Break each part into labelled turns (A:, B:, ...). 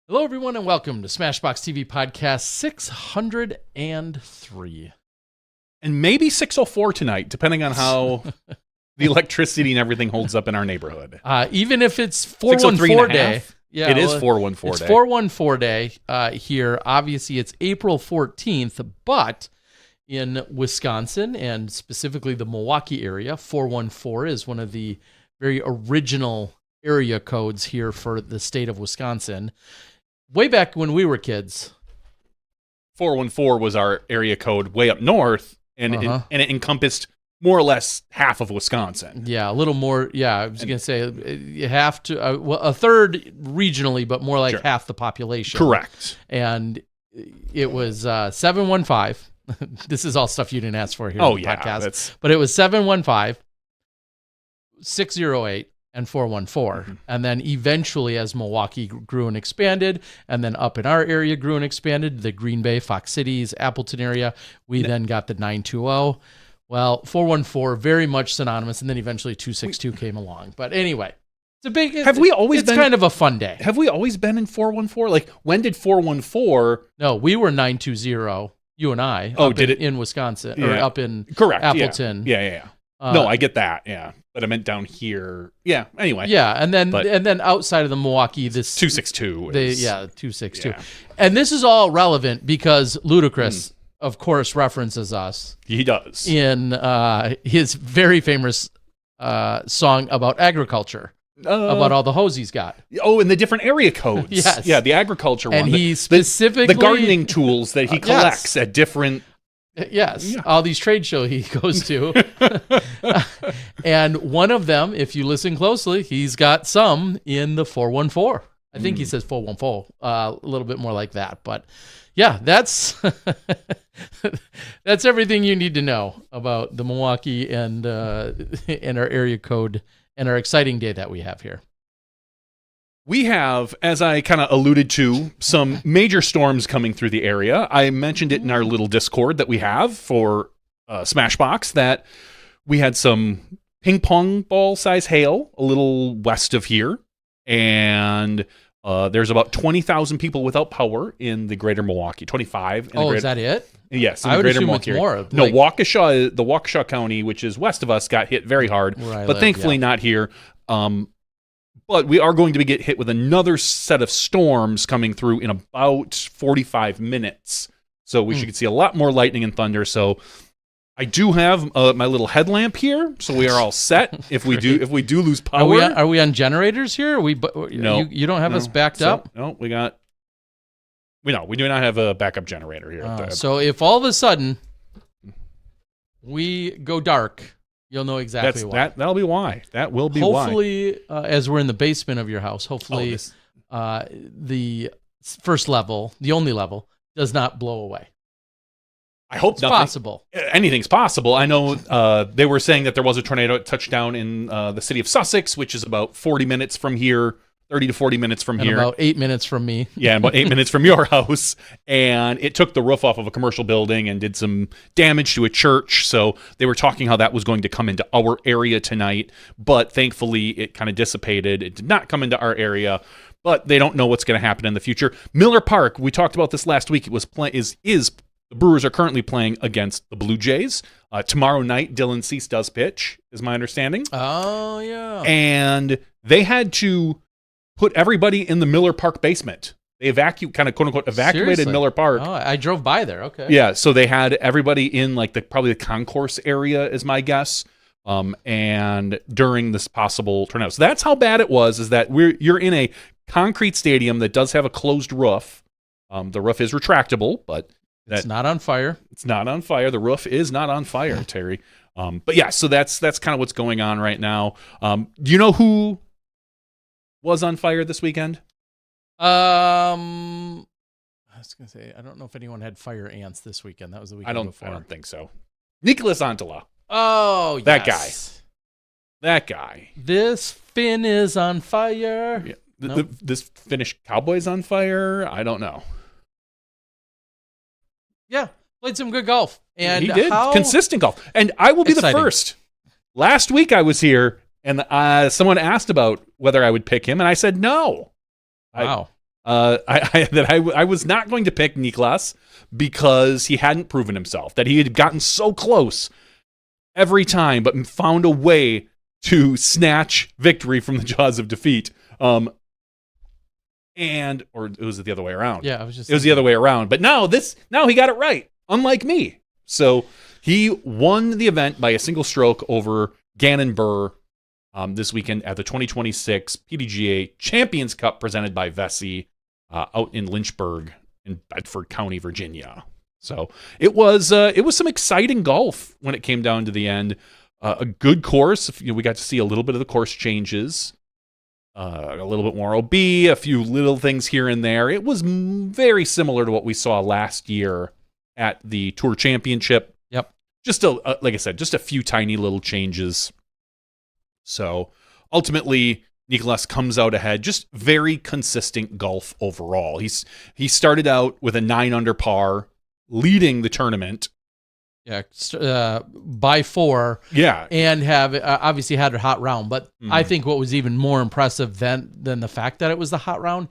A: Hello, everyone, and welcome to SmashBoxxTV podcast 603.
B: And maybe 604 tonight, depending on how the electricity and everything holds up in our neighborhood.
A: Even if it's 414 day.
B: Yeah, it is 414
A: day.
B: It's
A: 414 day here. Obviously, it's April 14th, but in Wisconsin, and specifically the Milwaukee area, 414 is one of the very original area codes here for the state of Wisconsin. Way back when we were kids,
B: 414 was our area code way up north, and it encompassed more or less half of Wisconsin.
A: Yeah, a little more. Yeah, I was going to say you have to, a third regionally, but more like half the population.
B: Correct.
A: And it was 715. This is all stuff you didn't ask for here on the podcast. But it was 715, 608. And 414. And then eventually, as Milwaukee grew and expanded, and then up in our area grew and expanded, the Green Bay, Fox Cities, Appleton area, we then got the 920. Well, 414, very much synonymous, and then eventually 262 came along. But anyway, it's a big. It's kind of a fun day.
B: Have we always been in 414? Like, when did 414?
A: No, we were 920. You and I.
B: Oh, did it
A: in Wisconsin or up in Appleton?
B: Yeah. No, I get that. Yeah, but I meant down here. Yeah. Anyway.
A: Yeah, and then outside of the Milwaukee, this
B: 262.
A: 262, and this is all relevant because Ludacris, of course, references us.
B: He does
A: in his very famous song about agriculture. About all the hose he's got.
B: Oh, and the different area codes.
A: Yes.
B: Yeah, the agriculture one.
A: And he specifically
B: the gardening tools that he collects at different.
A: Yes, all these trade shows he goes to. And one of them, if you listen closely, he's got some in the 414. I think he says 414, a little bit more like that. But yeah, that's that's everything you need to know about the Milwaukee and our area code and our exciting day that we have here.
B: We have, as I kind of alluded to, some major storms coming through the area. I mentioned it in our little Discord that we have for Smashbox, that we had some ping pong ball size hail a little west of here. And there's about 20,000 people without power in the greater Milwaukee. 25.
A: Is that it?
B: Yes, in
A: I
B: the
A: would
B: greater
A: assume
B: Milwaukee
A: it's more.
B: area. No, Waukesha, the Waukesha County, which is west of us, got hit very hard. But thankfully not here. But we are going to get hit with another set of storms coming through in about 45 minutes. So we should see a lot more lightning and thunder. So I do have my little headlamp here, so we are all set. If we do lose power,
A: are we on generators here? No, you don't have us backed up.
B: No, we do not have a backup generator here.
A: So if all of a sudden we go dark, you'll know exactly why.
B: That'll be why. That will be
A: why. Hopefully, as we're in the basement of your house, the first level, the only level, does not blow away.
B: I hope
A: it's possible.
B: Anything's possible. I know they were saying that there was a tornado touchdown in the city of Sussex, which is about 40 minutes from here. 30 to 40 minutes from here.
A: About 8 minutes from me.
B: Yeah, about 8 minutes from your house. And it took the roof off of a commercial building and did some damage to a church. So they were talking how that was going to come into our area tonight. But thankfully, it kind of dissipated. It did not come into our area. But they don't know what's going to happen in the future. Miller Park, we talked about this last week. It was the Brewers are currently playing against the Blue Jays. Tomorrow night, Dylan Cease does pitch, is my understanding.
A: Oh, yeah.
B: And they had to put everybody in the Miller Park basement. They quote-unquote evacuated
A: Seriously?
B: Miller Park.
A: Oh, I drove by there. Okay.
B: Yeah, so they had everybody in probably the concourse area is my guess. And during this possible tornado. So that's how bad it was, is that you're in a concrete stadium that does have a closed roof. The roof is retractable, but
A: it's not on fire.
B: It's not on fire. The roof is not on fire, Terry. But yeah, so that's kind of what's going on right now. Do you know who was on fire this weekend?
A: I was gonna say, I don't know if anyone had fire ants this weekend. That was the weekend before.
B: I don't think so. Nicholas Antala.
A: Oh, yes.
B: That guy.
A: This Finn is on fire.
B: Yeah. This Finnish cowboy's on fire. I don't know.
A: Yeah, played some good golf, and
B: he did consistent golf. And I will be the first. Last week I was here, and someone asked about whether I would pick him, and I said no.
A: Wow.
B: I was not going to pick Niklas because he hadn't proven himself, that he had gotten so close every time, but found a way to snatch victory from the jaws of defeat. Or it was the other way around.
A: Yeah,
B: it was the other way around. But now he got it right, unlike me. So he won the event by a single stroke over Gannon Burr this weekend at the 2026 PDGA Champions Cup presented by Vessi out in Lynchburg in Bedford County, Virginia. So it was some exciting golf when it came down to the end. A good course. We got to see a little bit of the course changes. A little bit more OB, a few little things here and there. It was very similar to what we saw last year at the Tour Championship.
A: Yep.
B: Just like I said, just a few tiny little changes. So ultimately, Niklas comes out ahead. Just very consistent golf overall. He started out with a 9 under par, leading the tournament.
A: Yeah, by 4.
B: Yeah,
A: and have obviously had a hot round. But I think what was even more impressive than the fact that it was the hot round,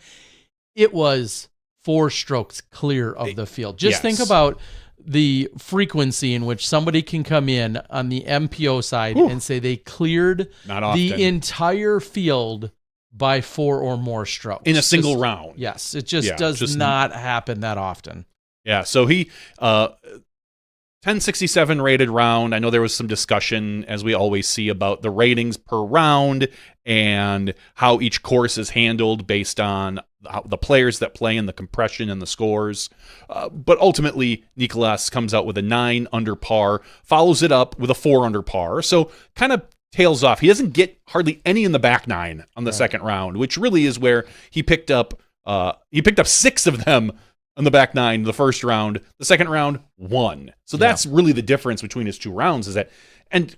A: it was 4 strokes clear of the field. Just think about the frequency in which somebody can come in on the MPO side and say they cleared the entire field by 4 or more strokes
B: in a single round.
A: Yes, it does not happen that often.
B: Yeah, so he 1067 rated round. I know there was some discussion, as we always see, about the ratings per round and how each course is handled based on the players that play and the compression and the scores. But ultimately, Niklas comes out with a 9 under par, follows it up with a 4 under par. So kind of tails off. He doesn't get hardly any in the back 9 on the second round, which really is where he picked up 6 of them on the back 9 the first round. The second round, 1. So that's really the difference between his 2 rounds, is that, and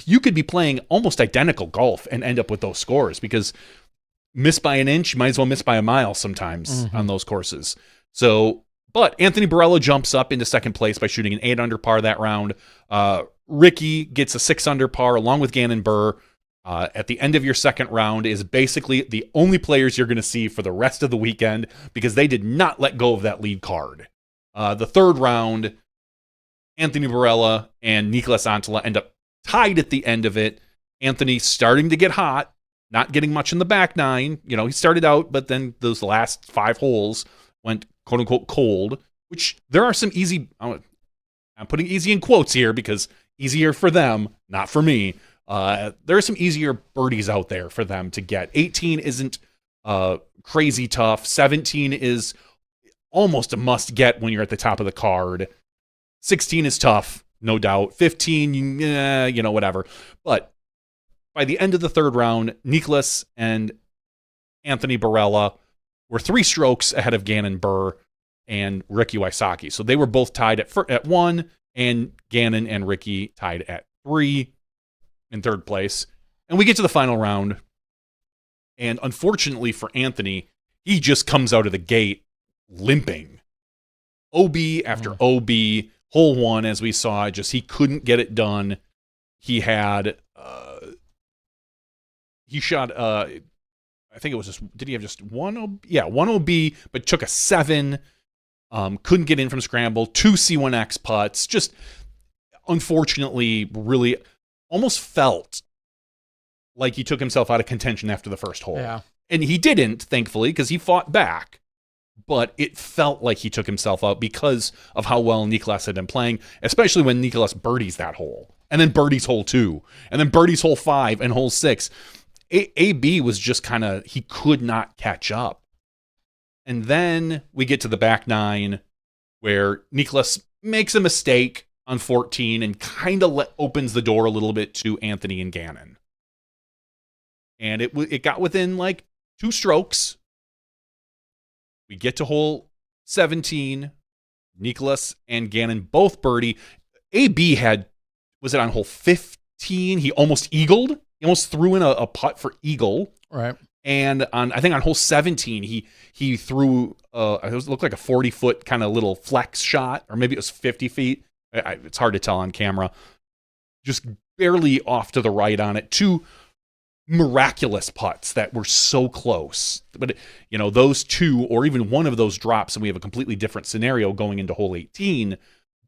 B: you could be playing almost identical golf and end up with those scores, because miss by an inch, you might as well miss by a mile sometimes on those courses. So, but Anthony Barella jumps up into second place by shooting an 8 under par that round. Ricky gets a 6 under par along with Gannon Burr. At the end of your second round is basically the only players you're going to see for the rest of the weekend, because they did not let go of that lead card. The third round, Anthony Barella and Niklas Antila end up tied at the end of it. Anthony starting to get hot, not getting much in the back 9. He started out, but then those last 5 holes went quote-unquote cold, which there are some easy, I'm putting easy in quotes here because easier for them, not for me. There are some easier birdies out there for them to get. 18 isn't crazy tough. 17 is almost a must get when you're at the top of the card. 16 is tough, no doubt. 15, whatever. But by the end of the third round, Niklas and Anthony Barella were 3 strokes ahead of Gannon Burr and Ricky Wysocki. So they were both tied at 1, and Gannon and Ricky tied at 3. In third place. And we get to the final round. And unfortunately for Anthony, he just comes out of the gate limping. OB after OB. Hole 1, as we saw, he couldn't get it done. He had, he shot, I think it was did he have just 1 OB? Yeah, 1 OB, but took a 7. Couldn't get in from scramble. 2 C1X putts. Just, unfortunately, really almost felt like he took himself out of contention after the first hole.
A: Yeah.
B: And he didn't, thankfully, because he fought back. But it felt like he took himself out because of how well Niklas had been playing, especially when Niklas birdies that hole. And then birdies hole 2. And then birdies hole 5 and hole 6. AB was just kind of, he could not catch up. And then we get to the back 9 where Niklas makes a mistake on 14 and kind of opens the door a little bit to Anthony and Gannon. And it got within like 2 strokes. We get to hole 17. Niklas and Gannon both birdie. AB was it on hole 15? He almost eagled. He almost threw in a putt for eagle.
A: Right.
B: And I think on hole 17, he threw, it looked like a 40-foot kind of little flex shot, or maybe it was 50 feet. It's hard to tell on camera. Just barely off to the right on it to miraculous putts that were so close. But, those two or even one of those drops, and we have a completely different scenario going into hole 18.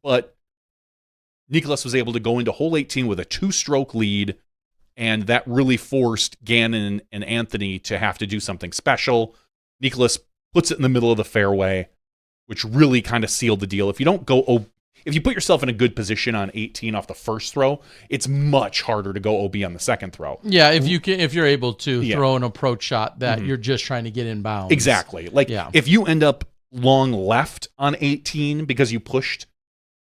B: But Nicklaus was able to go into hole 18 with a 2-stroke lead, and that really forced Gannon and Anthony to have to do something special. Nicklaus puts it in the middle of the fairway, which really kind of sealed the deal. If you put yourself in a good position on 18 off the first throw, it's much harder to go OB on the second throw.
A: Yeah, if you're able to throw an approach shot that you're just trying to get in bounds.
B: Exactly. If you end up long left on 18 because you pushed,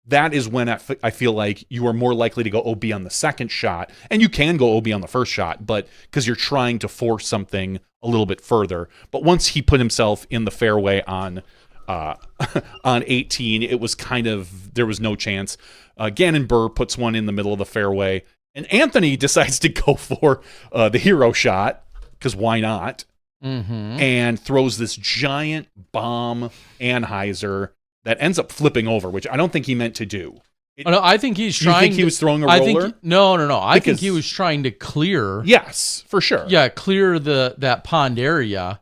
B: that is when I feel like you are more likely to go OB on the second shot. And you can go OB on the first shot, but because you're trying to force something a little bit further. But once he put himself in the fairway on 18, it was there was no chance. Gannon Burr puts one in the middle of the fairway, and Anthony decides to go for the hero shot, because why not? And throws this giant bomb Anheuser that ends up flipping over, which I don't think he meant to do.
A: I think he's trying.
B: You think he was throwing a roller?
A: No. I think he was trying to clear.
B: Yes, for sure.
A: Yeah, clear that pond area.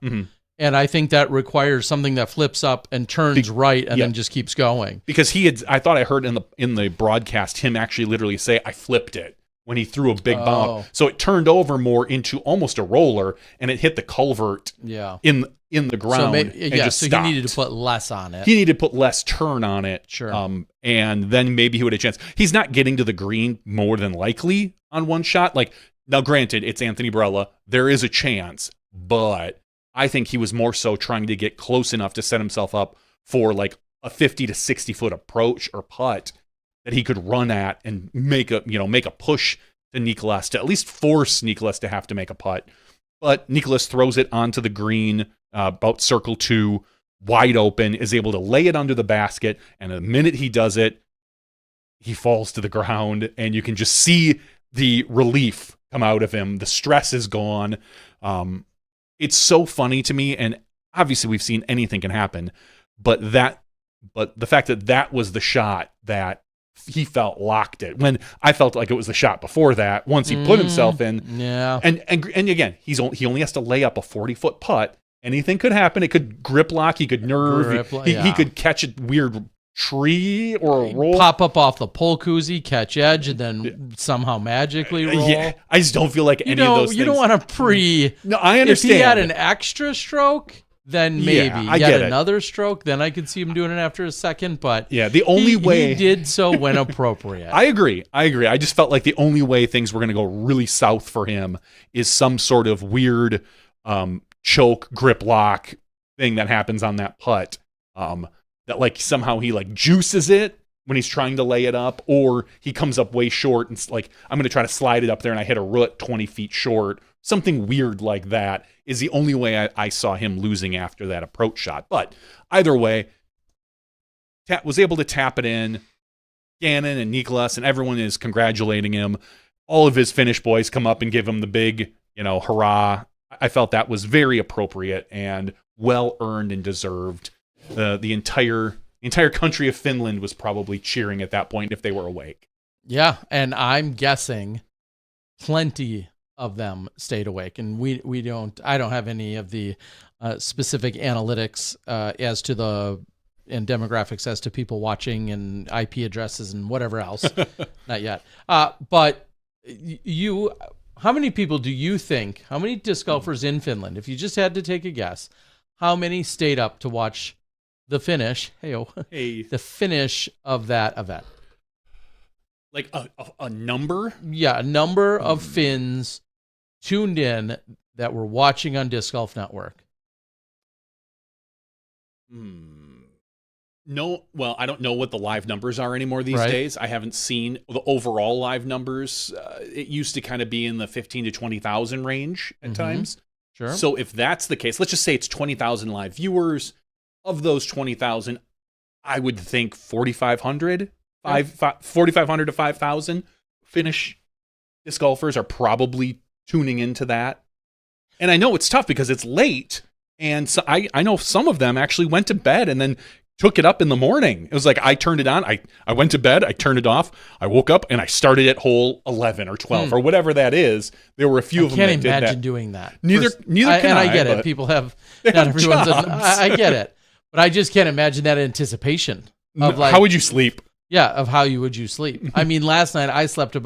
A: And I think that requires something that flips up and turns right and then just keeps going. Because
B: I thought I heard in the broadcast him actually literally say, I flipped it when he threw a big bomb. So it turned over more into almost a roller, and it hit the culvert in the ground and just stopped.
A: He needed to put less on it.
B: He needed to put less turn on it.
A: Sure.
B: And then maybe he would have a chance. He's not getting to the green more than likely on one shot. Now granted, it's Anthony Barella. There is a chance, but I think he was more so trying to get close enough to set himself up for a 50 to 60 foot approach or putt that he could run at and make a push to Nicklaus, to at least force Nicklaus to have to make a putt. But Nicklaus throws it onto the green, about circle 2, wide open, is able to lay it under the basket, and the minute he does it, he falls to the ground, and you can just see the relief come out of him. The stress is gone. It's so funny to me, and obviously we've seen anything can happen, but the fact that was the shot that he felt locked it, when I felt like it was the shot before that, once he put himself in.
A: Yeah.
B: And again, he only has to lay up a 40-foot putt. Anything could happen. It could grip lock, he could nerve, he could catch a weird tree or a roll.
A: Pop up off the pole koozie, catch edge, and then somehow magically roll.
B: Yeah, I just don't feel like any of those things.
A: You don't want to No,
B: I understand.
A: If he had an extra stroke, then maybe.
B: I get
A: another stroke, then I could see him doing it after a second. But
B: the only way
A: he did so when appropriate.
B: I agree. I just felt like the only way things were going to go really south for him is some sort of weird choke grip lock thing that happens on that putt. That somehow he juices it when he's trying to lay it up, or he comes up way short and I'm going to try to slide it up there and I hit a root 20 feet short. Something weird like that is the only way I saw him losing after that approach shot. But either way, was able to tap it in. Gannon and Nicklaus and everyone is congratulating him. All of his Finnish boys come up and give him the big, hurrah. I felt that was very appropriate and well earned and deserved. The entire country of Finland was probably cheering at that point if they were awake.
A: Yeah, and I'm guessing plenty of them stayed awake, and I don't have any of the specific analytics as to and demographics as to people watching and IP addresses and whatever else. Not yet. But how many people do you think, how many disc golfers in Finland, if you just had to take a guess, how many stayed up to watch the finish, the finish of that event?
B: Like a number?
A: Yeah, a number of Finns tuned in that were watching on Disc Golf Network.
B: No, well, I don't know what the live numbers are anymore these days. I haven't seen the overall live numbers. It used to kind of be in the 15 to 20,000 range at times.
A: Sure.
B: So if that's the case, let's just say it's 20,000 live viewers. Of those 20,000, I would think 4,500 to 5,000 Finnish disc golfers are probably tuning into that. And I know it's tough because it's late. And so I know some of them actually went to bed and then took it up in the morning. It was like I turned it on. I went to bed. I turned it off. I woke up and I started at hole 11 or 12 or whatever that is. There were a few of them that did that.
A: I can't imagine doing that.
B: Neither can I.
A: And I get it. People have not everyone's. I get it, but I just can't imagine that anticipation of like
B: how would you sleep?
A: Yeah, of how would you sleep? I mean, last night I slept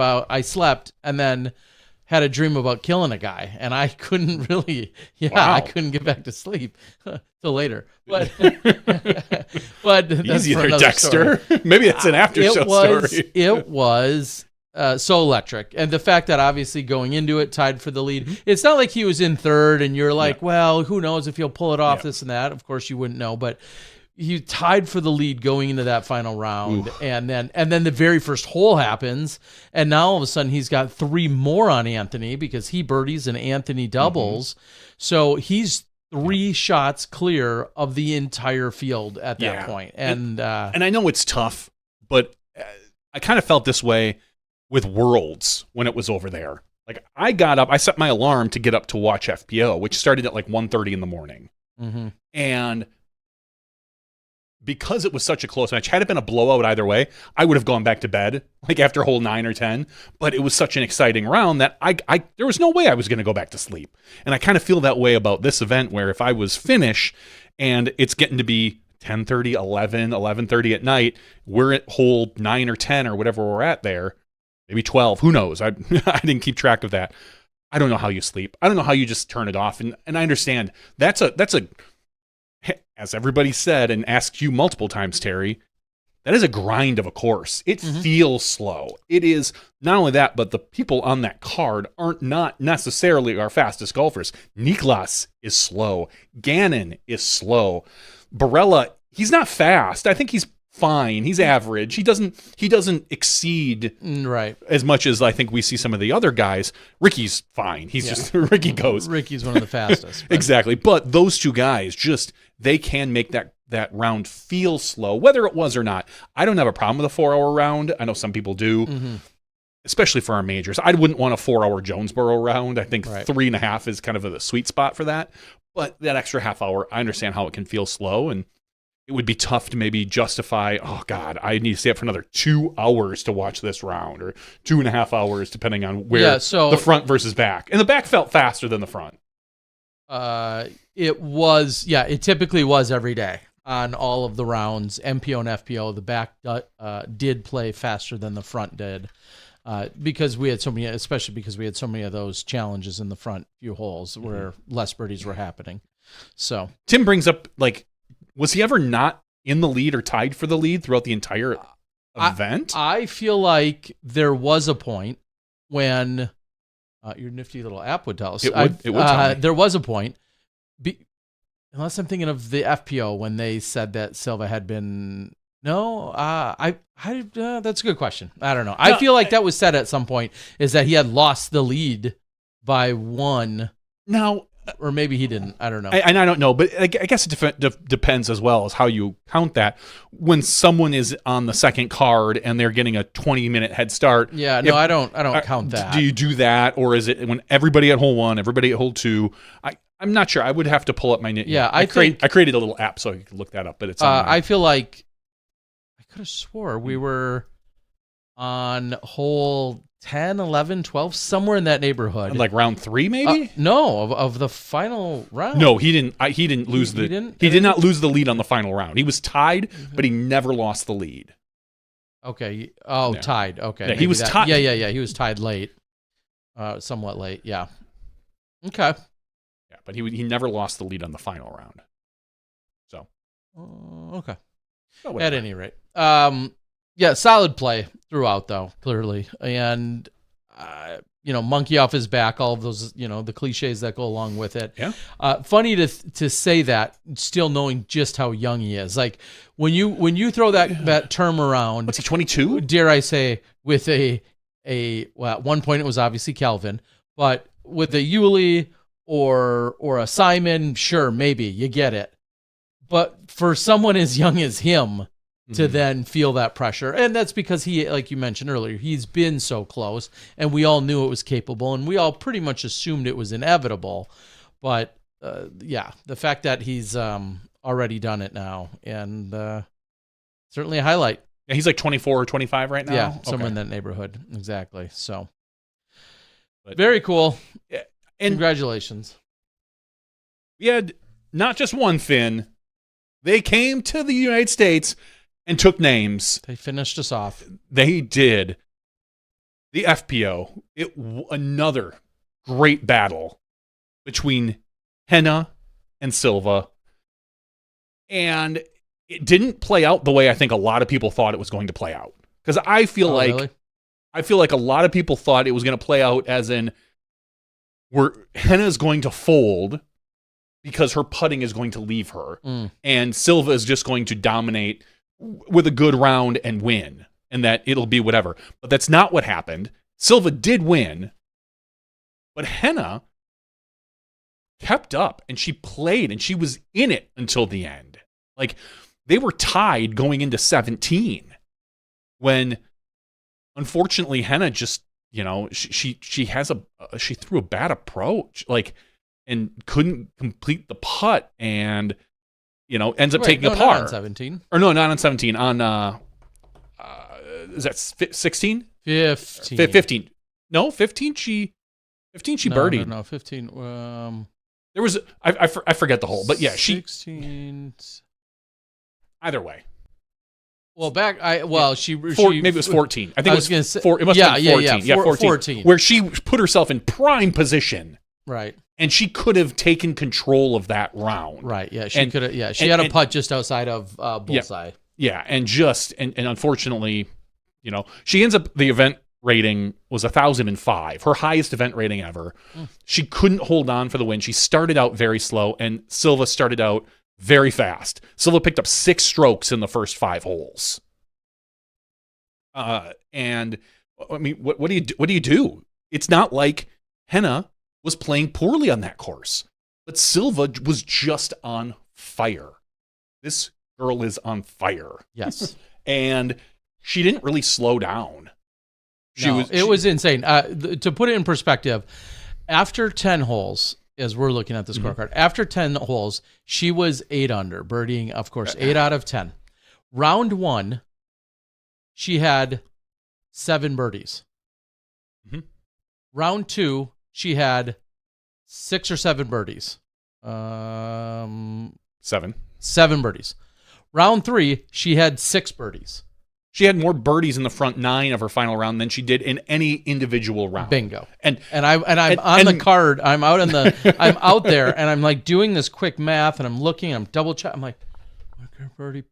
A: and then had a dream about killing a guy, and I couldn't really. I couldn't get back to sleep till later. But that's
B: easy
A: for
B: there, Dexter.
A: Story.
B: Maybe it's an after show story.
A: It was so electric, and the fact that obviously going into it tied for the lead. It's not like he was in third, and you're like, well, who knows if he'll pull it off, this and that. Of course, you wouldn't know, but he tied for the lead going into that final round. Oof. And then the very first hole happens, and now all of a sudden he's got 3 more on Anthony because he birdies and Anthony doubles. So he's 3 shots clear of the entire field at that point. And
B: I know it's tough, but I kind of felt this way with Worlds when it was over there. Like I got up, I set my alarm to get up to watch FPO, which started at like 1:30 in the morning.
A: Mm-hmm.
B: And because it was such a close match, had it been a blowout either way, I would have gone back to bed like after hole 9 or 10. But it was such an exciting round that I there was no way I was going to go back to sleep. And I kind of feel that way about this event, where if I was finished and it's getting to be 10:30, 11, 11:30 at night, we're at hole 9 or 10 or whatever we're at there, maybe 12, who knows? I didn't keep track of that. I don't know how you sleep. I don't know how you just turn it off. And I understand that's a as everybody said and asked you multiple times, Terry, that is a grind of a course. It feels slow. It is not only that, but the people on that card not necessarily our fastest golfers. Niklas is slow. Gannon is slow. Barella, he's not fast. I think he's fine. He's average. He doesn't exceed as much as I think we see some of the other guys. Ricky's fine. He's just Ricky goes.
A: Ricky's one of the fastest.
B: Exactly. But those two guys they can make that round feel slow, whether it was or not. I don't have a problem with a 4-hour round. I know some people do, especially for our majors. I wouldn't want a 4-hour Jonesboro round. I think 3.5 is kind of the sweet spot for that. But that extra half hour, I understand how it can feel slow, and it would be tough to maybe justify, oh, God, I need to stay up for another 2 hours to watch this round, or 2.5 hours, depending on where the front versus back. And the back felt faster than the front.
A: It typically was every day on all of the rounds, MPO and FPO. The back did play faster than the front did because we had so many, especially because we had so many of those challenges in the front few holes where less birdies were happening. So
B: Tim brings up, like, was he ever not in the lead or tied for the lead throughout the entire event?
A: I feel like there was a point when your nifty little app would tell us.
B: It would tell me.
A: There was a point, unless I'm thinking of the FPO when they said that Silva had been. No, that's a good question. I don't know. I feel like that was said at some point, is that he had lost the lead by 1.
B: Now,
A: or maybe he didn't. I don't know.
B: I don't know, but I guess it depends as well as how you count that. When someone is on the second card and they're getting a 20-minute head start.
A: Yeah, no, I don't count that.
B: Do you do that, or is it when everybody at hole 1, everybody at hole 2? I'm not sure. I would have to pull up my.
A: Yeah,
B: I created a little app so I could look that up, but it's.
A: I feel like I could have swore we were on hole 10, 11, 12, somewhere in that neighborhood.
B: Like round 3, maybe?
A: No, of the final round.
B: No, he didn't. He didn't lose He did not lose the lead on the final round. He was tied, but he never lost the lead.
A: Okay. Oh, yeah. Tied. Okay.
B: Yeah, he was tied.
A: Yeah. He was tied late. Somewhat late. Yeah. Okay.
B: Yeah, but he never lost the lead on the final round. So.
A: Okay.
B: Oh,
A: at any rate. Yeah, solid play throughout, though, clearly. And, monkey off his back, all of those, the cliches that go along with it.
B: Yeah.
A: Funny to say that, still knowing just how young he is. Like, when you throw that term around.
B: What's he, 22?
A: Dare I say, with well, at one point it was obviously Calvin, but with a Yuli or a Simon, sure, maybe, you get it. But for someone as young as him, to then feel that pressure. And that's because he, like you mentioned earlier, he's been so close, and we all knew it was capable, and we all pretty much assumed it was inevitable. But, the fact that he's already done it now, and certainly a highlight.
B: Yeah, he's like 24 or 25 right now.
A: Yeah, somewhere in that neighborhood. Exactly. So, very cool.
B: Yeah, and
A: congratulations.
B: We had not just one Finn. They came to the United States and took names.
A: They finished us off.
B: They did. The FPO. Another great battle between Henna and Silva. And it didn't play out the way I think a lot of people thought it was going to play out. Because I feel
A: really?
B: like a lot of people thought it was going to play out as in Henna's going to fold because her putting is going to leave her. And Silva is just going to dominate with a good round and win. And that it'll be whatever. But that's not what happened. Silva did win. But Henna kept up and she played and she was in it until the end. Like, they were tied going into 17 when, unfortunately, Henna just, she threw a bad approach, like, and couldn't complete the putt and, ends up taking a par.
A: Not on 17.
B: Or no, not on 17. On, is that 16?
A: 15.
B: 15. No, 15 she birdied.
A: No, 15.
B: There was, I forget the hole, but yeah,
A: 16.
B: Either way.
A: Well,
B: maybe it was 14. I think it was
A: going to say,
B: it must have been 14. Yeah, 14. Where she put herself in prime position.
A: Right.
B: And she could have taken control of that round.
A: Right. Yeah. She could have. Yeah. She had a putt just outside of bullseye.
B: Yeah. And unfortunately, she ends up, the event rating was 1,005, her highest event rating ever. She couldn't hold on for the win. She started out very slow, and Silva started out very fast. Silva picked up 6 strokes in the first 5 holes. And I mean, what do you do? It's not like Henna was playing poorly on that course, but Silva was just on fire. This girl is on fire.
A: Yes.
B: And she didn't really slow down.
A: It was insane. To put it in perspective, after 10 holes, as we're looking at the scorecard, after 10 holes, she was 8 under, birdieing, of course, 8 out of 10. Round 1, she had 7 birdies. Round 2, she had 6 or 7 birdies.
B: 7
A: birdies. Round 3, she had 6 birdies.
B: She had more birdies in the front 9 of her final round than she did in any individual round.
A: Bingo. And I'm on the card. I'm out out there, and I'm like doing this quick math, and I'm looking, I'm double checking. I'm like, birdie.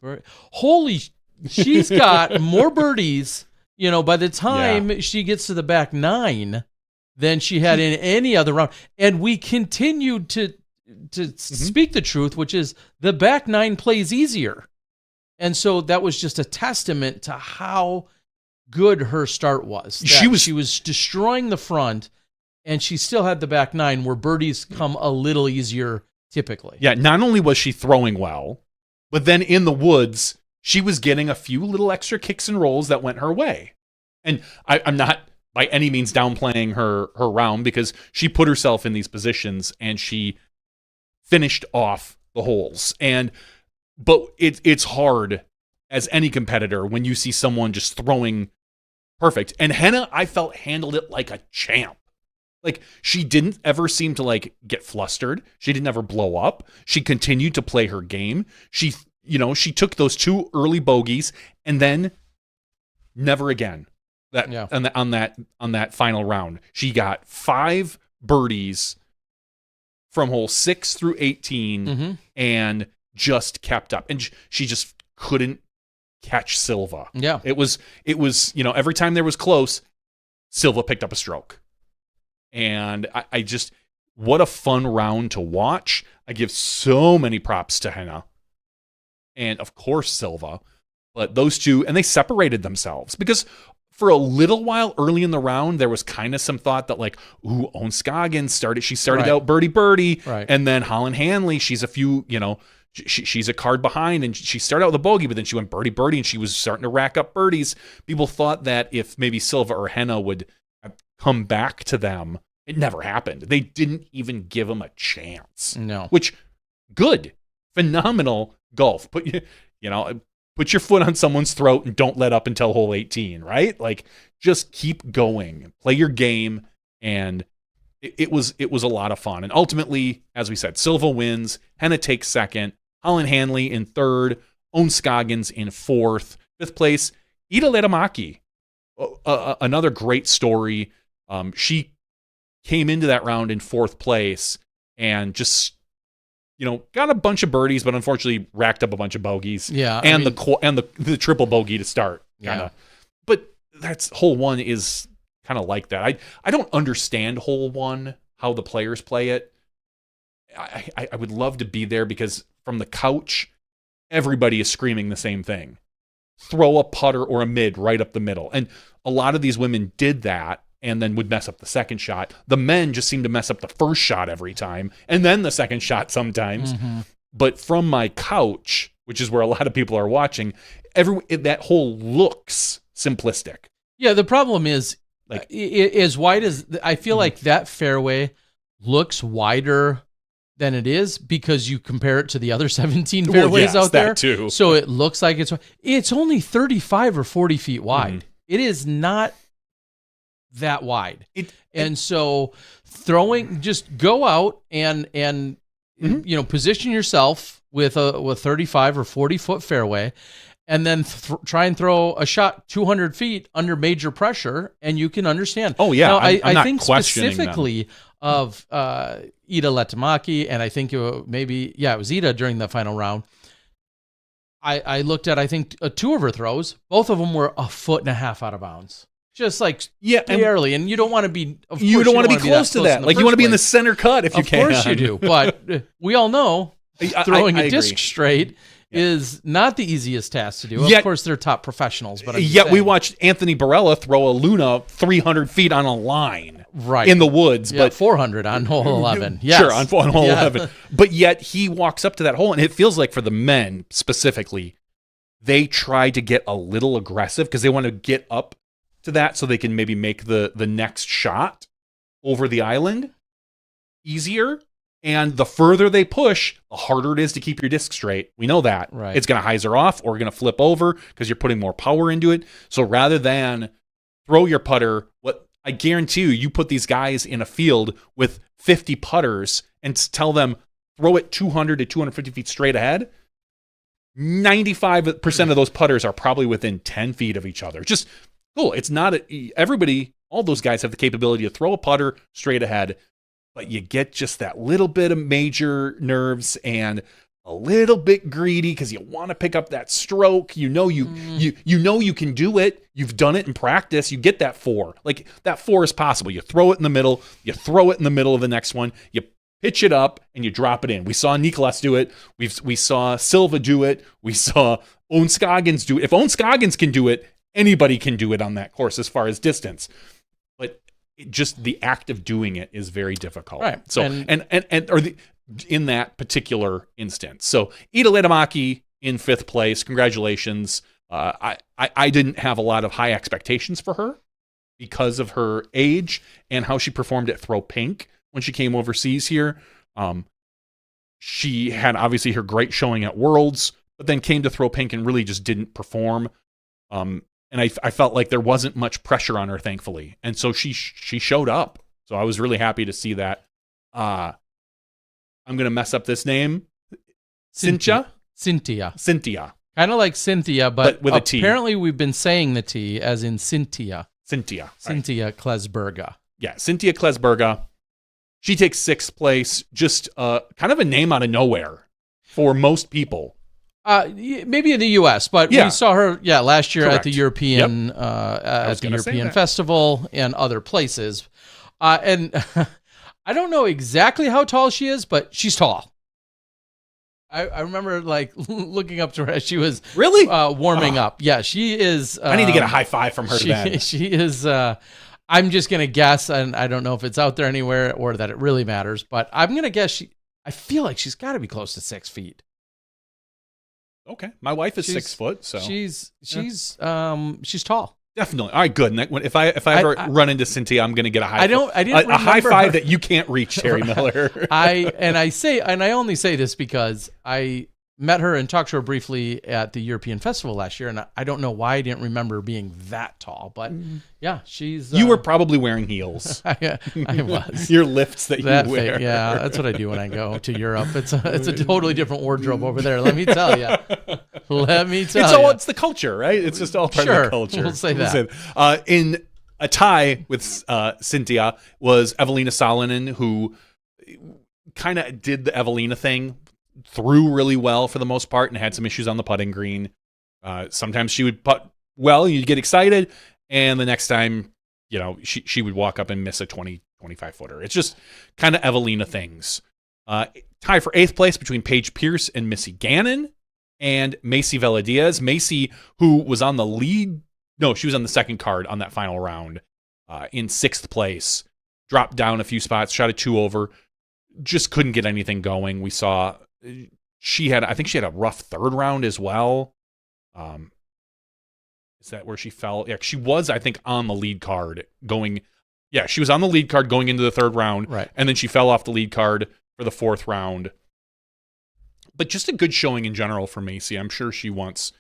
A: Holy, she's got more birdies. By the time she gets to the back 9 than she had in any other round, and we continued to speak the truth, which is the back 9 plays easier. And so that was just a testament to how good her start was. She was destroying the front, and she still had the back 9 where birdies come a little easier typically.
B: Yeah, not only was she throwing well, but then in the woods, she was getting a few little extra kicks and rolls that went her way. And I'm not by any means downplaying her round, because she put herself in these positions and she finished off the holes. But it's hard as any competitor when you see someone just throwing perfect. And Henna, I felt, handled it like a champ. Like, she didn't ever seem to get flustered. She didn't ever blow up. She continued to play her game. She took those 2 early bogeys and then never again. On that final round, she got 5 birdies from hole 6 through 18 and just kept up, and she just couldn't catch Silva.
A: Yeah,
B: it was every time there was close, Silva picked up a stroke, and I just, what a fun round to watch. I give so many props to Henna and of course Silva, but those two, and they separated themselves because for a little while early in the round, there was kind of some thought that Onskagen started out birdie,
A: right.
B: And then Holland Hanley, she's a few, she's a card behind, and she started out with a bogey, but then she went birdie, and she was starting to rack up birdies. People thought that if maybe Silva or Henna would come back to them, it never happened. They didn't even give them a chance.
A: No.
B: Which, good. phenomenal golf. Put your foot on someone's throat and don't let up until hole 18, right? Like, just keep going, play your game, and it was a lot of fun. And ultimately, as we said, Silva wins, Henna takes second, Holland Hanley in third, Owen Scoggins in fourth, fifth place, Ida Letamaki. Another great story. She came into that round in fourth place and just, got a bunch of birdies, but unfortunately racked up a bunch of bogeys.
A: Yeah,
B: and the triple bogey to start. Kinda.
A: Yeah.
B: But that's hole one is kind of like that. I don't understand hole one, how the players play it. I would love to be there because from the couch, everybody is screaming the same thing. Throw a putter or a mid right up the middle. And a lot of these women did that and then would mess up the second shot. The men just seem to mess up the first shot every time and then the second shot sometimes.
A: Mm-hmm.
B: But from my couch, which is where a lot of people are watching, that hole looks simplistic.
A: Yeah, the problem is,
B: Like,
A: as wide as I feel like that fairway looks wider than it is because you compare it to the other 17 fairways out there.
B: That too.
A: So it looks like it's only 35 or 40 feet wide.
B: Mm-hmm.
A: It is not that wide. So just go out and
B: Mm-hmm.
A: Position yourself with a 35 or 40 foot fairway, and then try and throw a shot 200 feet under major pressure, and you can understand.
B: Oh yeah,
A: now,
B: I'm not
A: think
B: questioning
A: specifically of Ida Letamaki, and I think it was Ida during the final round. I looked at, I think, two of her throws. Both of them were a foot and a half out of bounds. Just like barely, and you don't want to be.
B: You don't want to be close to that. Like, you want to be in the center cut if you can.
A: Of course you do, but we all know throwing a disc straight is not the easiest task to do. Of course, they're top professionals, but
B: we watched Anthony Barella throw a Luna 300 feet on a line,
A: right,
B: in the woods,
A: but
B: 400
A: on hole 11. Yes.
B: Sure, on hole 11. But yet he walks up to that hole, and it feels like for the men specifically, they try to get a little aggressive because they want to get up to that so they can maybe make the next shot over the island easier. And the further they push, the harder it is to keep your disc straight. We know that.
A: Right.
B: It's going to hyzer off or going to flip over because you're putting more power into it. So rather than throw your putter, what I guarantee you put these guys in a field with 50 putters and tell them throw it 200 to 250 feet straight ahead. 95% of those putters are probably within 10 feet of each other. Just cool. It's not everybody, all those guys have the capability to throw a putter straight ahead, but you get just that little bit of major nerves and a little bit greedy because you want to pick up that stroke. You know you can do it. You've done it in practice. You get that 4. Like, that 4 is possible. You throw it in the middle. You throw it in the middle of the next one. You pitch it up and you drop it in. We saw Nicolas do it. We saw Silva do it. We saw Owen Scoggins do it. If Owen Scoggins can do it, anybody can do it on that course as far as distance. But just the act of doing it is very difficult.
A: Right.
B: So in that particular instance. So Ida Letamaki in 5th place. Congratulations. I didn't have a lot of high expectations for her because of her age and how she performed at Throw Pink when she came overseas here. She had obviously her great showing at Worlds, but then came to Throw Pink and really just didn't perform. And I felt like there wasn't much pressure on her, thankfully. And so she showed up. So I was really happy to see that. I'm going to mess up this name. Cynthia.
A: Kind of like Cynthia, but
B: with a T.
A: Apparently we've been saying the T as in Cynthia.
B: Cynthia
A: Klesberga.
B: Yeah, Cynthia Klesberga. She takes 6th place. Just kind of a name out of nowhere for most people.
A: Maybe in the U.S., but we saw her last year at the European Festival and other places. And I don't know exactly how tall she is, but she's tall. I remember like looking up to her as she was
B: really
A: warming up. Yeah, she is.
B: I need to get a high five from her.
A: She is. I'm just gonna guess, and I don't know if it's out there anywhere or that it really matters, but I'm gonna guess I feel like she's got to be close to 6 feet.
B: Okay, my wife is 6 foot, so
A: she's tall.
B: Definitely. All right, good. And if I ever run into Cynthia, I'm going to get a high.
A: A
B: high five that you can't reach, Terry Miller.
A: I only say this because I met her and talked to her briefly at the European Festival last year, and I don't know why I didn't remember being that tall, but yeah, she's.
B: You were probably wearing heels.
A: I was.
B: Your lifts that you wear.
A: Yeah, that's what I do when I go to Europe. It's a totally different wardrobe over there. Let me tell you. It's
B: the culture, right? It's just all part of the culture.
A: We'll say that.
B: In a tie with Cynthia was Evelina Salonen, who kind of did the Evelina thing, threw really well for the most part, and had some issues on the putting green. Sometimes she would putt well, you'd get excited, and the next time, she would walk up and miss a 25 footer. It's just kind of Evelina things. Tie for 8th place between Paige Pierce and Missy Gannon and Macy Veladiaz. Macy, who was on the lead, no, she was on the second card on that final round, in 6th place, dropped down a few spots, shot a 2 over, just couldn't get anything going. We saw I think she had a rough 3rd round as well. Is that where she fell? Yeah, she was, I think, on the lead card going. Yeah, she was on the lead card going into the 3rd round,
A: right? And
B: then she fell off the lead card for the 4th round. But just a good showing in general for Macy. I'm sure she wants,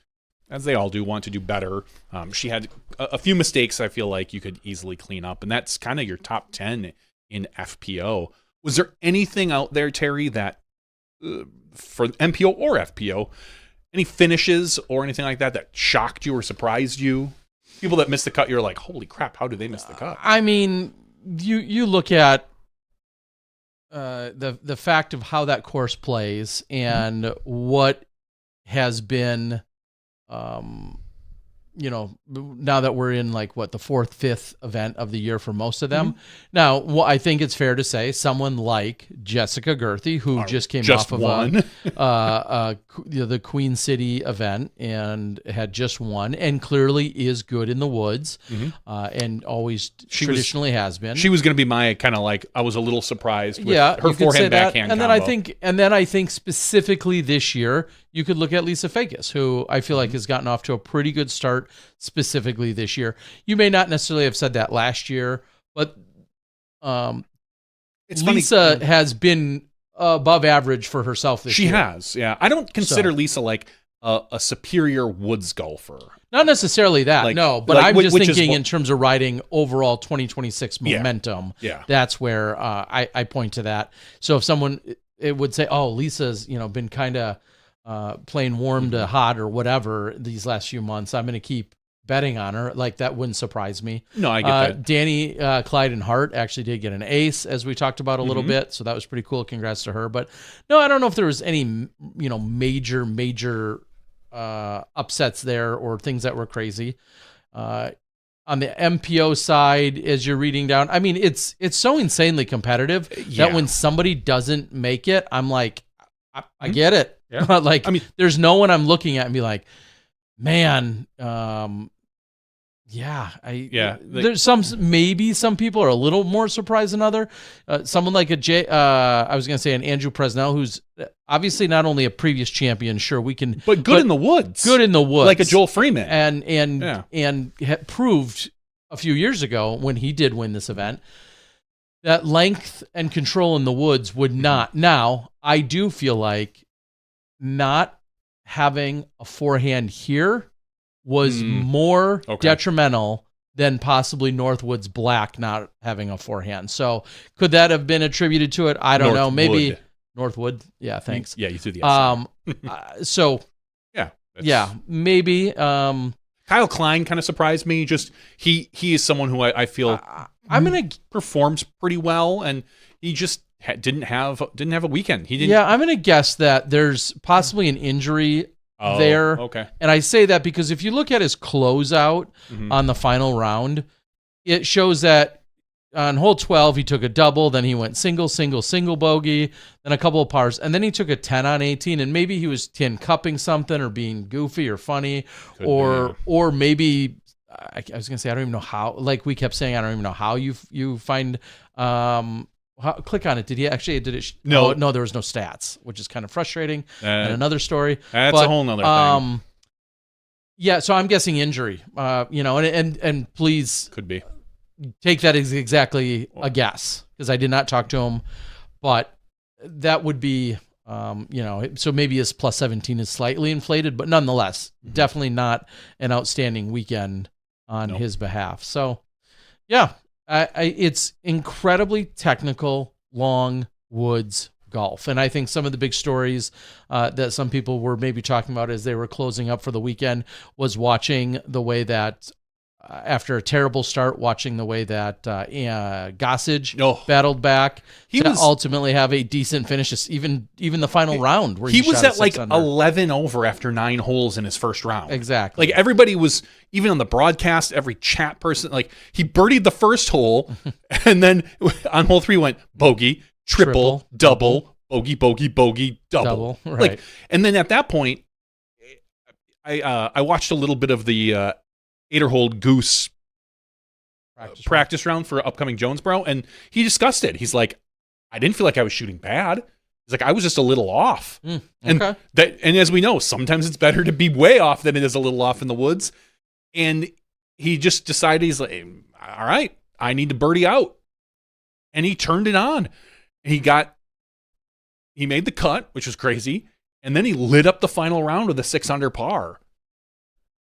B: as they all do, want to do better. She had a few mistakes I feel like you could easily clean up, and that's kind of your top 10 in FPO. Was there anything out there, Terry, that for MPO or FPO, any finishes or anything like that shocked you or surprised you? People that missed the cut, you're like, holy crap, how did they miss the cut?
A: I mean, you look at the fact of how that course plays and what has been, now that we're in the 4th, 5th event of the year for most of them. Now, I think it's fair to say someone like Jessica Gerthy, who just came off of the Queen City event and had just won, and clearly is good in the woods, and always traditionally has been.
B: She was going to be my kind of I was a little surprised with her forehand backhand
A: and
B: combo.
A: Then I think specifically this year, you could look at Lisa Fakis, who I feel like has gotten off to a pretty good start specifically this year. You may not necessarily have said that last year, but Lisa has been above average for herself this year.
B: She has, yeah. I don't consider Lisa a superior woods golfer.
A: Not necessarily that, no. But I'm just thinking in terms of riding overall 2026 momentum.
B: Yeah.
A: That's where I point to that. So if someone it would say, oh, Lisa's been kind of playing warm to hot or whatever these last few months, I'm going to keep betting on her. That wouldn't surprise me.
B: No, I get that.
A: Danny, Clyde, and Hart actually did get an ace, as we talked about a little bit, so that was pretty cool. Congrats to her. But no, I don't know if there was any major upsets there or things that were crazy. On the MPO side, as you're reading down, I mean, it's so insanely competitive that when somebody doesn't make it, I'm like, I get it.
B: Yeah.
A: There's no one I'm looking at and be like, man, there's maybe some people are a little more surprised than other. Someone like I was going to say an Andrew Presnell, who's obviously not only a previous champion, but
B: good in the woods, like a Joel Freeman,
A: and had proved a few years ago when he did win this event that length and control in the woods would not. Now, I do feel like not having a forehand here was more detrimental than possibly Northwood's black not having a forehand. So could that have been attributed to it? I don't know. Maybe Northwood. Yeah, thanks.
B: Yeah, you threw the S.
A: So maybe.
B: Kyle Klein kind of surprised me. Just he is someone who I feel performs pretty well, and he just didn't have a weekend. He didn't.
A: Yeah, I'm gonna guess that there's possibly an injury there.
B: Okay.
A: And I say that because if you look at his closeout on the final round, it shows that on hole 12 he took a double, then he went single bogey, then a couple of pars, and then he took a 10 on 18, and maybe he was tin cupping something or being goofy or funny, or maybe I was gonna say I don't even know how. Like we kept saying, I don't even know how you find. Click on it. Did it? No, there was no stats, which is kind of frustrating. And another story.
B: That's a whole nother thing.
A: Yeah, so I'm guessing injury. And please
B: could be
A: take that as exactly a guess because I did not talk to him, but that would be So maybe his plus 17 is slightly inflated, but nonetheless, definitely not an outstanding weekend on his behalf. So, yeah, it's incredibly technical, long woods golf. And I think some of the big stories that some people were maybe talking about as they were closing up for the weekend was watching the way that after a terrible start, watching the way that Gossage battled back to ultimately have a decent finish, even the final round where he
B: was
A: shot
B: at like
A: 6 under.
B: 11 over after 9 holes in his first round.
A: Exactly.
B: Like everybody was, even on the broadcast, every chat person, like he birdied the first hole and then on hole 3 went bogey, triple, double, bogey, bogey, bogey, double.
A: Right.
B: Like, and then at that point, I watched a little bit of the Aderhold Goose practice round for upcoming Jonesboro, and he discussed it. He's like, I didn't feel like I was shooting bad. He's like, I was just a little off. And as we know, sometimes it's better to be way off than it is a little off in the woods. And he just decided, he's like, all right, I need to birdie out. And he turned it on. He made the cut, which was crazy, and then he lit up the final round with a 6 under par.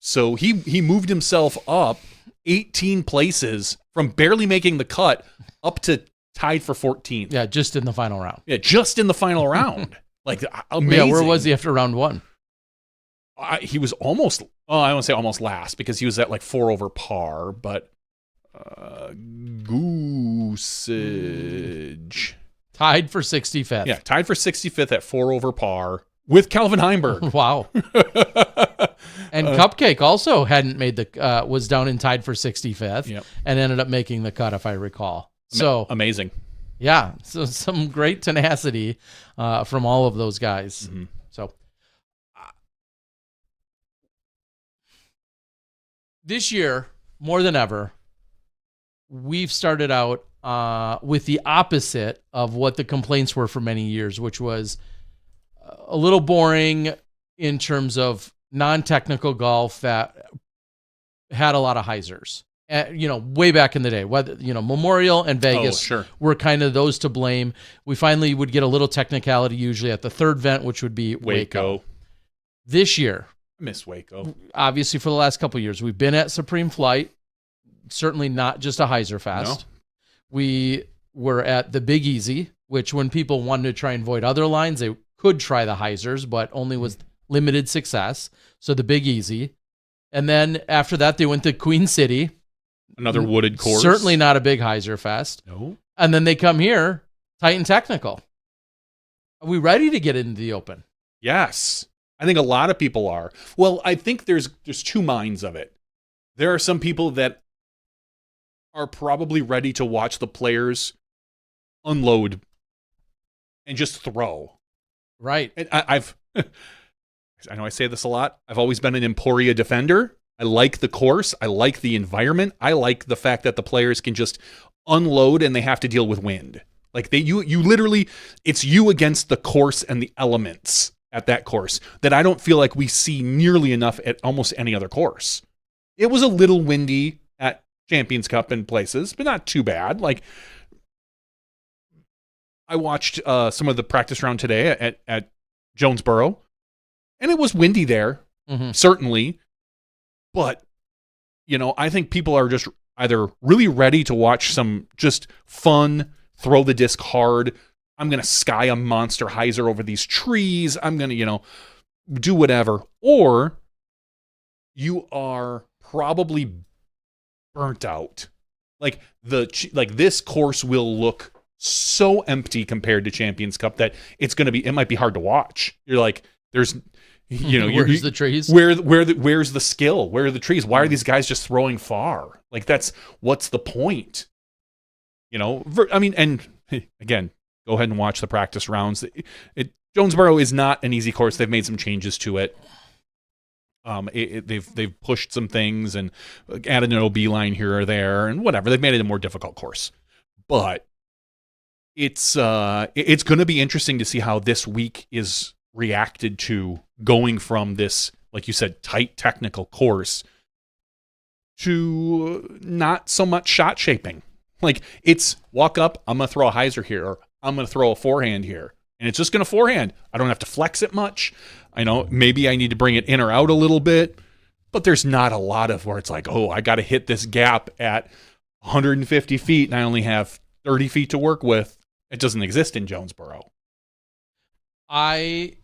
B: So he moved himself up 18 places from barely making the cut up to tied for 14th.
A: Yeah, just in the final round.
B: Yeah, just in the final round. Like, amazing.
A: Yeah, where was he after round 1?
B: He was almost, I won't say almost last because he was at like 4 over par, but Goosage.
A: Tied for 65th.
B: Yeah, tied for 65th at 4 over par with Calvin Heimberg.
A: Wow. And Cupcake also hadn't made was down and tied for 65th and ended up making the cut, if I recall. So
B: amazing.
A: Yeah. So some great tenacity from all of those guys.
B: Mm-hmm.
A: So this year, more than ever, we've started out with the opposite of what the complaints were for many years, which was a little boring in terms of non-technical golf that had a lot of hyzers. Way back in the day, whether Memorial and Vegas were kind of those to blame. We finally would get a little technicality usually at the third vent, which would be Waco. This year,
B: I miss Waco.
A: Obviously, for the last couple of years, we've been at Supreme Flight. Certainly not just a hyzer fest. No. We were at the Big Easy, which when people wanted to try and avoid other lines, they could try the hyzers, but only with limited success. So the Big Easy. And then after that, they went to Queen City.
B: Another wooded course.
A: Certainly not a big hyzer fest.
B: No.
A: And then they come here, Titan Technical. Are we ready to get into the Open?
B: Yes. I think a lot of people are. Well, I think there's two minds of it. There are some people that are probably ready to watch the players unload and just throw.
A: Right.
B: And I know I say this a lot. I've always been an Emporia defender. I like the course. I like the environment. I like the fact that the players can just unload and they have to deal with wind. Like you literally, it's you against the course and the elements at that course that I don't feel like we see nearly enough at almost any other course. It was a little windy at Champions Cup in places, but not too bad. Like I watched some of the practice round today at Jonesboro, and it was windy there, certainly. But, I think people are just either really ready to watch some just fun, throw the disc hard. I'm going to sky a monster hyzer over these trees. I'm going to, do whatever. Or you are probably burnt out. Like this course will look so empty compared to Champions Cup that it might be hard to watch. You're like, there's,
A: where's the trees?
B: Where's the skill? Where are the trees? Why are these guys just throwing far? Like what's the point? And again, go ahead and watch the practice rounds. Jonesboro is not an easy course. They've made some changes to it. They've pushed some things and added an OB line here or there and whatever. They've made it a more difficult course, but it's going to be interesting to see how this week is reacted to, going from this, like you said, tight technical course to not so much shot shaping. Like it's walk up, I'm going to throw a hyzer here, or I'm going to throw a forehand here. and it's just going to forehand. I don't have to flex it much. I know maybe I need to bring it in or out a little bit, but there's not a lot of where it's like, oh, I got to hit this gap at 150 feet and I only have 30 feet to work with. It doesn't exist in Jonesboro.
A: I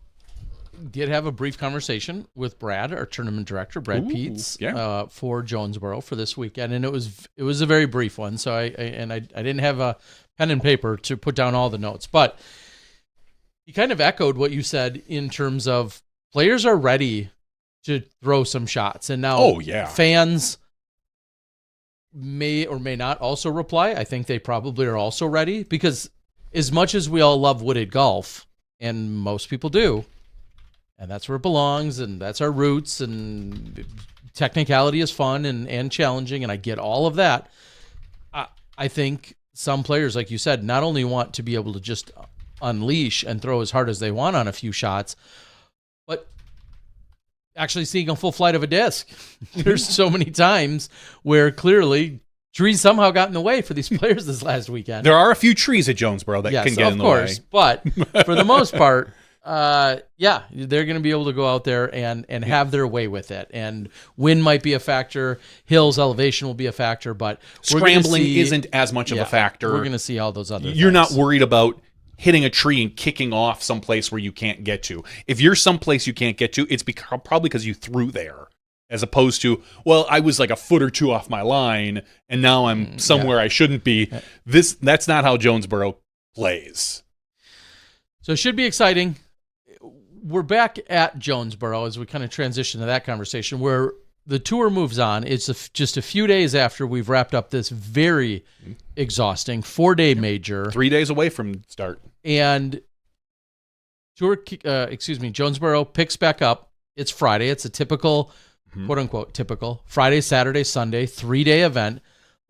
A: did have a brief conversation with Brad, our tournament director, Brad Peets, for Jonesboro for this weekend, and it was a very brief one. So I didn't have a pen and paper to put down all the notes, but he kind of echoed what you said in terms of players are ready to throw some shots, and now fans may or may not also reply. I think they probably are also ready, because as much as we all love wooded golf, and most people do, and that's where it belongs, and that's our roots, and technicality is fun and challenging, and I get all of that. I think some players, like you said, not only want to be able to just unleash and throw as hard as they want on a few shots, but actually seeing a full flight of a disc. There's so many times where clearly trees somehow got in the way for these players this last weekend.
B: There are a few trees at Jonesboro that can get in the way.
A: But for the most part, they're going to be able to go out there and have their way with it. And wind might be a factor. Hills, elevation will be a factor. But
B: scrambling isn't as much of a factor.
A: We're going to see all those other
B: You're
A: things.
B: not worried about hitting a tree and kicking off someplace where you can't get to. If you're someplace you can't get to, it's probably because you threw there. As opposed to, well, I was like a foot or two off my line, and now I'm somewhere I shouldn't be. That's not how Jonesboro plays. So
A: it should be exciting. We're back at Jonesboro as we kind of transition to that conversation where the tour moves on. It's just a few days after we've wrapped up this very exhausting 4-day major.
B: 3 days away from start.
A: And Jonesboro picks back up. It's Friday. It's a typical, quote unquote, typical Friday, Saturday, Sunday, 3-day event,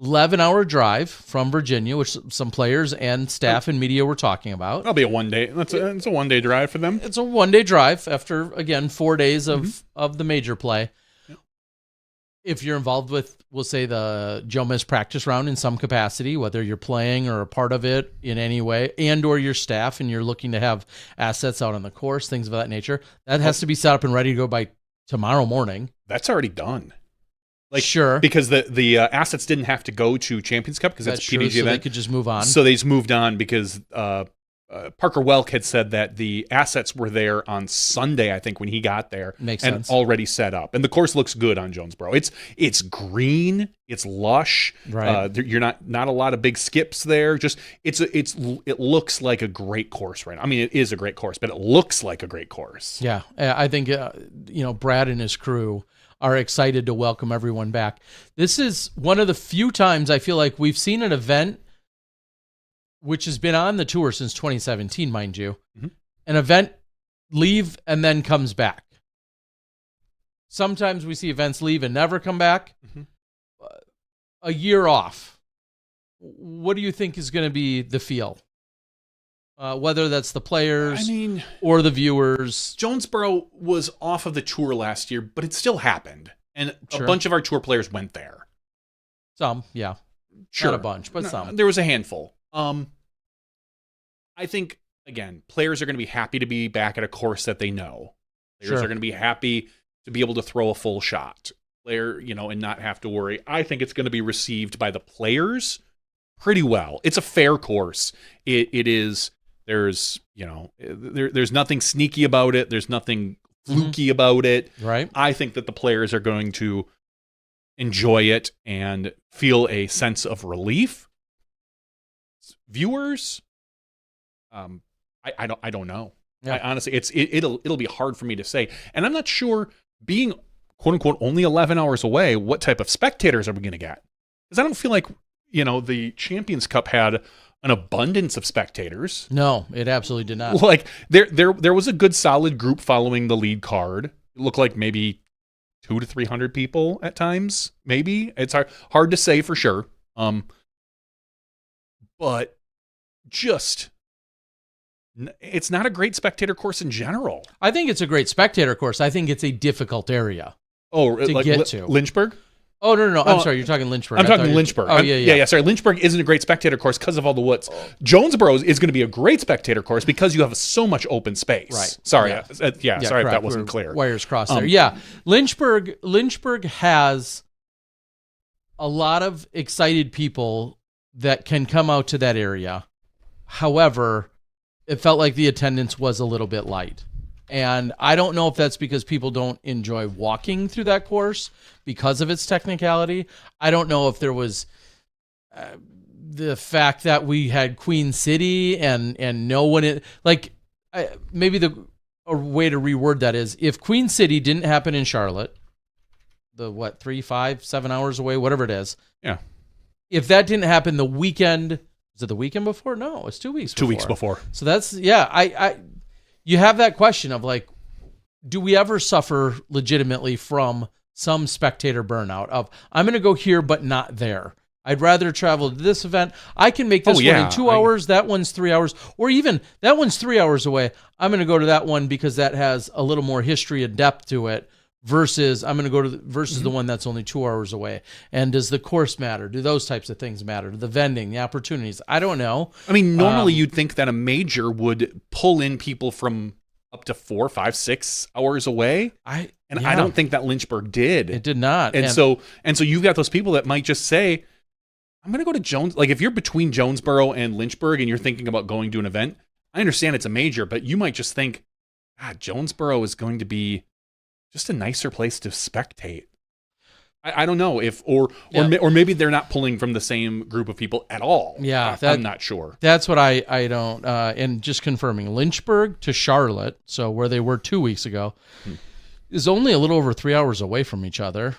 A: 11-hour drive from Virginia, which some players and staff and media were talking about.
B: That'll be a 1 day. It's a 1 day drive for them.
A: It's a 1-day drive after, again, 4 days of the major play. Yep. If you're involved with, we'll say, the Joe Miss practice round in some capacity, whether you're playing or a part of it in any way, and or your staff, and you're looking to have assets out on the course, things of that nature, that has to be set up and ready to go by tomorrow morning.
B: That's already done.
A: Sure.
B: Because the assets didn't have to go to Champions Cup because that's a PDG event.
A: They could just move on.
B: So they just moved on because Parker Welk had said that the assets were there on Sunday, I think, when he got there.
A: Makes sense.
B: Already set up. And the course looks good on Jonesboro. It's green. It's lush.
A: Right.
B: You're not a lot of big skips there. Just it looks like a great course right now. I mean, it is a great course, but it looks like a great course.
A: Yeah. I think Brad and his crew are excited to welcome everyone back. This is one of the few times I feel like we've seen an event which has been on the tour since 2017, mind you, an event leave and then comes back. Sometimes we see events leave and never come back. A year off. What do you think is going to be the feel? Whether that's the players or the viewers.
B: Jonesboro was off of the tour last year, but it still happened. And a bunch of our tour players went there.
A: Some, yeah.
B: Sure.
A: Not a bunch, but some.
B: There was a handful. I think, again, players are going to be happy to be back at a course that they know. Players are going to be happy to be able to throw a full shot. And not have to worry. I think it's going to be received by the players pretty well. It's a fair course. It is... There's nothing sneaky about it. There's nothing fluky about it.
A: Right.
B: I think that the players are going to enjoy it and feel a sense of relief. Viewers, I don't know. Yeah. Honestly, it'll be hard for me to say, and I'm not sure, being quote unquote only 11 hours away, what type of spectators are we going to get? Because I don't feel like the Champions Cup had an abundance of spectators.
A: No, it absolutely did not.
B: Like there was a good solid group following the lead card. It looked like maybe 200 to 300 people at times. Maybe it's hard to say for sure. But just it's not a great spectator course in general.
A: I think it's a great spectator course. I think it's a difficult area.
B: To
A: get to
B: Lynchburg.
A: Oh, no. I'm sorry. You're talking Lynchburg.
B: I'm talking Lynchburg.
A: Yeah.
B: Sorry. Lynchburg isn't a great spectator course because of all the woods. Jonesboro is going to be a great spectator course because you have so much open space.
A: Right.
B: Sorry.
A: Yeah,
B: Sorry if that wasn't clear.
A: Wires crossed there. Yeah. Lynchburg has a lot of excited people that can come out to that area. However, it felt like the attendance was a little bit light. And I don't know if that's because people don't enjoy walking through that course because of its technicality. I don't know if there was the fact that we had Queen City and no one maybe a way to reword that is if Queen City didn't happen in Charlotte, 3, 5, 7 hours away, whatever it is.
B: Yeah.
A: If that didn't happen the weekend, was it the weekend before? No, it's 2 weeks before.
B: 2 weeks before.
A: So that's, you have that question of like, do we ever suffer legitimately from some spectator burnout of, I'm going to go here, but not there. I'd rather travel to this event. I can make this one in 2 hours. That one's 3 hours, or even that one's 3 hours away. I'm going to go to that one because that has a little more history and depth to it versus I'm going to go to the one that's only 2 hours away. And does the course matter? Do those types of things matter? The vending, the opportunities? I don't know.
B: I mean, normally you'd think that a major would pull in people from up to 4, 5, 6 hours away. I don't think that Lynchburg did.
A: It did not.
B: And so you've got those people that might just say, I'm going to go to Jones. Like if you're between Jonesboro and Lynchburg and you're thinking about going to an event, I understand it's a major, but you might just think, Jonesboro is going to be just a nicer place to spectate. I don't know if, or maybe they're not pulling from the same group of people at all.
A: Yeah.
B: I'm not sure.
A: That's what I don't, and just confirming Lynchburg to Charlotte. So where they were 2 weeks ago is only a little over 3 hours away from each other.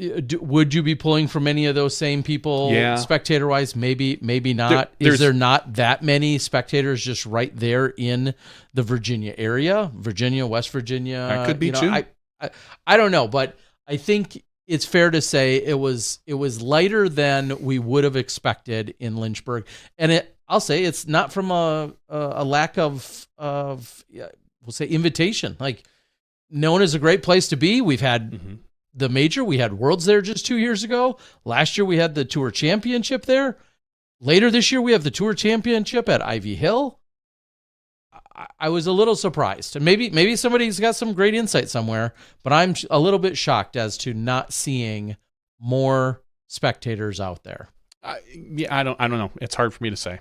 A: Would you be pulling from any of those same people spectator wise? Maybe not. Is there not that many spectators just right there in the Virginia area, West Virginia?
B: That could be too.
A: I don't know, but I think it's fair to say it was lighter than we would have expected in Lynchburg. And I'll say it's not from a lack of we'll say invitation. Like known as a great place to be. We've had the major, we had Worlds there just 2 years ago. Last year we had the Tour Championship there. Later this year we have the Tour Championship at Ivy Hill. I was a little surprised. And maybe somebody's got some great insight somewhere, but I'm a little bit shocked as to not seeing more spectators out there.
B: I don't know. It's hard for me to say.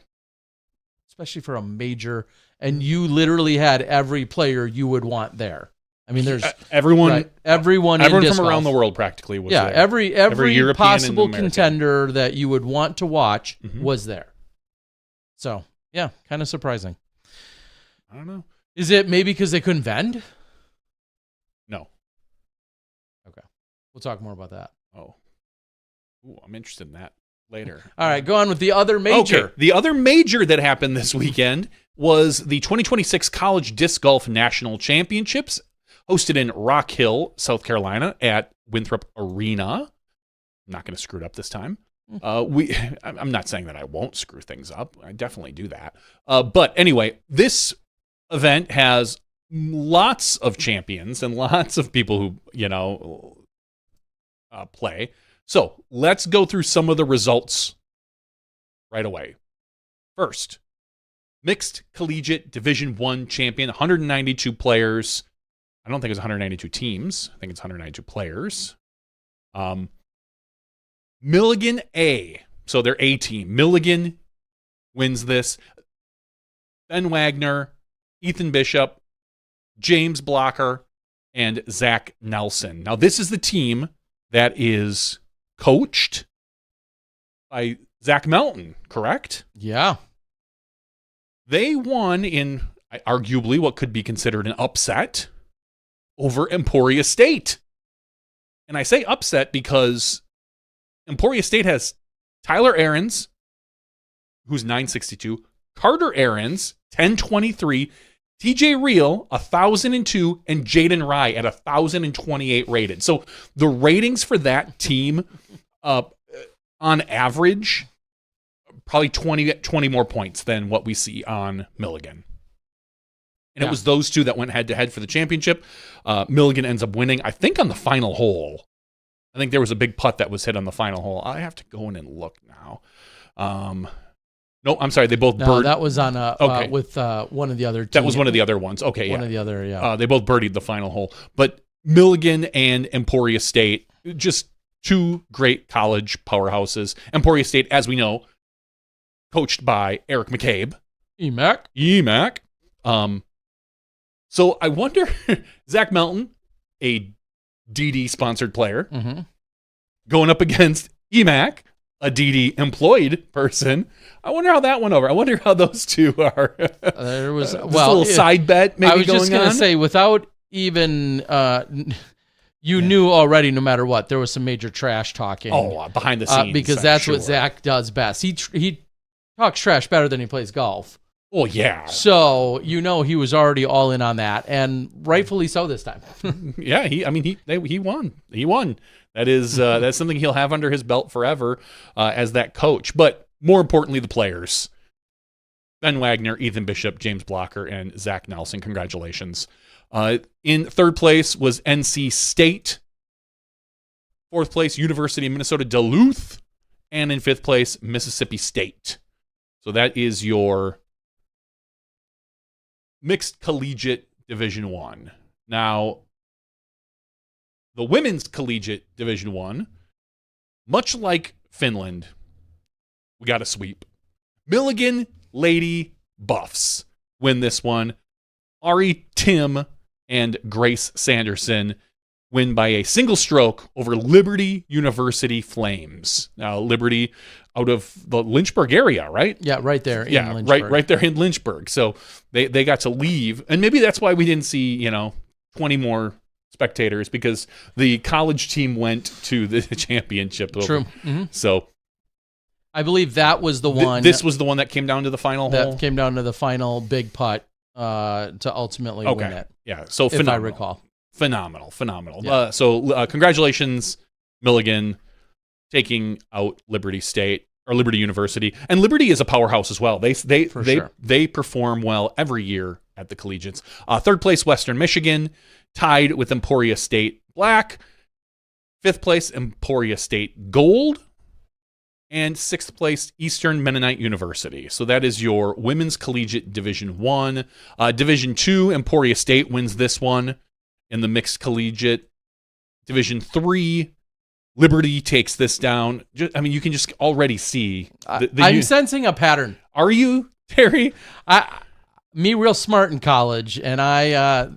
A: Especially for a major, and you literally had every player you would want there. I mean, there's
B: everyone
A: from
B: around the world practically was there.
A: Every
B: European
A: possible contender that you would want to watch was there. So, yeah, kind of surprising.
B: I don't know.
A: Is it maybe because they couldn't vend?
B: No.
A: Okay. We'll talk more about that.
B: Oh. Ooh, I'm interested in that later.
A: All right, go on with the other major.
B: Okay. The other major that happened this weekend was the 2026 College Disc Golf National Championships, hosted in Rock Hill, South Carolina at Winthrop Arena. I'm not going to screw it up this time. I'm not saying that I won't screw things up. I definitely do that. But anyway, this event has lots of champions and lots of people who, play. So let's go through some of the results right away. First, Mixed Collegiate Division I champion, 192 players. I don't think it's 192 teams. I think it's 192 players. Milligan A. So their A team. Milligan wins this. Ben Wagner, Ethan Bishop, James Blocker, and Zach Nelson. Now, this is the team that is coached by Zach Melton, correct?
A: Yeah.
B: They won in arguably what could be considered an upset over Emporia State. And I say upset because Emporia State has Tyler Ahrens, who's 962, Carter Ahrens, 1023, TJ Reel, 1,002, and Jaden Rye at 1,028 rated. So the ratings for that team, on average, probably 20 more points than what we see on Milligan. And it was those two that went head-to-head for the championship. Milligan ends up winning, I think, on the final hole. I think there was a big putt that was hit on the final hole. I have to go in and look now. No, I'm sorry. They both birdied.
A: That was on with one of the other teams.
B: That was one of the other ones. Okay,
A: One of the other, yeah.
B: They both birdied the final hole. But Milligan and Emporia State, just two great college powerhouses. Emporia State, as we know, coached by Eric McCabe. EMAC. So I wonder, Zach Melton, a DD-sponsored player, going up against EMAC, a DD-employed person. I wonder how that went over. I wonder how those two are.
A: There was
B: a little side bet maybe going on.
A: I was just going to say, without even... You knew already, no matter what, there was some major trash talking.
B: Oh, behind the scenes.
A: Because that's what Zach does best. He talks trash better than he plays golf.
B: Oh, yeah.
A: So, he was already all in on that, and rightfully so this time.
B: Yeah, he won. He won. That is that's something he'll have under his belt forever as that coach. But more importantly, the players. Ben Wagner, Ethan Bishop, James Blocker, and Zach Nelson. Congratulations. In third place was NC State. Fourth place, University of Minnesota Duluth. And in fifth place, Mississippi State. So that is your mixed collegiate Division I. Now, the women's collegiate Division I, much like Finland, we got a sweep. Milligan Lady Buffs win this one. Ari Tim and Grace Sanderson win by a single stroke over Liberty University Flames. Now, Liberty out of the Lynchburg area, right?
A: Yeah, right there in
B: Lynchburg. Right there in Lynchburg. So they got to leave. And maybe that's why we didn't see, 20 more spectators, because the college team went to the championship.
A: True. Mm-hmm.
B: So
A: I believe that was the one.
B: This was the one that came down to the final hole?
A: That came down to the final big putt to ultimately win it.
B: Yeah, so
A: if
B: phenomenal.
A: I recall.
B: Phenomenal.
A: Yeah.
B: So congratulations, Milligan, taking out Liberty State or Liberty University. And Liberty is a powerhouse as well. They perform well every year at the collegiates. Third place, Western Michigan, tied with Emporia State Black. Fifth place, Emporia State Gold. And sixth place, Eastern Mennonite University. So that is your women's collegiate Division I. Division II, Emporia State wins this one. In the mixed collegiate Division III, Liberty takes this down. You can just already see.
A: I'm sensing a pattern.
B: Are you, Terry?
A: Me real smart in college, and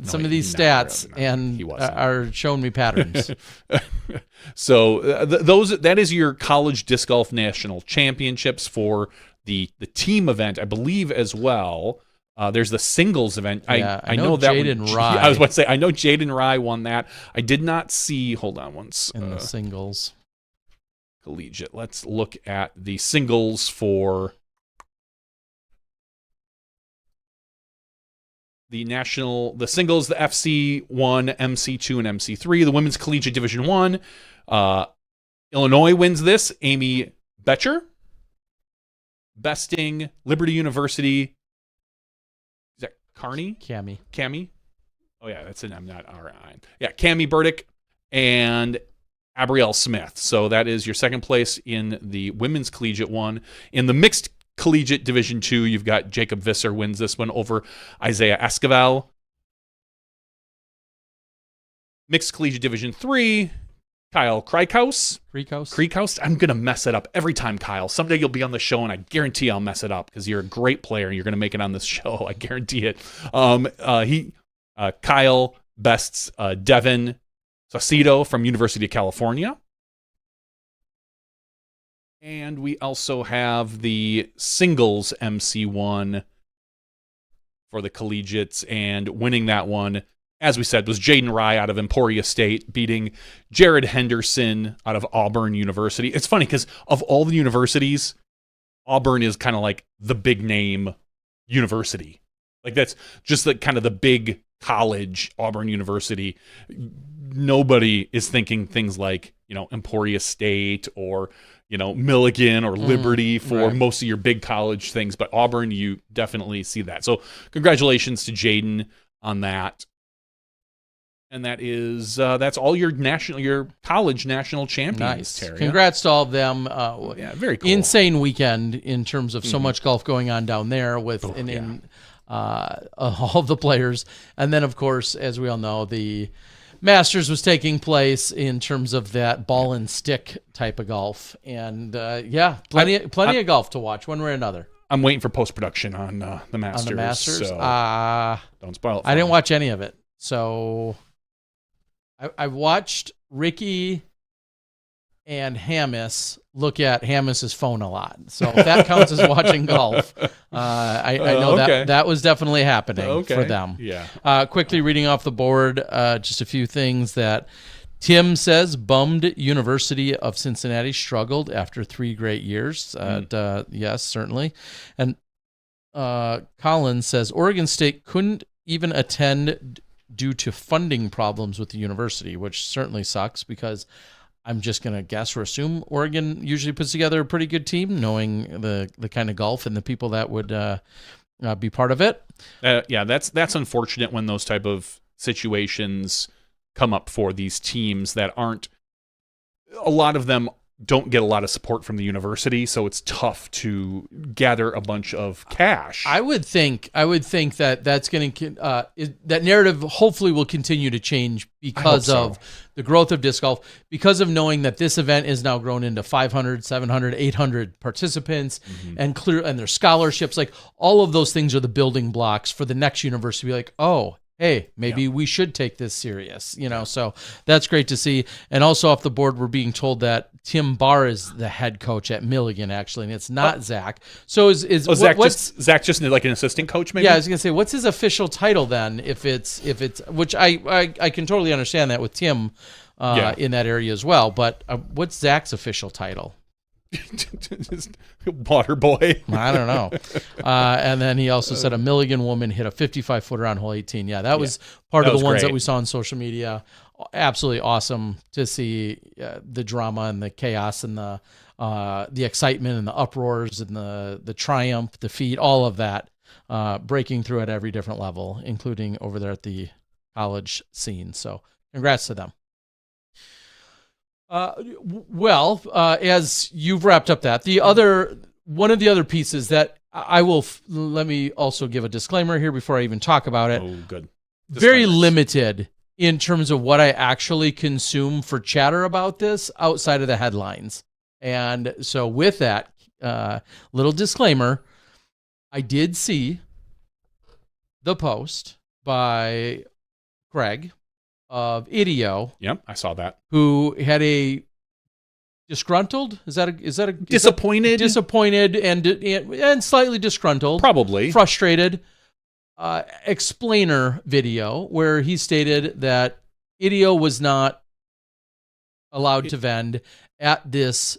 A: some of these stats are showing me patterns.
B: So that is your college disc golf national championships for the team event, I believe, as well. There's the singles event. I know that
A: Jaden Rye.
B: I was about to say, I know Jaden Rye won that. I did not see. Hold on once.
A: In the singles
B: collegiate. Let's look at the singles for the singles, the FC1, MC2, and MC3. The women's collegiate Division I. Illinois wins this. Amy Betcher. Besting, Liberty University. Is that Carney?
A: Cami.
B: Oh, yeah, that's an M, not R-I. Yeah, Cami Burdick and Abrielle Smith. So that is your second place in the women's collegiate one. In the mixed collegiate Division II, you've got Jacob Visser wins this one over Isaiah Esquivel. Mixed collegiate Division III, Kyle Kriekhaus. I'm going to mess it up every time, Kyle. Someday you'll be on the show, and I guarantee I'll mess it up because you're a great player and you're going to make it on this show. I guarantee it. Kyle bests Devin Saucedo from University of California. And we also have the singles MC1 for the collegiates, and winning that one, as we said, was Jaden Rye out of Emporia State, beating Jared Henderson out of Auburn University. It's funny because of all the universities, Auburn is kind of like the big name university. Like that's just the kind of the big college, Auburn University. Nobody is thinking things like, Emporia State or, Milligan or Liberty for most of your big college things. But Auburn, you definitely see that. So congratulations to Jaden on that. And that is that's all your college national champions.
A: Nice.
B: Terry.
A: Congrats to all of them.
B: Yeah, very cool.
A: Insane weekend in terms of so much golf going on down there with all of the players. And then, of course, as we all know, the Masters was taking place in terms of that ball and stick type of golf. And plenty of golf to watch one way or another.
B: I'm waiting for post-production on the Masters.
A: On the Masters?
B: So don't spoil it for
A: I didn't
B: me.
A: watch any of it. So I watched Ricky and Hammis look at Hammis's phone a lot. So if that counts as watching golf, I know that was definitely happening for them.
B: Yeah.
A: Quickly reading off the board, just a few things that Tim says. Bummed University of Cincinnati struggled after 3 great years. Yes, certainly. And Collins says Oregon State couldn't even attend due to funding problems with the university, which certainly sucks because I'm just going to guess or assume Oregon usually puts together a pretty good team, knowing the kind of golf and the people that would be part of it.
B: That's unfortunate when those type of situations come up for these teams that aren't. A lot of them don't get a lot of support from the university, so it's tough to gather a bunch of cash.
A: I would think that that's going to that narrative hopefully will continue to change because of the growth of disc golf, because of knowing that this event is now grown into 500, 700, 800 participants and their scholarships. Like all of those things are the building blocks for the next university to be like, oh, hey, maybe we should take this serious, so that's great to see. And also off the board, we're being told that Tim Barr is the head coach at Milligan, actually, and it's not Zach. So
B: Zach just like an assistant coach, maybe?
A: Yeah, I was going to say, what's his official title then, if it's which I can totally understand that with Tim in that area as well, but what's Zach's official title?
B: Water boy.
A: I don't know. And then he also said a Milligan woman hit a 55-footer on hole 18. Yeah, that was part of the ones that we saw on social media. Absolutely awesome to see the drama and the chaos and the excitement and the uproars and the triumph, defeat, all of that breaking through at every different level, including over there at the college scene. So congrats to them. As you've wrapped up that, one of the other pieces that I will let me also give a disclaimer here before I even talk about it.
B: Oh, good.
A: Very limited in terms of what I actually consume for chatter about this outside of the headlines. And so with that little disclaimer, I did see the post by Greg of Ideo.
B: Yep, I saw that.
A: Who had a disgruntled? Is that a
B: disappointed?
A: Disappointed and slightly disgruntled,
B: probably
A: frustrated explainer video where he stated that Ideo was not allowed to vend at this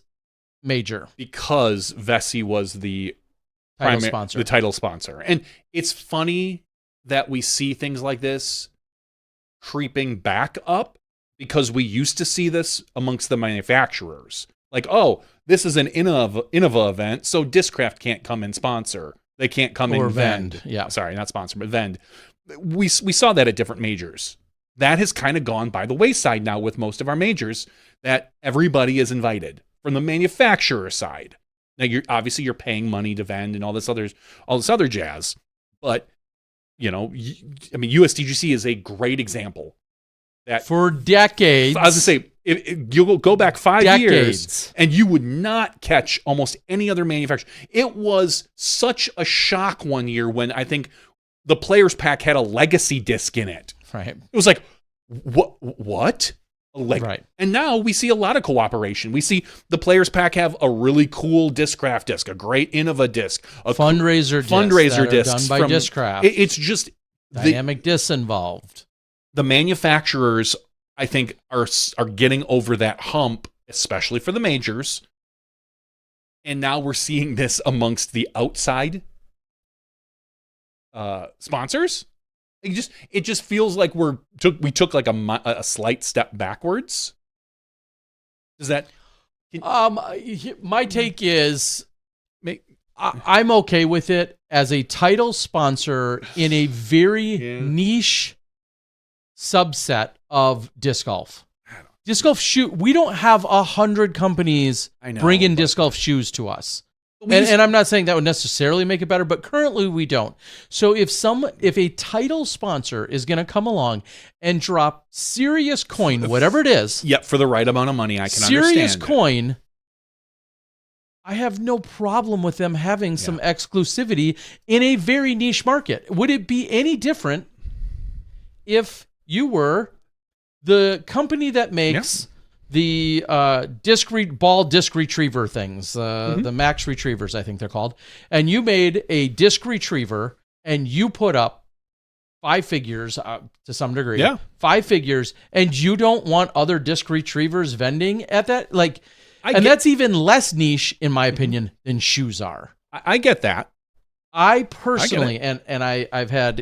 A: major
B: because Vessi was the title sponsor. And it's funny that we see things like this creeping back up because we used to see this amongst the manufacturers. Like, oh, this is an Innova event, so Discraft can't come and sponsor. They can't come and vend.
A: Yeah.
B: Sorry, not sponsor, but vend. We saw that at different majors. That has kind of gone by the wayside now with most of our majors, that everybody is invited from the manufacturer side. Now, you're paying money to vend and all this other jazz, but USDGC is a great example. That
A: for decades,
B: I was going to say, you'll go back 5 years and you would not catch almost any other manufacturer. It was such a shock one year when I think the Players Pack had a legacy disc in it.
A: Right.
B: It was like, what?
A: Right.
B: And now we see a lot of cooperation. We see the Players Pack have a really cool Discraft disc, a great Innova disc, a
A: fundraiser disc done by Discraft.
B: It's just
A: dynamic discs involved.
B: The manufacturers, I think, are getting over that hump, especially for the majors. And now we're seeing this amongst the outside sponsors. It just feels like we took like a slight step backwards. Is that?
A: My take is I'm okay with it as a title sponsor in a very niche subset of disc golf. Disc golf shoe. We don't have 100 companies bringing disc golf shoes to us. And I'm not saying that would necessarily make it better, but currently we don't. So if a title sponsor is going to come along and drop serious coin, whatever it is,
B: yep, for the right amount of money, I can understand.
A: Serious coin, I have no problem with them having some exclusivity in a very niche market. Would it be any different if you were the company that makes the ball disc retriever things, the Max Retrievers, I think they're called, and you made a disc retriever and you put up 5 figures to some degree, 5 figures, and you don't want other disc retrievers vending at that? Like, that's even less niche, in my opinion, than shoes are.
B: I get that.
A: I personally, I've had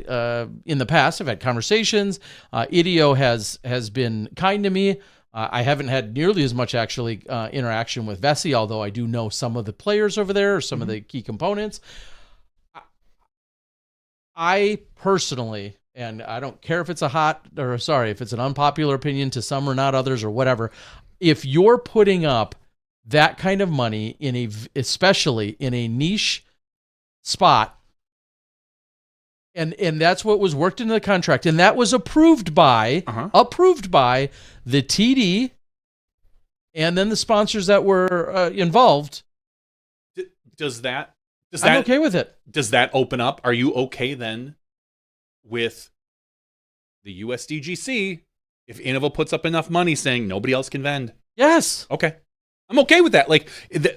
A: in the past, I've had conversations. IDEO has been kind to me. I haven't had nearly as much actually interaction with Vessi, although I do know some of the players over there, or some of the key components. I personally, and I don't care if it's if it's an unpopular opinion to some or not others or whatever, if you're putting up that kind of money especially in a niche spot, and that's what was worked into the contract, and that was approved by the TD and then the sponsors that were involved. I'm okay with it.
B: Does that open up? Are you okay then with the USDGC if Innova puts up enough money saying nobody else can vend?
A: Yes.
B: Okay. I'm okay with that. Like,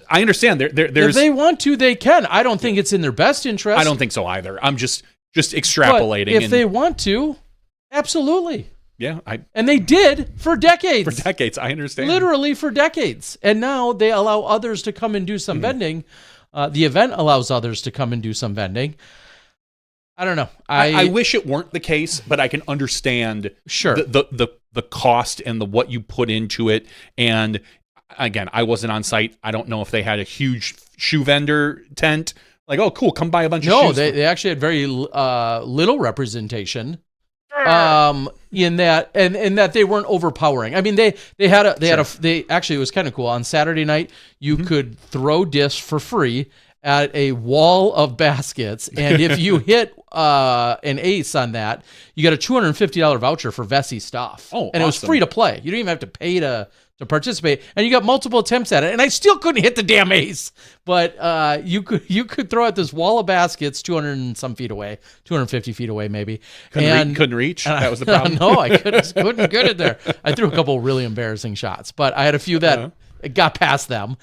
B: I understand. There's
A: if they want to, they can. I don't think it's in their best interest.
B: I don't think so either. I'm just extrapolating.
A: But if they want to, absolutely.
B: Yeah.
A: And they did for decades.
B: For decades, I understand.
A: Literally for decades. And now they allow others to come and do some vending. The event allows others to come and do some vending. I don't know.
B: I wish it weren't the case, but I can understand the cost and what you put into it. And again, I wasn't on site. I don't know if they had a huge shoe vendor tent. Like, oh, cool, come buy a bunch of shoes. No,
A: they actually had very little representation in that, and that they weren't overpowering. I mean, they actually, it was kind of cool. On Saturday night, you could throw discs for free at a wall of baskets, and if you hit an ace on that, you got a $250 voucher for Vessi stuff.
B: Oh,
A: and it was free to play. You didn't even have to pay to participate, and you got multiple attempts at it, and I still couldn't hit the damn ace. But you could throw at this wall of baskets 200 and some feet away, 250 feet away maybe.
B: Couldn't reach. That was the problem.
A: No, I couldn't get it there. I threw a couple really embarrassing shots, but I had a few that got past them.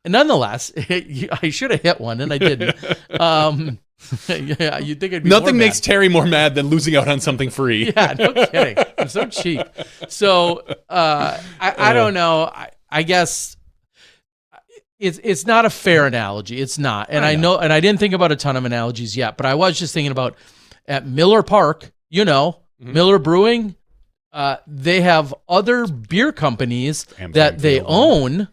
A: And nonetheless, I should have hit one, and I didn't. Yeah, you'd think I'd be
B: nothing
A: more
B: makes
A: mad.
B: Terry more mad than losing out on something free.
A: Yeah, no kidding. I'm so cheap. So I don't know. I guess it's not a fair analogy. It's not, and I know, and I didn't think about a ton of analogies yet, but I was just thinking about at Miller Park. Miller Brewing. They have other beer companies that they own,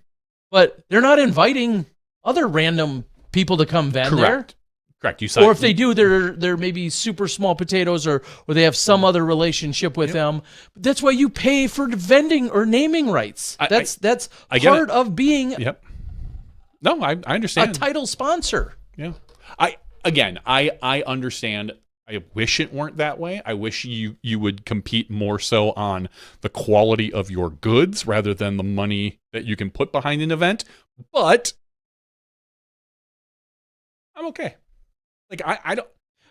A: but they're not inviting other random people to come vend there.
B: Correct.
A: Or if they do, they're maybe super small potatoes, or they have some other relationship with them. But that's why you pay for vending or naming rights. That's part of being.
B: Yep. No, I understand.
A: A title sponsor.
B: Yeah. I understand. I wish it weren't that way. I wish you would compete more so on the quality of your goods rather than the money that you can put behind an event. But I'm okay. Like I don't.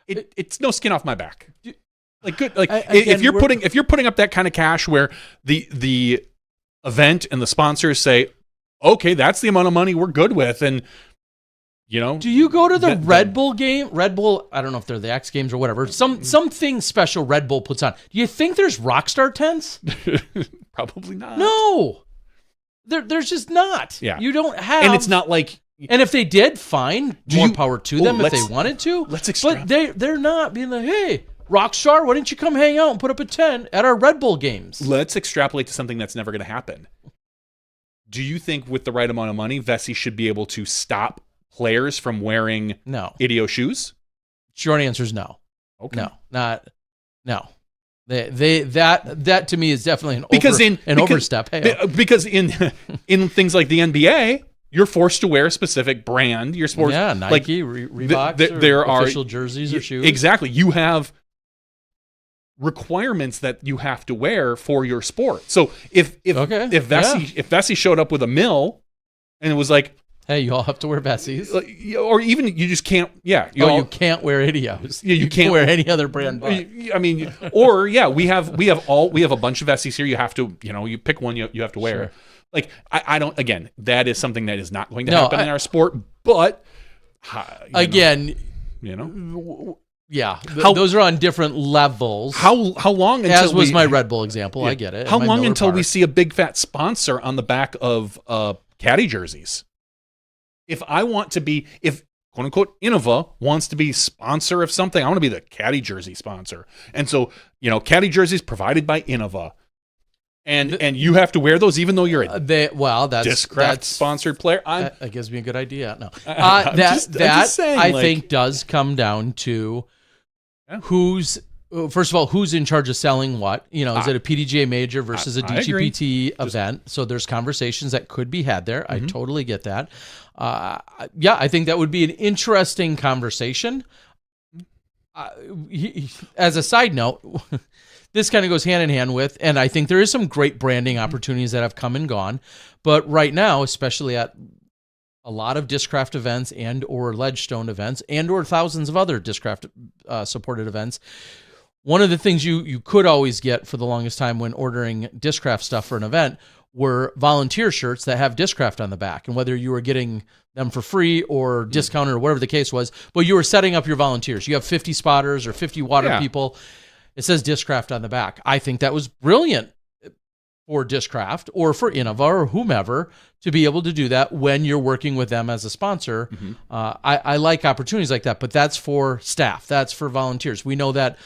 B: It's no skin off my back. Like good. Like if you're putting up that kind of cash where the event and the sponsors say, okay, that's the amount of money we're good with, and
A: do you go to the Red Bull game? Red Bull, I don't know if they're the X Games or whatever. Something special Red Bull puts on. Do you think there's Rockstar tents?
B: Probably not.
A: No, there's just not.
B: Yeah,
A: you don't have,
B: and it's not like.
A: And if they did, fine, more power to them if they wanted to.
B: Let's extract.
A: But they're not being like, hey, Rockstar, why don't you come hang out and put up a tent at our Red Bull games?
B: Let's extrapolate to something that's never going to happen. Do you think with the right amount of money, Vessi should be able to stop players from wearing IDEO shoes?
A: Short answer is no.
B: Okay.
A: No. That to me is definitely an overstep. Hey,
B: because in things like the NBA, you're forced to wear a specific brand. You're forced,
A: Nike, Reebok, there are official jerseys or shoes.
B: Exactly, you have requirements that you have to wear for your sport. So if Vessi showed up with a mill and it was like,
A: hey, you all have to wear Vessies,
B: or even you just can't. Yeah,
A: you can't wear Idios.
B: Yeah, you can't
A: wear any other brand.
B: I mean, or we have a bunch of Vessies here. You have to, you pick one. You have to wear.
A: Sure.
B: Like I don't. Again, that is something that is not going to happen in our sport. But
A: yeah, those are on different levels.
B: How long?
A: As was my Red Bull example. Yeah. I get it.
B: How long until we see a big fat sponsor on the back of caddy jerseys? If quote unquote Innova wants to be sponsor of something, I want to be the caddy jersey sponsor. And so, caddy jerseys provided by Innova. And you have to wear those even though you're a Discraft sponsored player.
A: That gives me a good idea. No,
B: I'm just saying,
A: I think does come down to who's. First of all, who's in charge of selling what? Is it a PDGA major versus a DGPT event? So there's conversations that could be had there. I totally get that. I think that would be an interesting conversation. As a side note, this kind of goes hand in hand with, and I think there is some great branding opportunities that have come and gone. But right now, especially at a lot of Discraft events and or Ledgestone events and or thousands of other Discraft supported events, one of the things you could always get for the longest time when ordering Discraft stuff for an event were volunteer shirts that have Discraft on the back. And whether you were getting them for free or discounted or whatever the case was, but you were setting up your volunteers. You have 50 spotters or 50 water people. It says Discraft on the back. I think that was brilliant for Discraft or for Innova or whomever to be able to do that when you're working with them as a sponsor. I like opportunities like that, but that's for staff. That's for volunteers. We know that,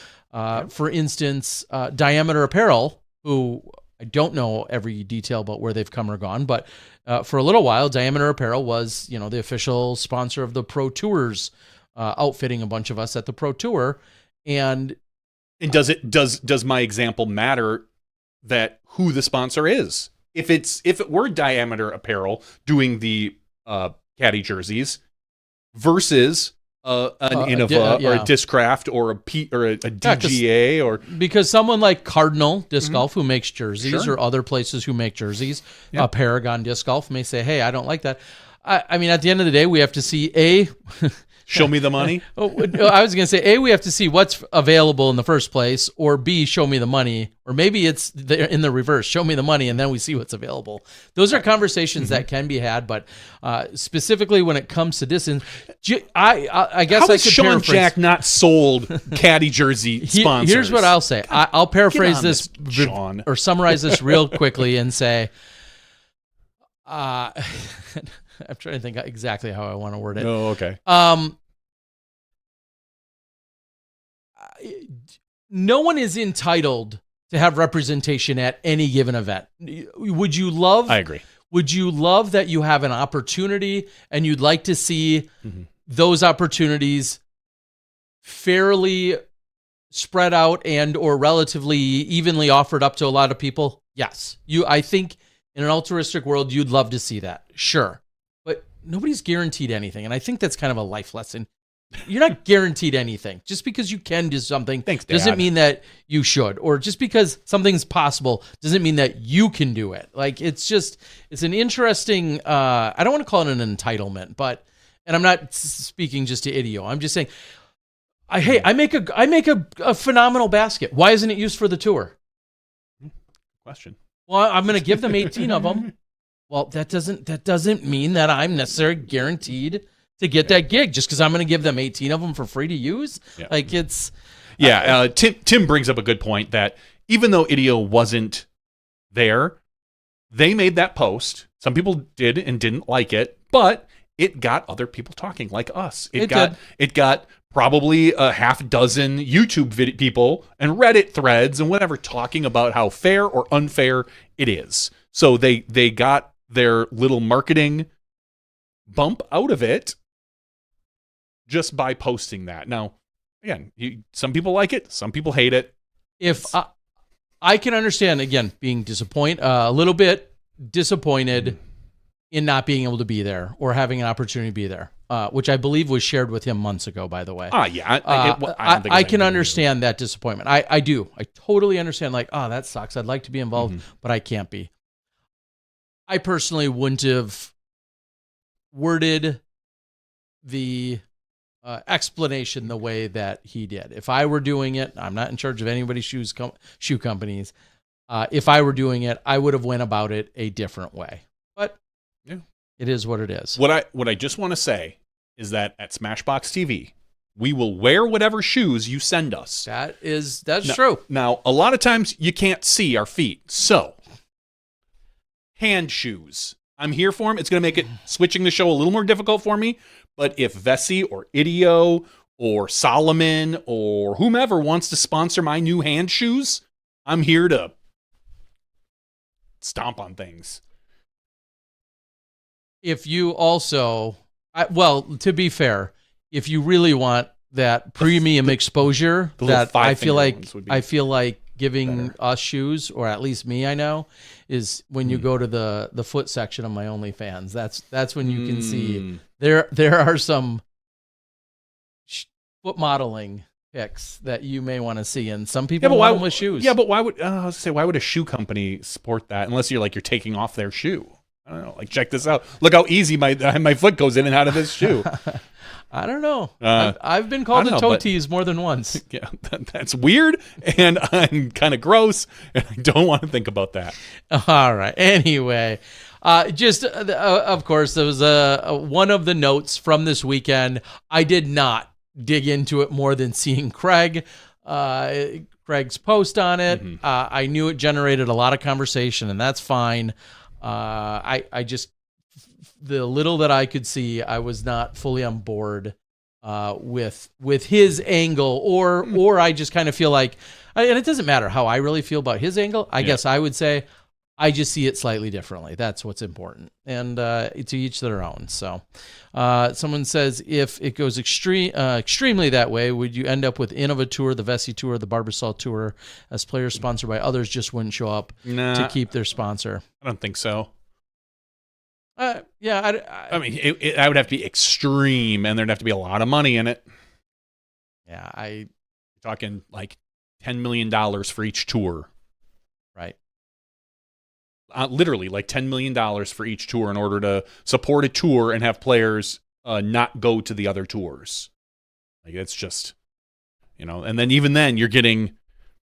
A: for instance, Diameter Apparel, who I don't know every detail about where they've come or gone, but for a little while, Diameter Apparel was, the official sponsor of the Pro Tours, outfitting a bunch of us at the Pro Tour. And
B: does my example matter that who the sponsor is? If it were Diameter Apparel doing the caddy jerseys versus an Innova or a Discraft or a DGA or
A: because someone like Cardinal Disc Golf who makes jerseys or other places who make jerseys, Paragon Disc Golf may say, hey, I don't like that. I mean, at the end of the day, we have to see
B: show me the money.
A: I was going to say, we have to see what's available in the first place, or B, show me the money, or maybe it's in the reverse, show me the money, and then we see what's available. Those are conversations that can be had, but specifically when it comes to distance, I guess
B: how
A: I
B: is
A: could
B: Sean
A: paraphrase.
B: Jack not sold caddy jersey sponsors?
A: Here's what I'll say. I'll paraphrase this
B: Sean.
A: Or summarize this real quickly and say, I'm trying to think exactly how I want to word it.
B: Oh, okay.
A: No one is entitled to have representation at any given event. Would you love?
B: I agree.
A: Would you love that you have an opportunity and you'd like to see those opportunities fairly spread out and or relatively evenly offered up to a lot of people? Yes. I think in an altruistic world, you'd love to see that. Sure. But nobody's guaranteed anything. And I think that's kind of a life lesson. You're not guaranteed anything. Just because you can do something doesn't mean that you should. Or just because something's possible doesn't mean that you can do it. Like, it's an interesting, I don't want to call it an entitlement, and I'm not speaking just to Idio. I'm just saying, I make a phenomenal basket. Why isn't it used for the tour?
B: Question.
A: Well, I'm going to give them 18 of them. Well, that doesn't mean that I'm necessarily guaranteed to get that gig just because I'm going to give them 18 of them for free to use.
B: Yeah.
A: Like it's.
B: Yeah. Tim brings up a good point that even though Idio wasn't there, they made that post. Some people did and didn't like it, but it got other people talking like us. It got probably a half dozen YouTube people and Reddit threads and whatever talking about how fair or unfair it is. So they got their little marketing bump out of it just by posting that. Now, again, some people like it, some people hate it.
A: If I can understand, again, being a little bit disappointed in not being able to be there or having an opportunity to be there, which I believe was shared with him months ago, by the way.
B: Yeah.
A: I can understand that disappointment. I do. I totally understand, like, oh, that sucks. I'd like to be involved, but I can't be. I personally wouldn't have worded the explanation the way that he did. If I were doing it, I'm not in charge of anybody's shoe companies. If I were doing it, I would have went about it a different way. But it is what it is.
B: What I just want to say is that at SmashBoxxTV, we will wear whatever shoes you send us.
A: That's true.
B: Now, a lot of times you can't see our feet, so hand shoes. I'm here for them. It's going to make it switching the show a little more difficult for me. But if Vessi or Idio or Solomon or whomever wants to sponsor my new hand shoes, I'm here to stomp on things.
A: If you also, to be fair, if you really want that premium exposure, that I feel like giving better. Us shoes, or at least me, I know, is when you go to the foot section of my OnlyFans. That's when you can see there are some foot modeling pics that you may want to see, and some people want them with shoes.
B: Yeah, but why would why would a shoe company support that unless you're taking off their shoe? I don't know. Like, check this out. Look how easy my foot goes in and out of this shoe.
A: I don't know. I've been called a toe tease more than once.
B: Yeah, that's weird, and I'm kind of gross, and I don't want to think about that.
A: All right. Anyway, of course, there was one of the notes from this weekend. I did not dig into it more than seeing Craig's post on it. I knew it generated a lot of conversation, and that's fine. I just, the little that I could see, I was not fully on board with his angle, or I just kind of feel like, and it doesn't matter how I really feel about his angle. I guess I would say I just see it slightly differently. That's what's important, and to each their own. So, someone says, if it goes extremely that way, would you end up with Innova Tour, the Vessi Tour, the Barbasol Tour, as players sponsored by others just wouldn't show up to keep their sponsor?
B: I don't think so.
A: I
B: mean, I would have to be extreme, and there'd have to be a lot of money in it.
A: Yeah, you're
B: talking like $10 million for each tour.
A: Right.
B: Literally like $10 million for each tour in order to support a tour and have players not go to the other tours. Like, it's just, and then even then you're getting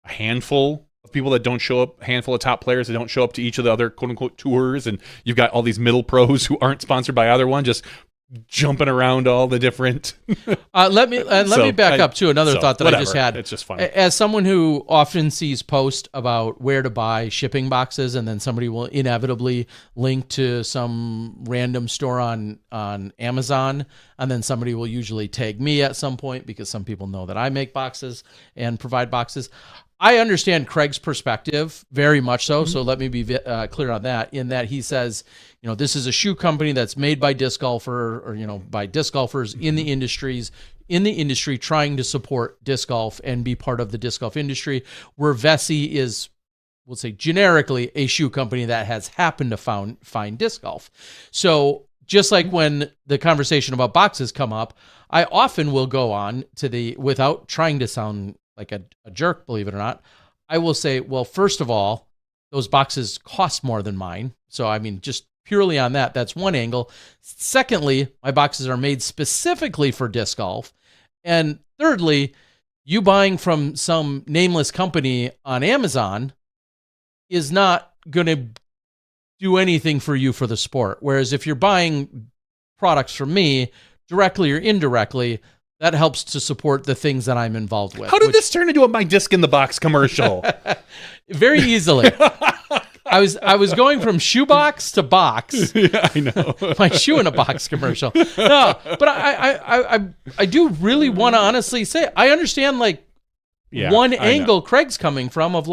B: a handful of people that don't show up, a handful of top players that don't show up to each of the other quote unquote tours. And you've got all these middle pros who aren't sponsored by either one, just jumping around all the different.
A: Let me back up to another thought that I just had.
B: It's just funny.
A: As someone who often sees posts about where to buy shipping boxes, and then somebody will inevitably link to some random store on Amazon, and then somebody will usually tag me at some point because some people know that I make boxes and provide boxes. I understand Craig's perspective very much so. So let me be clear on that, in that he says, this is a shoe company that's made by disc golfer, or, by disc golfers in the industry trying to support disc golf and be part of the disc golf industry, where Vessi is, we'll say generically, a shoe company that has happened to find disc golf. So just like when the conversation about boxes come up, I often will go on to without trying to sound like a jerk, believe it or not, I will say, well, first of all, those boxes cost more than mine. So, I mean, just purely on that's one angle. Secondly, my boxes are made specifically for disc golf. And thirdly, you buying from some nameless company on Amazon is not going to do anything for you for the sport. Whereas if you're buying products from me, directly or indirectly, that helps to support the things that I'm involved with.
B: How did this turn into a My Disc in the Box commercial?
A: Very easily. I was going from shoebox to box.
B: Yeah, I know.
A: My shoe in a box commercial. No, but I do really want to honestly say, I understand one angle Craig's coming from of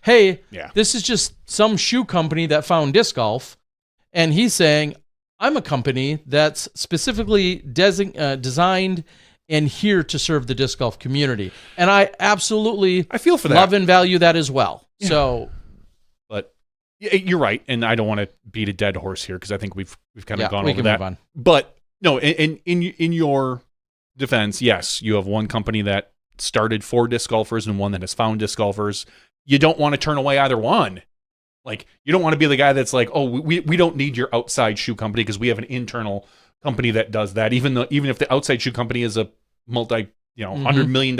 A: hey, this is just some shoe company that found disc golf, and he's saying, I'm a company that's specifically designed and here to serve the disc golf community. And I absolutely
B: I feel for that.
A: love and value that as well.
B: Yeah.
A: So,
B: but you're right, and I don't want to beat a dead horse here because I think we've kind of gone over that.
A: Move on.
B: But no, in your defense, yes, you have one company that started for disc golfers and one that has found disc golfers. You don't want to turn away either one. Like, you don't want to be the guy that's like, oh, we don't need your outside shoe company because we have an internal company that does that. Even if the outside shoe company is a multi, $100 million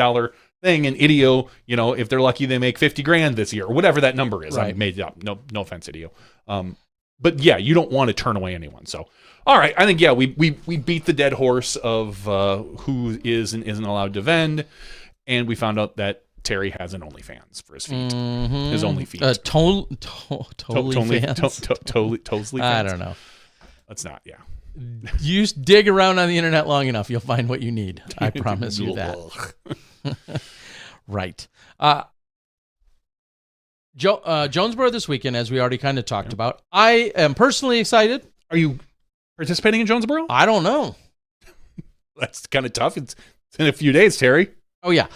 B: thing, and Ideo, if they're lucky, they make $50,000 this year or whatever that number is.
A: Right.
B: I made it up. No offense, Ideo. But yeah, you don't want to turn away anyone. So, all right, I think we beat the dead horse of who is and isn't allowed to vend, and we found out that Terry has an OnlyFans for his feet.
A: Mm-hmm.
B: His only feet.
A: Totally
B: fans.
A: I don't know.
B: Let's not. Yeah.
A: You dig around on the internet long enough, you'll find what you need. I promise you that. Right. Jonesboro this weekend, as we already kind of talked about. I am personally excited.
B: Are you participating in Jonesboro?
A: I don't know.
B: That's kind of tough. It's in a few days, Terry.
A: Oh, yeah.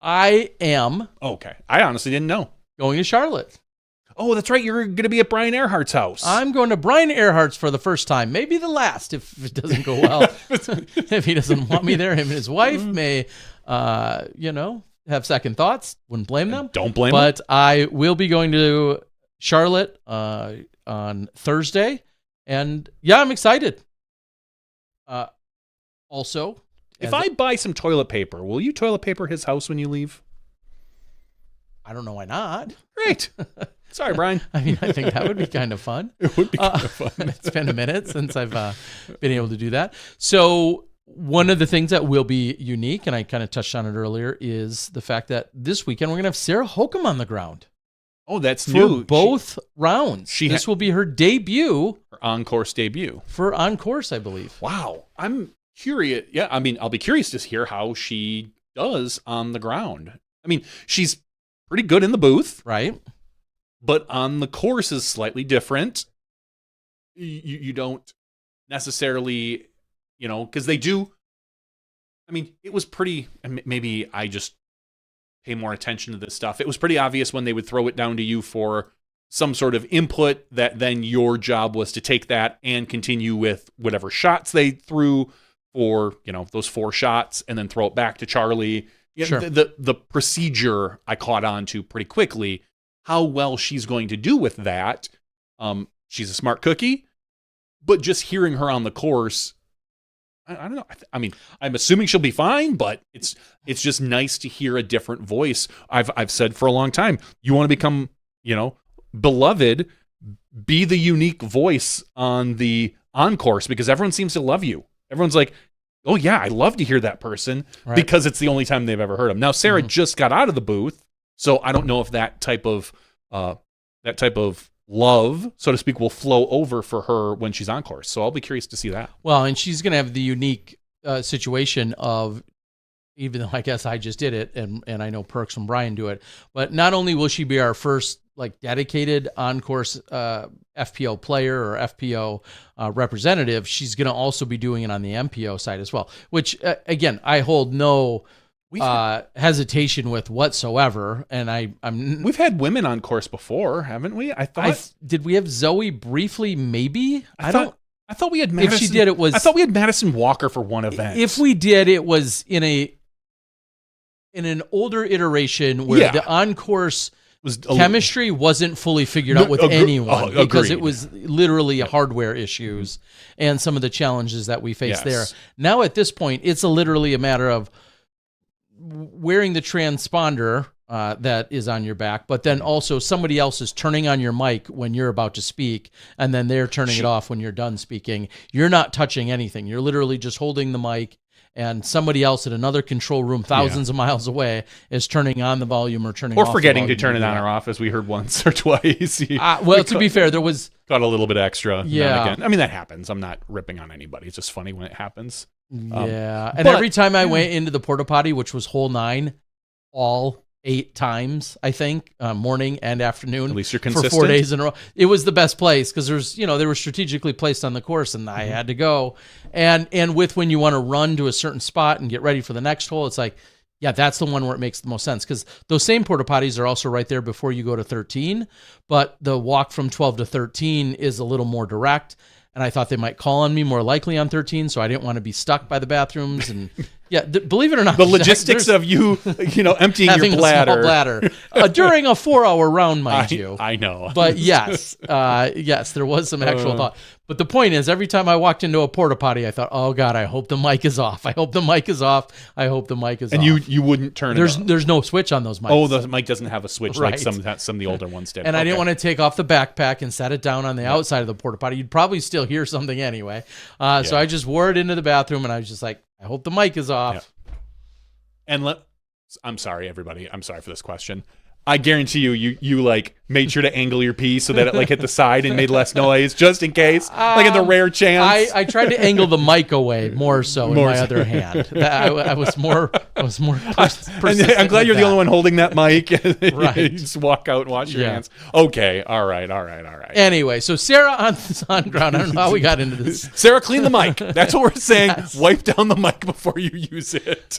A: I am.
B: Okay. I honestly didn't know.
A: Going to Charlotte.
B: Oh, that's right. You're going to be at Brian Earhart's house.
A: I'm going to Brian Earhart's for the first time. Maybe the last if it doesn't go well. If he doesn't want me there, him and his wife may, have second thoughts. Wouldn't blame them.
B: Don't blame
A: them. But
B: them.
A: I will be going to Charlotte on Thursday. And yeah, I'm excited. Also,
B: if I buy some toilet paper, will you toilet paper his house when you leave?
A: I don't know why not.
B: Great. Sorry, Brian.
A: I mean, I think that would be kind of fun.
B: It would be kind of fun.
A: It's been a minute since I've been able to do that. So one of the things that will be unique, and I kind of touched on it earlier, is the fact that this weekend we're going to have Sarah Hokum on the ground.
B: Oh, that's
A: for
B: new.
A: Both rounds. This will be her debut.
B: Her on-course debut.
A: For on-course, I believe.
B: Wow. I'm curious. Yeah, I mean, I'll be curious to hear how she does on the ground. I mean, she's pretty good in the booth.
A: Right.
B: But on the course is slightly different. You don't necessarily, because they do. I mean, it was pretty, maybe I just pay more attention to this stuff. It was pretty obvious when they would throw it down to you for some sort of input that then your job was to take that and continue with whatever shots they threw for, those 4 shots and then throw it back to Charlie.
A: Sure.
B: The procedure I caught on to pretty quickly. How well she's going to do with that. She's a smart cookie, but just hearing her on the course, I don't know. I mean, I'm assuming she'll be fine, but it's just nice to hear a different voice. I've said for a long time, you want to become, beloved, be the unique voice on the on-course because everyone seems to love you. Everyone's like, oh yeah, I love to hear that person because it's the only time they've ever heard him. Now, Sarah just got out of the booth. So I don't know if that type of love, so to speak, will flow over for her when she's on course. So I'll be curious to see that.
A: Well, and she's going to have the unique situation of, even though I guess I just did it, and I know Perks and Brian do it, but not only will she be our first dedicated on-course FPO player or FPO representative, she's going to also be doing it on the MPO side as well. Which again, I hold no hesitation with whatsoever, and
B: we've had women on course before, haven't we? I thought
A: did we have Zoe briefly? Maybe
B: I thought we had Madison.
A: If she did, it was.
B: I thought we had Madison Walker for one event.
A: If we did, it was in an older iteration where the on course chemistry wasn't fully figured out with anyone because it was literally hardware issues and some of the challenges that we faced there. Now at this point, it's literally a matter of wearing the transponder that is on your back, but then also somebody else is turning on your mic when you're about to speak, and then they're turning it off when you're done speaking. You're not touching anything. You're literally just holding the mic, and somebody else in another control room thousands of miles away is turning on the volume or turning off the volume.
B: Or forgetting to turn it on or off, as we heard once or twice.
A: Well, to be fair, there was...
B: Got a little bit extra. Yeah. I mean, that happens. I'm not ripping on anybody. It's just funny when it happens.
A: And every time I went into the porta potty, which was hole 9, all 8 times, I think, morning and afternoon.
B: At least you're
A: for
B: consistent.
A: 4 days in a row. It was the best place because they were strategically placed on the course, and I had to go. And with when you want to run to a certain spot and get ready for the next hole, it's like, yeah, that's the one where it makes the most sense because those same porta potties are also right there before you go to 13, but the walk from 12 to 13 is a little more direct. And I thought they might call on me more likely on 13, so I didn't want to be stuck by the bathrooms. And yeah, believe it or not,
B: The logistics of you emptying your
A: having
B: bladder.
A: a small bladder during a 4-hour round, mind you.
B: I know.
A: But yes, there was some actual thought. But the point is, every time I walked into a porta potty, I thought, "Oh God, I hope the mic is off. I hope the mic is off. I hope the mic is off."
B: And you wouldn't turn it on.
A: There's no switch on those mics.
B: Oh, the mic doesn't have a switch like
A: Right.
B: some of the older ones did.
A: And I didn't want to take off the backpack and set it down on the outside of the porta potty. You'd probably still hear something anyway. So I just wore it into the bathroom, and I was just like, I hope the mic is off.
B: Yeah. And I'm sorry, everybody. I'm sorry for this question. I guarantee you like made sure to angle your pee so that it like hit the side and made less noise, just in case, like in the rare chance.
A: I tried to angle the mic away more so in my other hand. I was more. I'm
B: glad you're the only one holding that mic.
A: Right.
B: You just walk out and wash your hands. Okay. All right.
A: Anyway, so Sarah on ground. I don't know how we got into this.
B: Sarah, clean the mic. That's what we're saying.
A: Yes.
B: Wipe down the mic before you use it.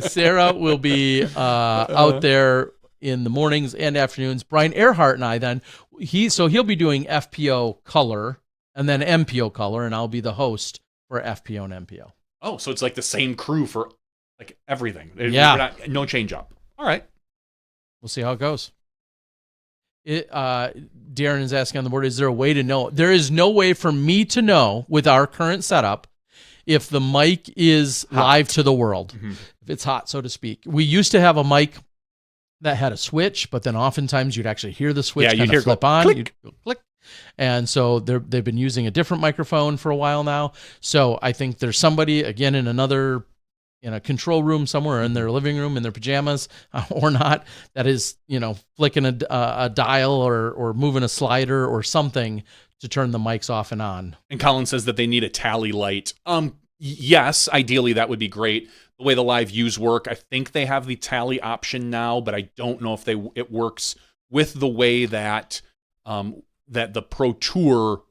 A: Sarah will be out there in the mornings and afternoons. Brian Earhart and I then, he'll be doing FPO color and then MPO color, and I'll be the host for FPO and MPO.
B: Oh, so it's like the same crew for like everything.
A: Yeah.
B: No change up. All right.
A: We'll see how it goes. Darren is asking on the board, is there a way to know? There is no way for me to know with our current setup if the mic is live to the world, if it's hot, so to speak. We used to have a mic that had a switch, but then oftentimes you'd actually hear the switch kind of flip on.
B: Click.
A: You'd go click. And so they've been using a different microphone for a while now. So I think there's somebody, again, in a control room somewhere in their living room in their pajamas or not, that is, flicking a dial or moving a slider or something to turn the mics off and on.
B: And Colin says that they need a tally light. Yes, ideally that would be great. The way the live views work, I think they have the tally option now, but I don't know if it works with the way that that the Pro Tour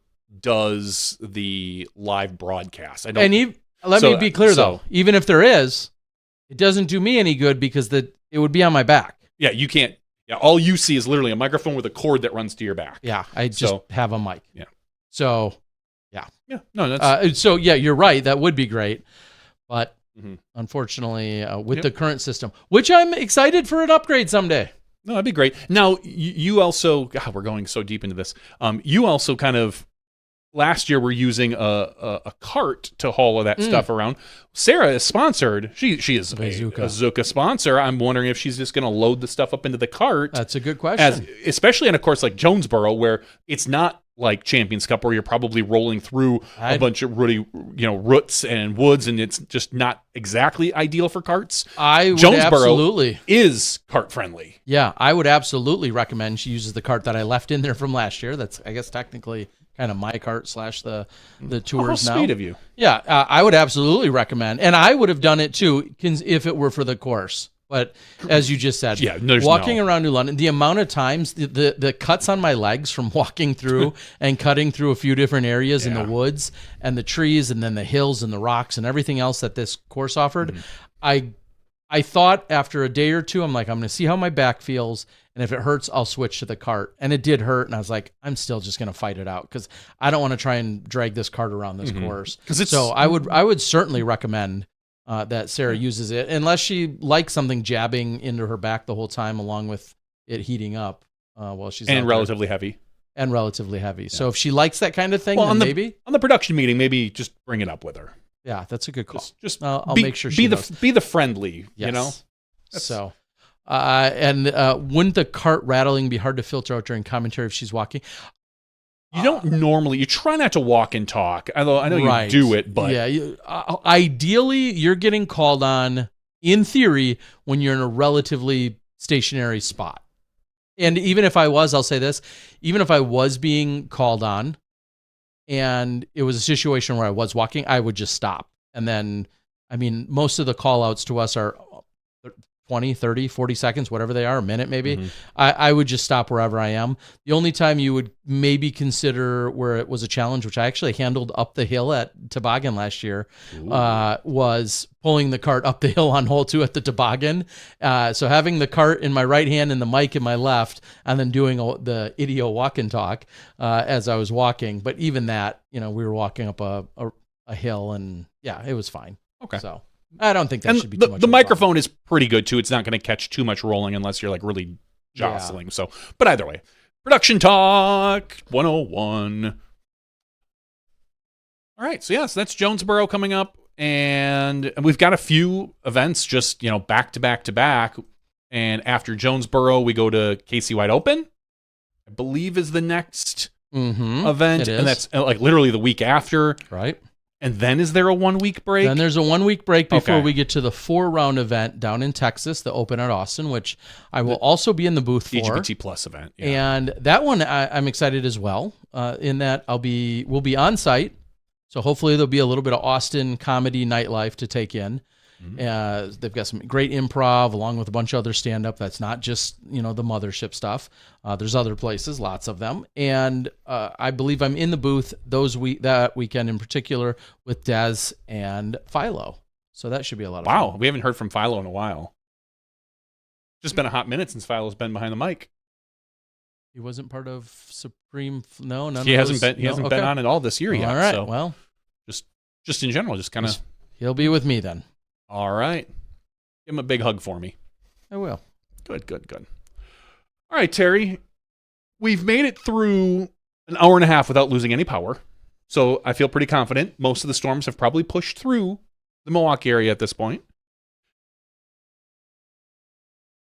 B: does the live broadcast. Let me be clear though,
A: even if there is, it doesn't do me any good because it would be on my back.
B: Yeah, you can't. Yeah, all you see is literally a microphone with a cord that runs to your back.
A: Yeah, I just have a mic.
B: Yeah.
A: So, yeah.
B: Yeah. No, that's
A: so yeah, you're right. That would be great, but unfortunately, with the current system, which I'm excited for an upgrade someday.
B: No, that'd be great. Now, you also, God, we're going so deep into this. You also kind of, last year, were using a cart to haul all that stuff around. Sarah is sponsored. She is a Zuka sponsor. I'm wondering if she's just going to load the stuff up into the cart.
A: That's a good question.
B: Especially in a course like Jonesboro, where it's not like Champions Cup, where you're probably rolling through a bunch of really, roots and woods, and it's just not exactly ideal for carts.
A: Jonesboro absolutely
B: is cart friendly.
A: Yeah, I would absolutely recommend she uses the cart that I left in there from last year. That's, I guess, technically kind of my cart / the tours now.
B: How sweet of you.
A: Yeah, I would absolutely recommend, and I would have done it too if it were for the course. But as you just said, walking around New London, the amount of times the cuts on my legs from walking through and cutting through a few different areas in the woods and the trees and then the hills and the rocks and everything else that this course offered, I thought after a day or two, I'm like, I'm going to see how my back feels. And if it hurts, I'll switch to the cart. And it did hurt. And I was like, I'm still just going to fight it out because I don't want to try and drag this cart around this course. So I would certainly recommend that Sarah uses it, unless she likes something jabbing into her back the whole time, along with it heating up while she's
B: relatively heavy.
A: Yeah. So if she likes that kind of thing, then maybe
B: on the production meeting, maybe just bring it up with her.
A: Yeah, that's a good call.
B: Just
A: I'll make sure she
B: be the friendly.
A: Yes. So. And wouldn't the cart rattling be hard to filter out during commentary if she's walking?
B: You don't normally. You try not to walk and talk. Although I know you do it, but
A: ideally you're getting called on, in theory, when you're in a relatively stationary spot. And even if I'll say this, even if I was being called on, and it was a situation where I was walking, I would just stop. And then, most of the call outs to us are 20, 30, 40 seconds, whatever they are, a minute maybe, I would just stop wherever I am. The only time you would maybe consider where it was a challenge, which I actually handled up the hill at Toboggan last year, was pulling the cart up the hill on hole 2 at the Toboggan. So having the cart in my right hand and the mic in my left, and then doing the idio walk and talk as I was walking. But even that, we were walking up a hill, and yeah, it was fine.
B: Okay.
A: So I don't think that should be too much.
B: The microphone is pretty good too. It's not going to catch too much rolling unless you're like really jostling. So, but either way, production talk 101. All right. So yes, that's Jonesboro coming up, and we've got a few events just back to back to back. And after Jonesboro, we go to KC Wide Open, I believe is the next event, and that's like literally the week after,
A: right?
B: And then is there a 1 week break?
A: Then there's a 1 week break before we get to the 4-round event down in Texas, the Open at Austin, which I will also be in the booth for.
B: LGBT Plus event. Yeah.
A: And that one I'm excited as well, in that we'll be on site. So hopefully there'll be a little bit of Austin comedy nightlife to take in. They've got some great improv along with a bunch of other stand-up. That's not just, the mothership stuff. There's other places, lots of them. And I believe I'm in the booth that weekend in particular with Dez and Philo. So that should be a lot of fun.
B: Wow, we haven't heard from Philo in a while. Just been a hot minute since Philo's been behind the mic.
A: He wasn't part of Supreme. No, none.
B: He hasn't been. He hasn't been on at all this year yet.
A: All right.
B: So
A: well,
B: just in general, just kind of.
A: He'll be with me then.
B: All right. Give him a big hug for me.
A: I will.
B: Good. All right, Terry. We've made it through an hour and a half without losing any power. So I feel pretty confident. Most of the storms have probably pushed through the Milwaukee area at this point.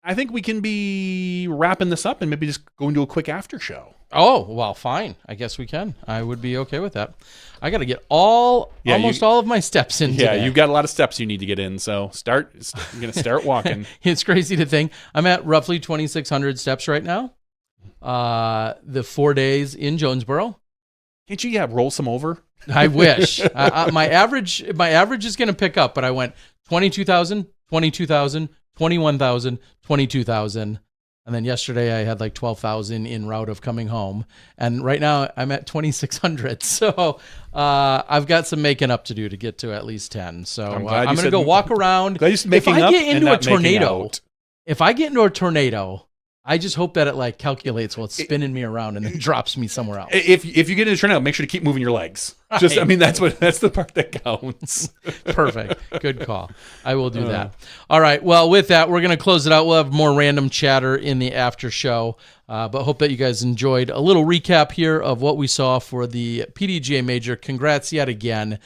B: I think we can be wrapping this up and maybe just go into a quick after show.
A: Oh, well, fine. I guess we can. I would be okay with that. I got to get almost all of my steps in today.
B: Yeah, you've got a lot of steps you need to get in. So you're going to start walking.
A: It's crazy to think. I'm at roughly 2,600 steps right now. The 4 days in Jonesboro.
B: Can't you roll some over?
A: I wish. My average is going to pick up, but I went 22,000, 22,000, 21,000, 22,000. And then yesterday I had like 12,000 en route of coming home. And right now I'm at 2,600. So I've got some making up to do to get to at least 10. So I'm going to go walk around.
B: If I get into a tornado,
A: I just hope that it like calculates while it's spinning me around and then drops me somewhere else.
B: If you get into a tornado, make sure to keep moving your legs. Right. That's the part that counts.
A: Perfect. Good call. I will do that. All right. Well, with that, we're going to close it out. We'll have more random chatter in the after show, but hope that you guys enjoyed a little recap here of what we saw for the PDGA Major. Congrats yet again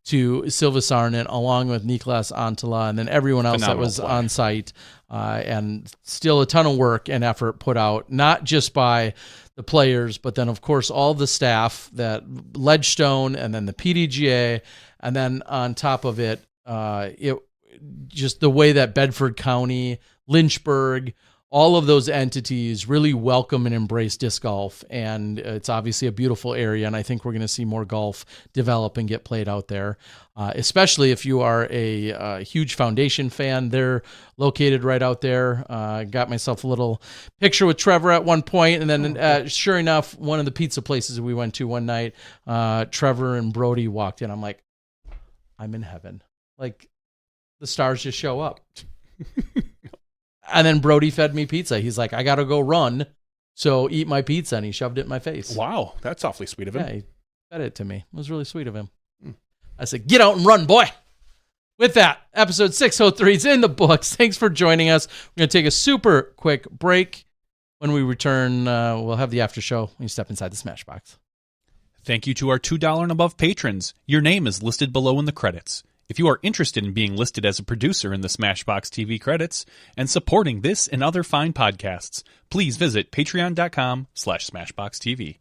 A: to Silva Sarnen, along with Niklas Antila, and then everyone else that was on site. And still a ton of work and effort put out, not just by the players, but then, of course, all the staff, that Ledgestone, and then the PDGA, and then on top of it, just the way that Bedford County, Lynchburg, all of those entities really welcome and embrace disc golf. And it's obviously a beautiful area, and I think we're going to see more golf develop and get played out there, especially if you are a huge Foundation fan. They're located right out there. Got myself a little picture with Trevor at one point, and then sure enough, one of the pizza places we went to one night, Trevor and Brody walked in. I'm like, I'm in heaven. Like, the stars just show up. And then Brody fed me pizza. He's like, I got to go run, so eat my pizza. And he shoved it in my face.
B: Wow, that's awfully sweet of him.
A: Yeah, he fed it to me. It was really sweet of him. I said, get out and run, boy. With that, episode 603 is in the books. Thanks for joining us. We're going to take a super quick break. When we return, we'll have the after show when you step inside the Smashbox.
C: Thank you to our $2 and above patrons. Your name is listed below in the credits. If you are interested in being listed as a producer in the SmashBoxxTV credits and supporting this and other fine podcasts, please visit patreon.com/SmashBoxxTV.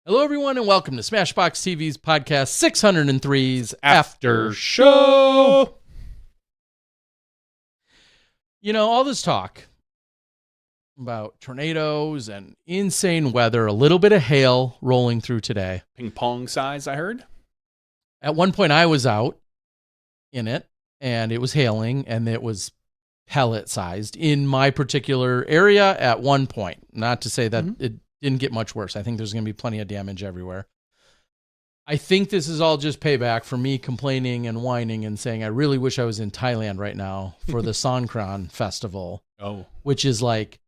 A: Hello, everyone, and welcome to SmashBox TV's podcast 603's
B: After Show.
A: You know, all this talk about tornadoes and insane weather, a little bit of hail rolling through today.
B: Ping pong size, I heard.
A: At one point, I was out in it, and it was hailing, and it was pellet-sized in my particular area at one point. Not to say that it didn't get much worse. I think there's going to be plenty of damage everywhere. I think this is all just payback for me complaining and whining and saying I really wish I was in Thailand right now for the Songkran festival.
B: Oh.
A: Which is like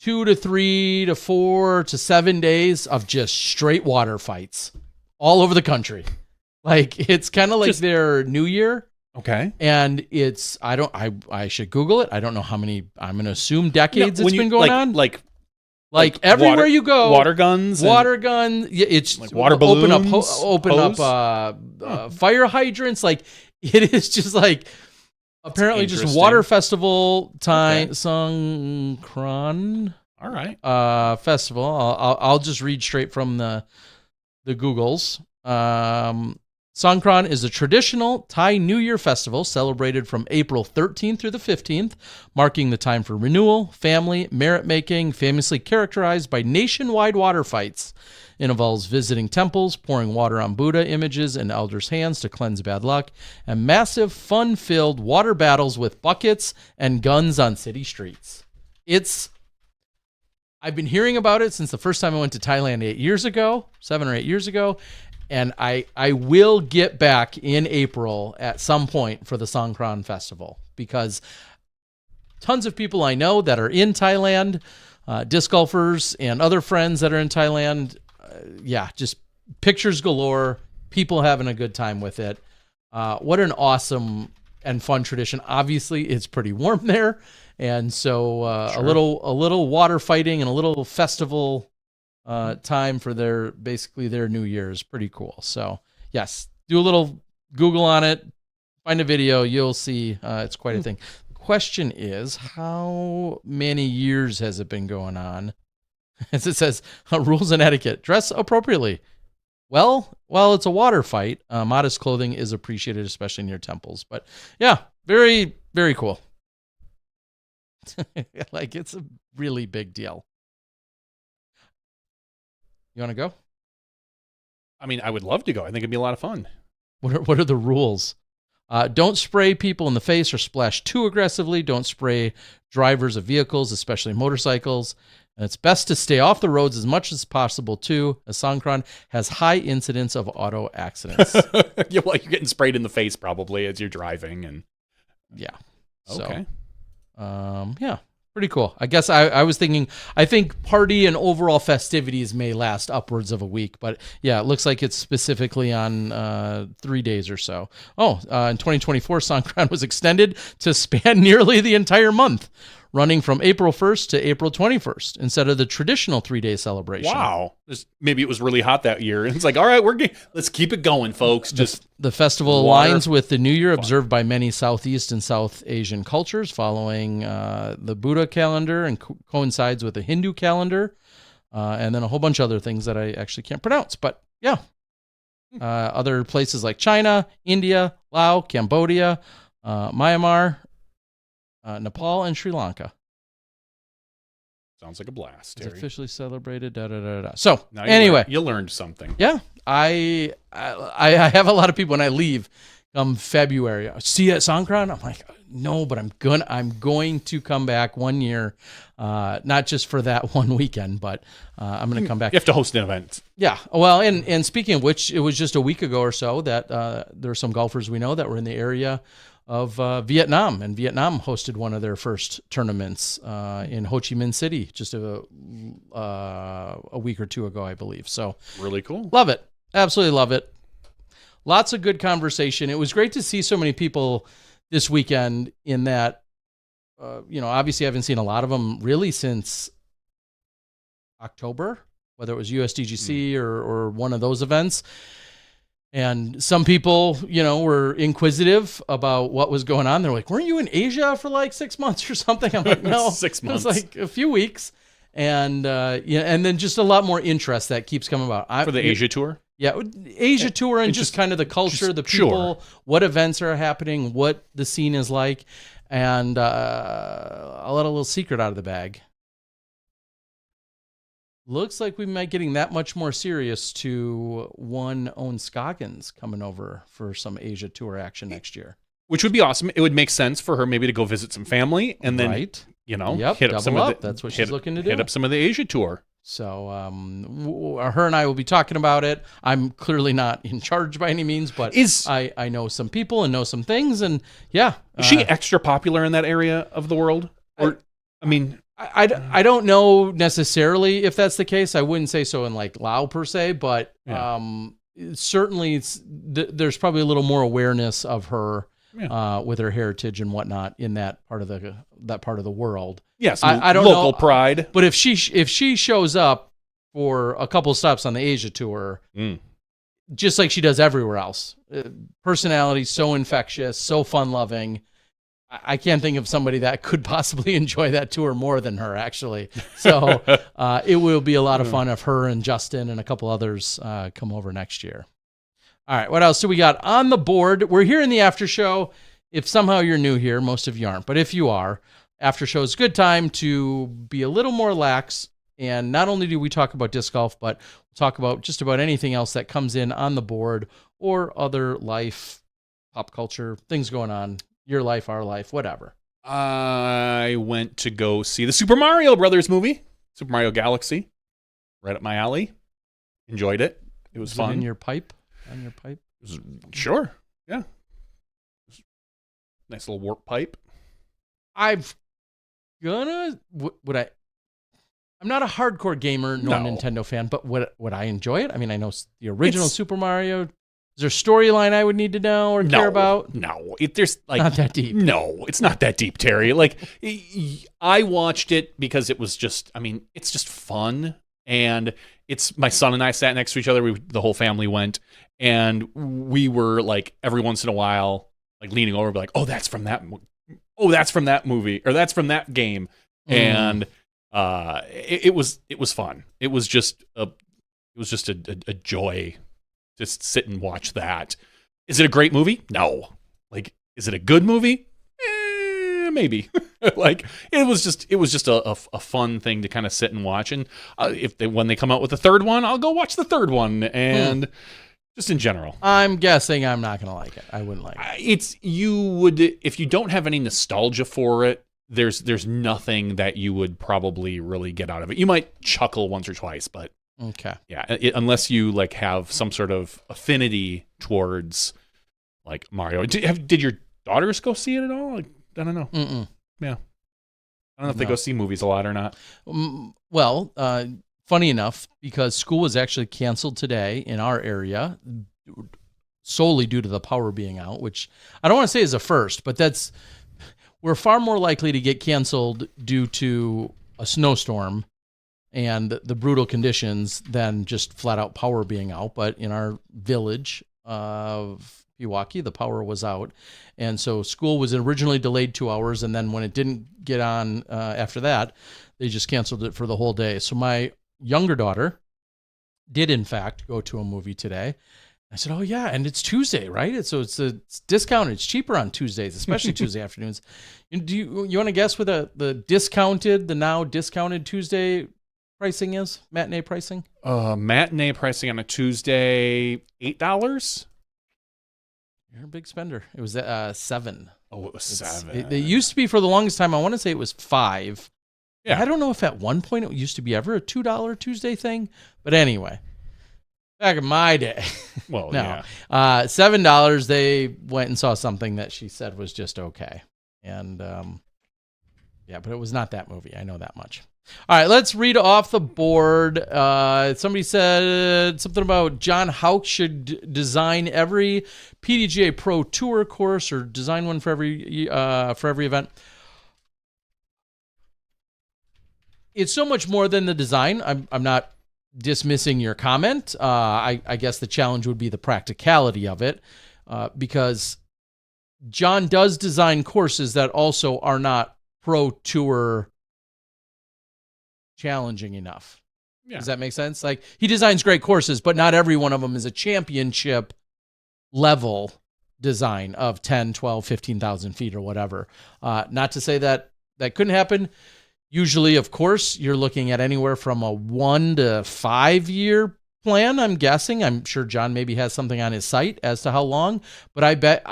A: 2 to 3 to 4 to 7 days of just straight water fights all over the country. Like, it's kind of like their New Year.
B: Okay.
A: And it's, I should Google it. I don't know how many, I'm going to assume decades it's been going on. Like everywhere you go,
B: water guns.
A: Yeah, it's
B: like water balloons.
A: Open up fire hydrants. Like, it is just like apparently just water festival time. Okay. Songkran.
B: All right.
A: Festival. I'll just read straight from the Googles. Songkran is a traditional Thai New Year festival celebrated from April 13th through the 15th, marking the time for renewal, family, merit-making, famously characterized by nationwide water fights. It involves visiting temples, pouring water on Buddha images and elders' hands to cleanse bad luck, and massive, fun-filled water battles with buckets and guns on city streets. I've been hearing about it since the first time I went to Thailand 7 or 8 years ago, and I will get back in April at some point for the Songkran Festival because tons of people I know that are in Thailand, disc golfers and other friends that are in Thailand, just pictures galore, people having a good time with it. What an awesome and fun tradition. Obviously, it's pretty warm there, and so sure. a little water fighting and a little festival time for their New Year is pretty cool. So yes, do a little Google on it, find a video, you'll see it's quite a thing. The question is, how many years has it been going on? As it says, rules and etiquette, dress appropriately. Well, while it's a water fight, modest clothing is appreciated, especially near temples. But yeah, very, very cool. Like, it's a really big deal. You want to go?
B: I mean, I would love to go. I think it'd be a lot of fun.
A: What are the rules? Don't spray people in the face or splash too aggressively. Don't spray drivers of vehicles, especially motorcycles. And it's best to stay off the roads as much as possible, too, as Songkran has high incidence of auto accidents.
B: Yeah, well, you're getting sprayed in the face probably as you're driving. And
A: yeah.
B: Okay.
A: So, yeah. Pretty cool. I guess I was thinking, I think party and overall festivities may last upwards of a week, but yeah, it looks like it's specifically on 3 days or so. In 2024, Songkran was extended to span nearly the entire month, running from April 1st to April 21st instead of the traditional 3-day celebration.
B: Wow. Maybe it was really hot that year. It's like, all right, let's keep it going, folks.
A: The festival aligns with the New Year observed by many Southeast and South Asian cultures, following the Buddha calendar and coincides with the Hindu calendar, and then a whole bunch of other things that I actually can't pronounce. But yeah, other places like China, India, Laos, Cambodia, Myanmar, Nepal, and Sri Lanka.
B: Sounds like a blast.
A: It's officially celebrated. So
B: now
A: anyway,
B: you learned something.
A: Yeah, I have a lot of people when I leave come February. See you at Songkran? I'm like, no, but I'm going to come back 1 year, not just for that one weekend, but I'm going to come back.
B: You have to host an event.
A: Yeah. Well, and speaking of which, it was just a week ago or so that there are some golfers we know that were in the area of Vietnam, and Vietnam hosted one of their first tournaments in Ho Chi Minh City just a week or two ago, I believe. So
B: really cool.
A: Love it. Absolutely love it. Lots of good conversation. It was great to see so many people this weekend in that, obviously I haven't seen a lot of them really since October, whether it was USDGC or one of those events. And some people, were inquisitive about what was going on. They're like, weren't you in Asia for like 6 months or something? I'm like, no,
B: 6 months.
A: It was like a few weeks. And and then just a lot more interest that keeps coming about.
B: For the Asia tour?
A: Yeah, Asia tour and just kind of the culture, the people, what events are happening, what the scene is like. And I'll let a little secret out of the bag. Looks like we might getting that much more serious to one Owen Scoggins coming over for some Asia tour action next year.
B: Which would be awesome. It would make sense for her maybe to go visit some family and then, hit up some of the,
A: that's what she's looking to do.
B: Hit up some of the Asia tour.
A: So her and I will be talking about it. I'm clearly not in charge by any means, but I know some people and know some things. And yeah.
B: Is she extra popular in that area of the world? Or,
A: I don't know necessarily if that's the case. I wouldn't say so in like Lao per se, but certainly there's probably a little more awareness of her with her heritage and whatnot in that part of the world.
B: Yes,
A: I don't
B: local
A: know,
B: pride.
A: But if she shows up for a couple stops on the Asia tour, just like she does everywhere else, personality so infectious, so fun loving. I can't think of somebody that could possibly enjoy that tour more than her, actually. So it will be a lot of fun if her and Justin and a couple others come over next year. All right, what else do we got on the board? We're here in the after show. If somehow you're new here, most of you aren't, but if you are, after show is a good time to be a little more lax. And not only do we talk about disc golf, but we'll talk about just about anything else that comes in on the board or other life, pop culture, things going on. Your life, our life, whatever.
B: I went to go see the Super Mario Brothers movie, Super Mario Galaxy, right up my alley. Enjoyed it. It was fun.
A: In your pipe? On your pipe?
B: Sure. Yeah. Nice little warp pipe.
A: I'm not a hardcore gamer nor a Nintendo fan, but would I enjoy it? I mean, I know the original Super Mario. Is there a storyline I would need to know or care about?
B: No, there's like
A: not that deep.
B: No, it's not that deep, Terry. Like I watched it because it was just, it's just fun, and it's my son and I sat next to each other. The whole family went, and we were like every once in a while, like leaning over, like, oh, that's from that. Oh, that's from that movie, or that's from that game, and it was fun. It was just a joy. Just sit and watch that. Is it a great movie? No. Like, is it a good movie? Maybe. Like, it was just a fun thing to kind of sit and watch. And when they come out with the third one, I'll go watch the third one. And just in general,
A: I'm guessing I'm not gonna like it. I wouldn't like it.
B: If you don't have any nostalgia for it, there's nothing that you would probably really get out of it. You might chuckle once or twice, but.
A: Okay.
B: Yeah, unless you like have some sort of affinity towards like Mario. Did your daughters go see it at all? Like, I don't know. Yeah, I don't know if they go see movies a lot or not.
A: Well, funny enough, because school was actually canceled today in our area, solely due to the power being out, which I don't want to say is a first, but we're far more likely to get canceled due to a snowstorm and the brutal conditions than just flat out power being out. But in our village of Milwaukee, the power was out. And so school was originally delayed 2 hours. And then when it didn't get on after that, they just canceled it for the whole day. So my younger daughter did, in fact, go to a movie today. I said, oh, yeah, and it's Tuesday, right? So it's discounted. It's cheaper on Tuesdays, especially Tuesday afternoons. Do you want to guess what the now discounted Tuesday pricing is? Matinee pricing?
B: Matinee pricing on a Tuesday, $8?
A: You're a big spender. It was $7.
B: Oh, it was $7.
A: It used to be for the longest time. I want to say it was $5.
B: Yeah.
A: I don't know if at one point it used to be ever a $2 Tuesday thing. But anyway, back in my day.
B: Well,
A: no.
B: yeah.
A: $7, they went and saw something that she said was just okay. And but it was not that movie. I know that much. All right, let's read off the board. Somebody said something about John Houck should design every PDGA Pro Tour course or design one for every event. It's so much more than the design. I'm not dismissing your comment. I guess the challenge would be the practicality of it, because John does design courses that also are not Pro Tour challenging enough.
B: Yeah.
A: Does that make sense? Like, he designs great courses, but not every one of them is a championship level design of 10, 12, 15,000 feet or whatever. Not to say that couldn't happen. Usually, of course, you're looking at anywhere from a 1 to 5 year plan, I'm guessing. I'm sure John maybe has something on his site as to how long, but I bet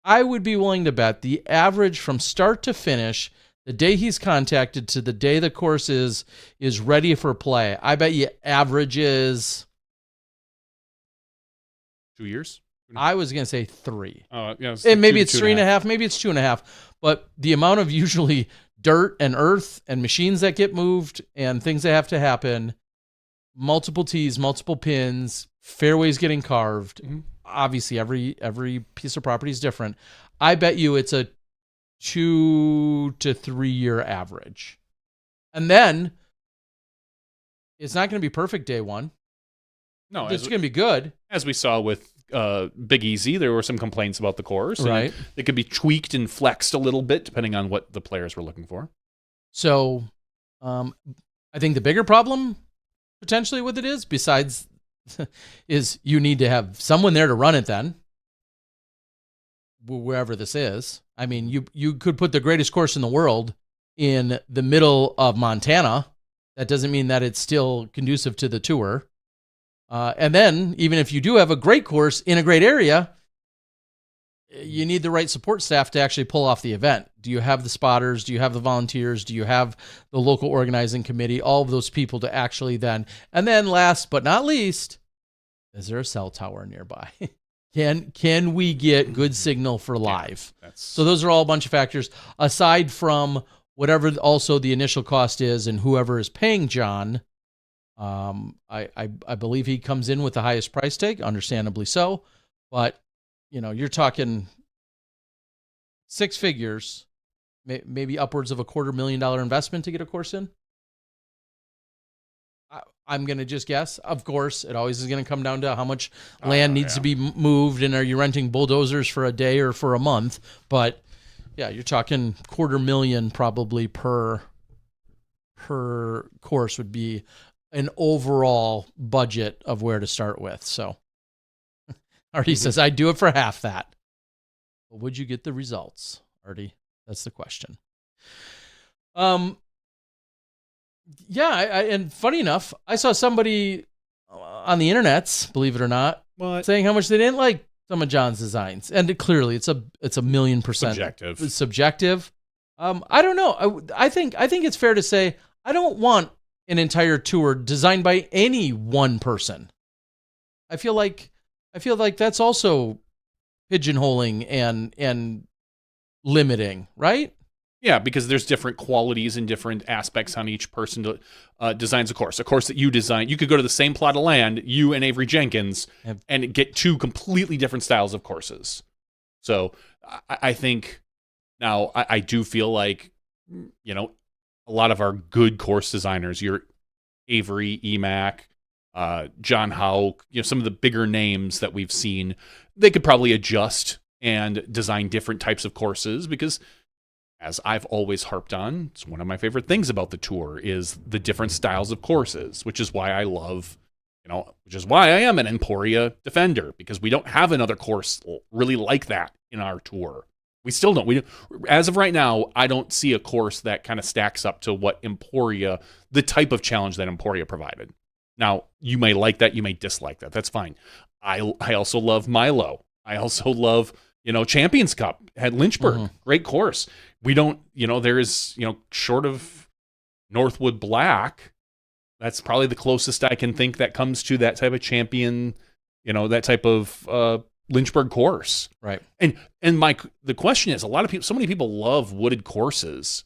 A: I would be willing to bet the average from start to finish, the day he's contacted to the day the course is ready for play, I bet you averages
B: 2 years.
A: I was going to say 3.
B: Yeah,
A: And maybe it's 3.5, maybe it's 2.5. But the amount of usually dirt and earth and machines that get moved and things that have to happen, multiple tees, multiple pins, fairways getting carved.
B: Mm-hmm.
A: Obviously, every piece of property is different. I bet you it's a 2 to 3 year average. And then it's not going to be perfect day one.
B: No,
A: it's going to be good.
B: As we saw with Big Easy, there were some complaints about the course.
A: Right.
B: It could be tweaked and flexed a little bit depending on what the players were looking for.
A: So I think the bigger problem potentially with it is, besides, is you need to have someone there to run it then, wherever this is. I mean, you could put the greatest course in the world in the middle of Montana. That doesn't mean that it's still conducive to the tour. And then, even if you do have a great course in a great area, you need the right support staff to actually pull off the event. Do you have the spotters? Do you have the volunteers? Do you have the local organizing committee? All of those people to actually then. And then last but not least, is there a cell tower nearby? Can we get good signal for live? So those are all a bunch of factors. Aside from whatever also the initial cost is and whoever is paying John, I believe he comes in with the highest price tag, understandably so. But, you're talking 6 figures, maybe upwards of $250,000 investment to get a course in. I'm going to just guess. Of course, it always is going to come down to how much land needs to be moved, and are you renting bulldozers for a day or for a month? But, yeah, you're talking $250,000 probably per course would be an overall budget of where to start with. So Artie says, I'd do it for half that. But would you get the results, Artie? That's the question. Yeah, and funny enough, I saw somebody on the internets, believe it or not, saying how much they didn't like some of John's designs. And clearly it's a 1,000,000% subjective. I don't know. I think it's fair to say I don't want an entire tour designed by any one person. I feel like that's also pigeonholing and limiting, right?
B: Yeah, because there's different qualities and different aspects on each person to designs a course. A course that you design, you could go to the same plot of land, you and Avery Jenkins, and get 2 completely different styles of courses. So I think now I do feel like, a lot of our good course designers, your Avery, EMAC, John Houck, some of the bigger names that we've seen, they could probably adjust and design different types of courses because, as I've always harped on, it's one of my favorite things about the tour is the different styles of courses, which is why I love, which is why I am an Emporia defender, because we don't have another course really like that in our tour. We still don't. As of right now, I don't see a course that kind of stacks up to what Emporia, the type of challenge that Emporia provided. Now, you may like that, you may dislike that. That's fine. I also love Milo. I also love, Champions Cup at Lynchburg. Mm-hmm. Great course. We don't, there is, short of Northwood Black, that's probably the closest I can think that comes to that type of champion, that type of Lynchburg course. Right. And the question is, so many people love wooded courses,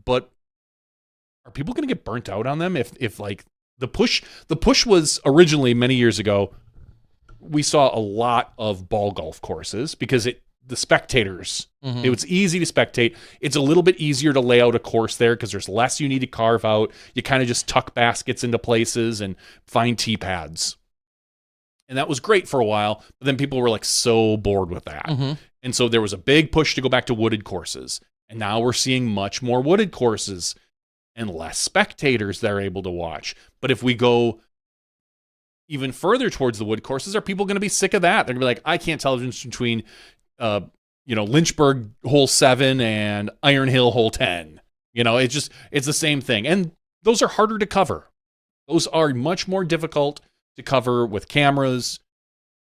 B: but are people going to get burnt out on them if like the push was originally many years ago, we saw a lot of ball golf courses because the spectators, it was easy to spectate. It's a little bit easier to lay out a course there because there's less you need to carve out. You kind of just tuck baskets into places and find tee pads. And that was great for a while, but then people were like so bored with that. Mm-hmm. And so there was a big push to go back to wooded courses. And now we're seeing much more wooded courses. and less spectators that are able to watch. But if we go even further towards the wood courses, are people going to be sick of that? They're going to be like, I can't tell the difference between, Lynchburg hole 7 and Iron Hill hole 10. It's the same thing. And those are harder to cover. Those are much more difficult to cover with cameras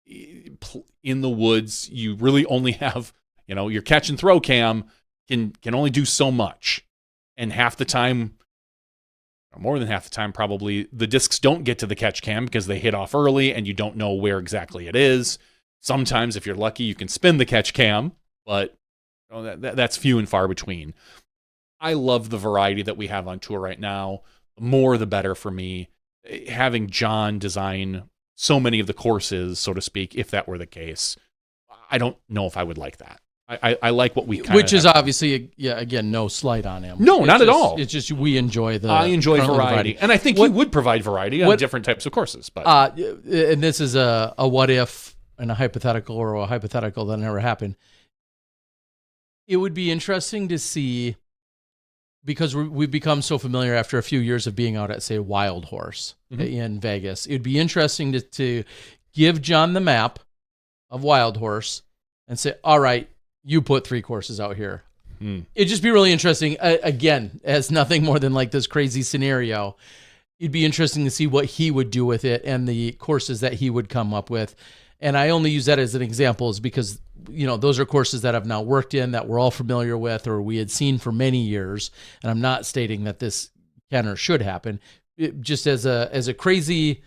B: in the woods. You really only have, your catch and throw cam can only do so much. And half the time, or more than half the time probably, the discs don't get to the catch cam because they hit off early and you don't know where exactly it is. Sometimes, if you're lucky, you can spin the catch cam, but that's few and far between. I love the variety that we have on tour right now. The more, the better for me. Having John design so many of the courses, so to speak, if that were the case, I don't know if I would like that. I like what we kind of
A: Which is obviously, again, no slight on him.
B: No, not at all.
A: It's just we enjoy
B: I enjoy variety. And I think he would provide variety on different types of courses. But
A: and this is a what if and a hypothetical, or a hypothetical that never happened. It would be interesting to see, because we've become so familiar after a few years of being out at, say, Wild Horse in Vegas. It'd be interesting to give John the map of Wild Horse and say, all right, you put 3 courses out here. It'd just be really interesting. Again, as nothing more than like this crazy scenario, it'd be interesting to see what he would do with it and the courses that he would come up with. And I only use that as an example is because, those are courses that I've now worked in, that we're all familiar with, or we had seen for many years. And I'm not stating that this can or should happen. Just as a crazy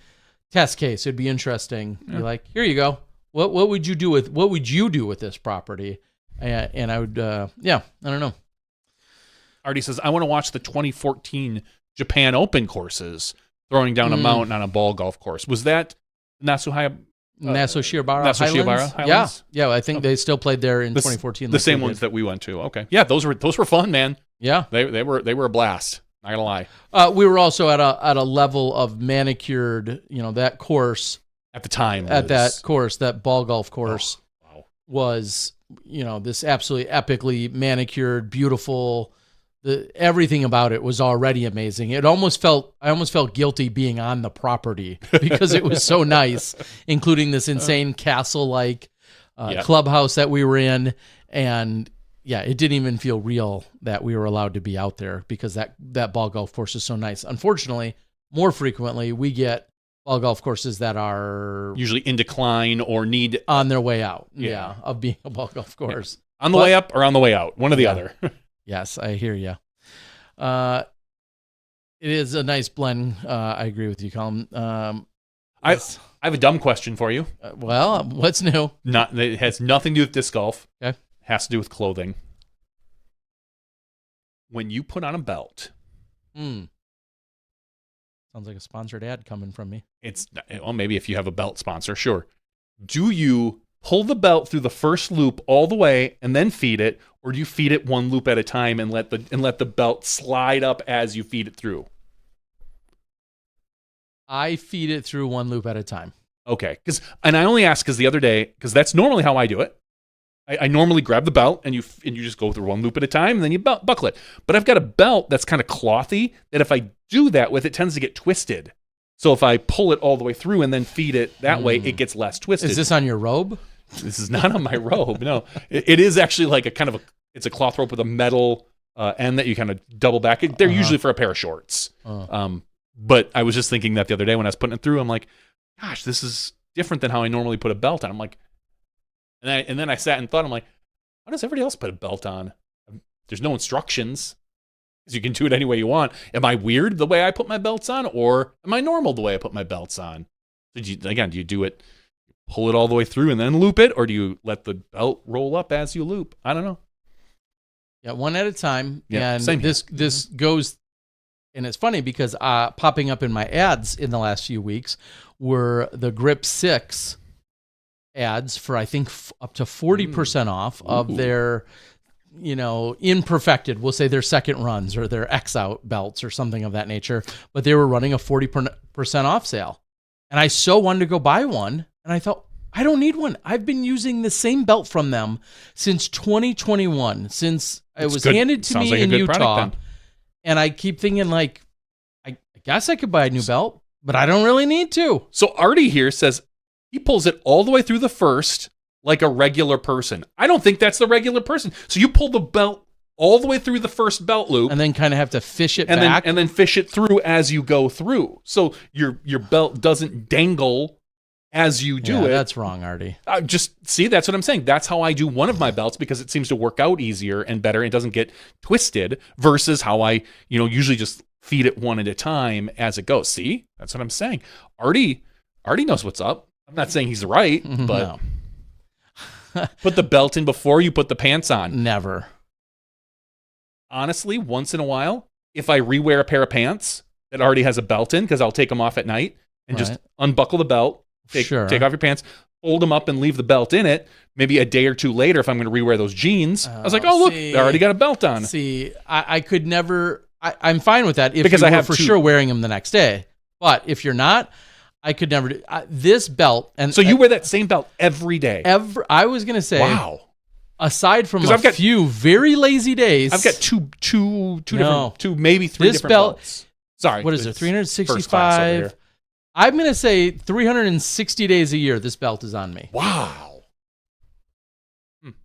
A: test case, it'd be interesting. Yeah. You're like, here you go. What would you do with this property? And I would, I don't know.
B: Artie says, I want to watch the 2014 Japan Open courses, throwing down a mountain on a ball golf course. Was that Nasu Shiobara Highlands? Yeah. I think they still played there in 2014. The same ones that we went to. Okay, yeah, those were fun, man.
A: Yeah,
B: they were a blast. Not gonna lie.
A: We were also at a level of manicured. That course
B: at the time.
A: That ball golf course was this absolutely epically manicured, beautiful. Everything about it was already amazing. I almost felt guilty being on the property because it was so nice, including this insane castle-like clubhouse that we were in. And it didn't even feel real that we were allowed to be out there because that ball golf course is so nice. Unfortunately, more frequently, we get ball golf courses that are
B: usually in decline or need
A: on their way out. Yeah, of being a ball golf course.
B: On the way up or on the way out, one or the other.
A: Yes, I hear you. It is a nice blend. I agree with you, Colin.
B: I have a dumb question for you.
A: What's new?
B: It has nothing to do with disc golf.
A: Okay. It
B: has to do with clothing. When you put on a belt.
A: Sounds like a sponsored ad coming from me.
B: Maybe if you have a belt sponsor, sure. Do you pull the belt through the first loop all the way and then feed it, or do you feed it one loop at a time and let the belt slide up as you feed it through?
A: I feed it through one loop at a time.
B: Okay, and I only ask because the other day, because that's normally how I do it. I normally grab the belt and you just go through one loop at a time and then you buckle it. But I've got a belt that's kind of clothy that if I do that with, it tends to get twisted. So if I pull it all the way through and then feed it that way, it gets less twisted.
A: Is this on your robe?
B: This is not on my robe. No, it is actually like it's a cloth rope with a metal end that you kind of double back. They're usually for a pair of shorts. But I was just thinking that the other day when I was putting it through, I'm like, gosh, this is different than how I normally put a belt on. I'm like, and then I sat and thought, I'm like, how does everybody else put a belt on? There's no instructions. You can do it any way you want. Am I weird the way I put my belts on, or am I normal the way I put my belts on? Do you do it, pull it all the way through and then loop it, or do you let the belt roll up as you loop? I don't know.
A: Yeah, one at a time.
B: Yeah,
A: and
B: same
A: this goes, and it's funny because popping up in my ads in the last few weeks were the Grip 6 ads for, I think, up to 40% off of their, imperfected, we'll say their second runs or their X-out belts or something of that nature. But they were running a 40% off sale. And I so wanted to go buy one. And I thought, I don't need one. I've been using the same belt from them since 2021, since it was handed to me in Utah. And I keep thinking, like, I guess I could buy a new belt, but I don't really need to.
B: So Artie here says he pulls it all the way through the first like a regular person. I don't think that's the regular person. So you pull the belt all the way through the first belt loop.
A: And then kind of have to fish it back.
B: And then fish it through as you go through. So your belt doesn't dangle as you do it.
A: That's wrong, Artie.
B: Just see, that's what I'm saying. That's how I do one of my belts because it seems to work out easier and better. It doesn't get twisted versus how I, usually just feed it one at a time as it goes. See, that's what I'm saying. Artie knows what's up. I'm not saying he's right, but put the belt in before you put the pants on.
A: Never.
B: Honestly, once in a while, if I rewear a pair of pants that already has a belt in, because I'll take them off at night and just unbuckle the belt, take off your pants, fold them up and leave the belt in it. Maybe a day or two later, if I'm going to rewear those jeans, I was like, oh, look, I already got a belt on.
A: See, I could never, I'm fine with that if
B: because
A: you
B: I
A: were
B: have
A: for sure wearing them the next day. But if you're not, I could never do this belt. And
B: so you wear that same belt every day?
A: I was going to say,
B: wow.
A: Aside from a few very lazy days,
B: I've got two, maybe three different belts. Sorry.
A: What is it, 365? I'm going to say 360 days a year this belt is on me.
B: Wow. It's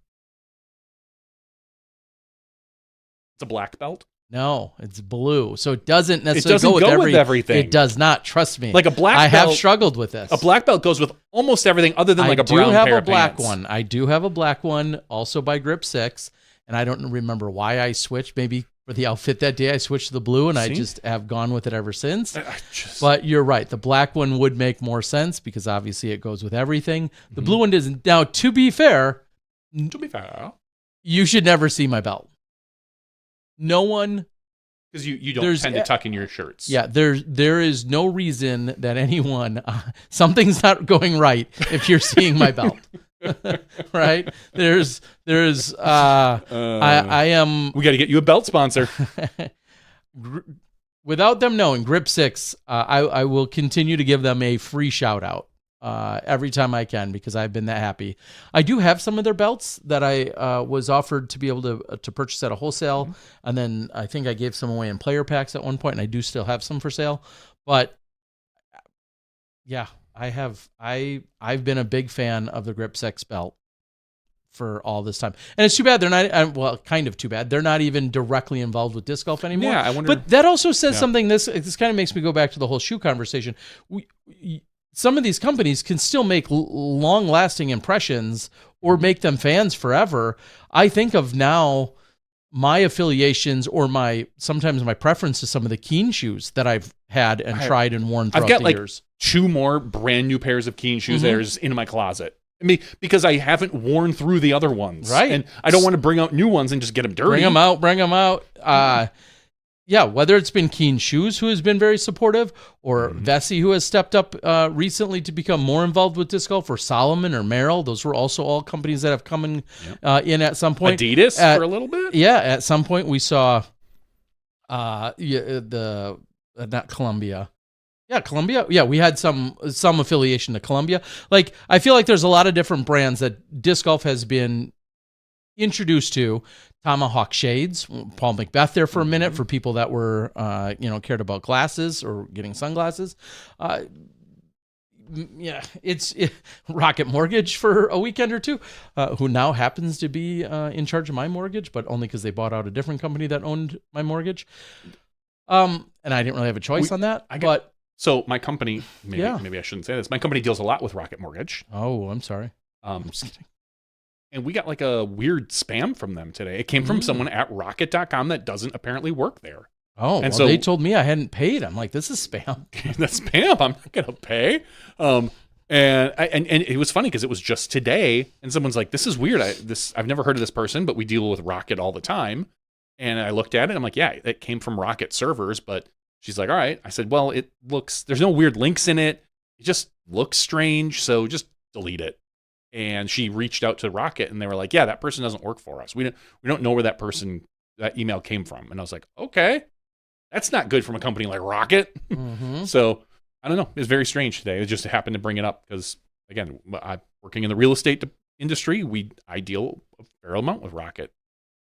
B: a black belt?
A: No, it's blue. So it doesn't necessarily go with
B: everything.
A: It does not, trust me.
B: Like a black belt.
A: I have struggled with this.
B: A black belt goes with almost everything other than like a brown pair of pants.
A: I do have a black one, also by Grip 6, and I don't remember why I switched. Maybe for the outfit that day I switched to the blue, and I just have gone with it ever since. But you're right. The black one would make more sense because obviously it goes with everything. The blue one doesn't. Now, to be fair, you should never see my belt. No one,
B: because you don't tend to tuck in your shirts.
A: Yeah, there is no reason that anyone something's not going right if you're seeing my belt. Right? I am.
B: We got to get you a belt sponsor.
A: Without them knowing, Grip 6, I will continue to give them a free shout out. Every time I can because I've been that happy. I do have some of their belts that I was offered to be able to purchase at a wholesale, and then I think I gave some away in player packs at one point, and I do still have some for sale. But yeah, I've been a big fan of the Grip 6 belt for all this time, and it's too bad they're not. Kind of too bad they're not even directly involved with disc golf anymore.
B: Yeah, I wonder.
A: But that also says something. This kind of makes me go back to the whole shoe conversation. Some of these companies can still make long-lasting impressions or make them fans forever. I think of now my affiliations or sometimes my preference to some of the Keen shoes that I've had and tried and worn throughout the years.
B: I've got 2 more brand new pairs of Keen shoes that are just in my closet. I mean, because I haven't worn through the other ones.
A: Right.
B: And I don't want to bring out new ones and just get them dirty.
A: Bring them out. Yeah, whether it's been Keen Shoes, who has been very supportive, or Vessi, who has stepped up recently to become more involved with disc golf, or Solomon or Merrill. Those were also all companies that have come in at some point.
B: Adidas for a little bit?
A: Yeah, at some point we saw not Columbia. Yeah, Columbia. Yeah, we had some affiliation to Columbia. Like, I feel like there's a lot of different brands that disc golf has been introduced to. Tomahawk Shades, Paul Macbeth there for a minute for people that were, cared about glasses or getting sunglasses. It's Rocket Mortgage for a weekend or two, who now happens to be in charge of my mortgage, but only because they bought out a different company that owned my mortgage. And I didn't really have a choice on that.
B: So my company, maybe I shouldn't say this. My company deals a lot with Rocket Mortgage.
A: Oh, I'm sorry.
B: I'm just kidding. And we got like a weird spam from them today. It came from someone at rocket.com that doesn't apparently work there.
A: Oh, and so they told me I hadn't paid. I'm like, this is spam.
B: That's spam. I'm not going to pay. And it was funny because it was just today. And someone's like, this is weird. I've never heard of this person, but we deal with Rocket all the time. And I looked at it. And I'm like, yeah, it came from Rocket servers. But she's like, all right. I said, well, there's no weird links in it. It just looks strange. So just delete it. And she reached out to Rocket, and they were like, "Yeah, that person doesn't work for us. We don't know where that email came from." And I was like, "Okay, that's not good from a company like Rocket." So I don't know. It was very strange today. It just happened to bring it up because, again, I'm working in the real estate industry. I deal a fair amount with Rocket.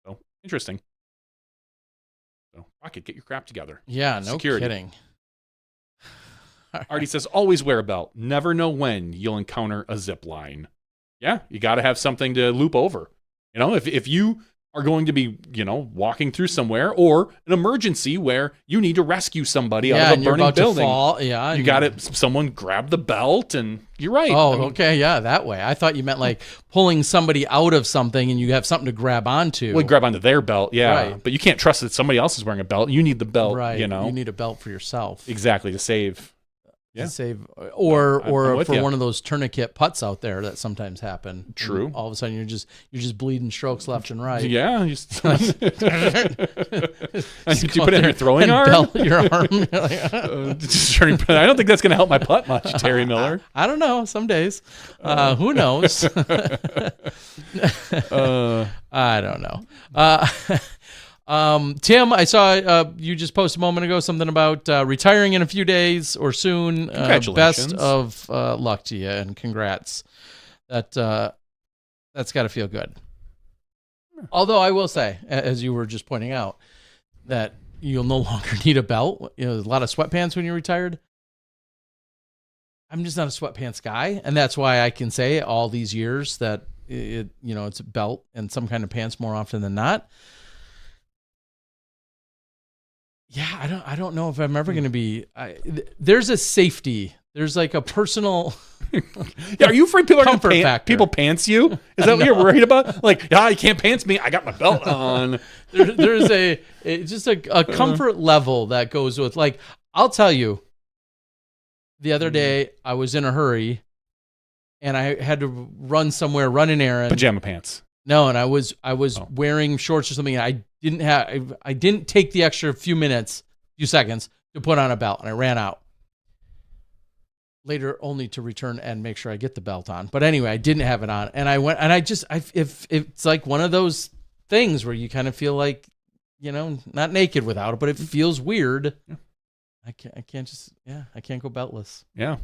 B: So interesting. So, Rocket, get your crap together.
A: Yeah, no
B: Security.
A: kidding.
B: Artie says, always wear a belt. Never know when you'll encounter a zip line. Yeah, you got to have something to loop over. You know, if you are going to be, walking through somewhere or an emergency where you need to rescue somebody out of a burning building. You got to someone grab the belt and you're right.
A: Oh, okay. Yeah, that way. I thought you meant like pulling somebody out of something and you have something to grab onto.
B: Well, grab onto their belt. Yeah.
A: Right.
B: But you can't trust that somebody else is wearing a belt. You need the belt,
A: Right.
B: You
A: need a belt for yourself.
B: Exactly, to save. Yeah.
A: To save, or for
B: you.
A: one of those tournament putts out there that sometimes happen.
B: True.
A: And all of a sudden, you're just bleeding strokes left and right.
B: Yeah. You put
A: it
B: in your throwing
A: and
B: arm.
A: belt your arm.
B: I don't think that's going to help my putt much, Terry Miller.
A: I don't know. Some days, who knows? I don't know. Tim, I saw you just posted a moment ago something about retiring in a few days or soon.
B: Congratulations.
A: Best of luck to you and congrats. That's got to feel good. Although I will say, as you were just pointing out, that you'll no longer need a belt. A lot of sweatpants when you're retired. I'm just not a sweatpants guy, and that's why I can say all these years that it's a belt and some kind of pants more often than not. Yeah, I don't know if I'm ever going to be. There's a safety. There's like a personal.
B: Yeah, are you afraid people are going to people pants you? Is that what you're worried about? Like, you can't pants me. I got my belt on.
A: There's just a comfort level that goes with, like, I'll tell you. The other day, I was in a hurry, and I had to run somewhere, run an errand.
B: Pajama pants.
A: No, and I was wearing shorts or something, and I didn't take the extra few seconds to put on a belt, and I ran out. Later, only to return and make sure I get the belt on. But anyway, I didn't have it on, and I went, and if it's like one of those things where you kind of feel like, not naked without it, but it feels weird. Yeah. I can't go beltless.
B: Yeah.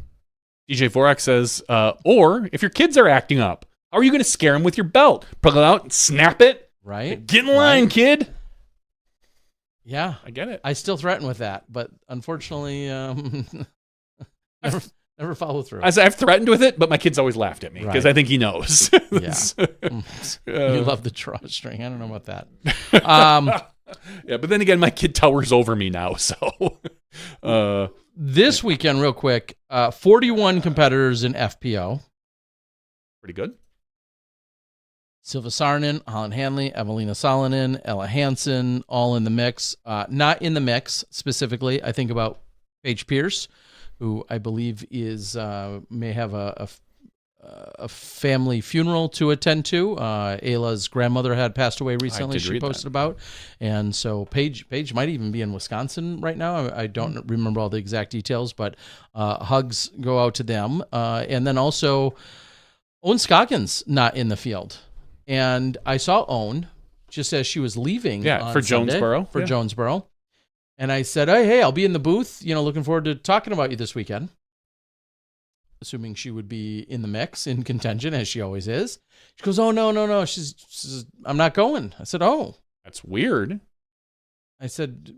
B: DJ 4X says, or if your kids are acting up, how are you going to scare them with your belt? Pull it out and snap it.
A: Right.
B: Get in line, kid.
A: Yeah.
B: I get it.
A: I still threaten with that, but unfortunately, never follow through.
B: I've threatened with it, but my kid's always laughed at me because I think he knows.
A: Yeah. You love the drawstring. I don't know about that.
B: Yeah, but then again, my kid towers over me now, so.
A: This weekend, real quick, 41 competitors in FPO.
B: Pretty good.
A: Silva Saarinen, Holland Hanley, Evelina Salonen, Ella Hansen, all in the mix. Not in the mix specifically. I think about Paige Pierce, who I believe may have a family funeral to attend to. Ayla's grandmother had passed away recently. She posted about, and so Paige might even be in Wisconsin right now. I don't remember all the exact details, but hugs go out to them. And then also Owen Scoggins not in the field. And I saw Owen just as she was leaving.
B: Yeah, for Jonesboro.
A: Jonesboro. And I said, hey, I'll be in the booth. Looking forward to talking about you this weekend. Assuming she would be in the mix, in contention, as she always is. She goes, oh, no. She's I'm not going. I said, oh.
B: That's weird.
A: I said,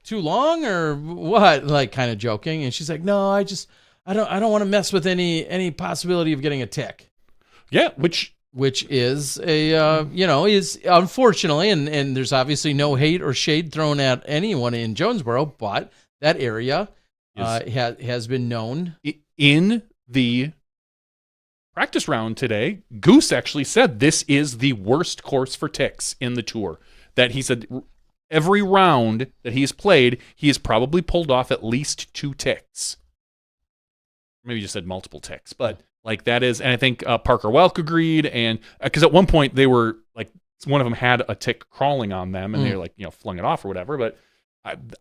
A: too long or what? Like, kind of joking. And she's like, no, I don't want to mess with any possibility of getting a tick.
B: Yeah,
A: which is is unfortunately, and there's obviously no hate or shade thrown at anyone in Jonesboro, but that area has been known.
B: In the practice round today, Goose actually said this is the worst course for ticks in the tour. That he said every round that he's played, he has probably pulled off at least 2 ticks. Maybe just said multiple ticks, but like that is, and I think Parker Welk agreed, and because at one point they were like, one of them had a tick crawling on them, and they were like, flung it off or whatever. But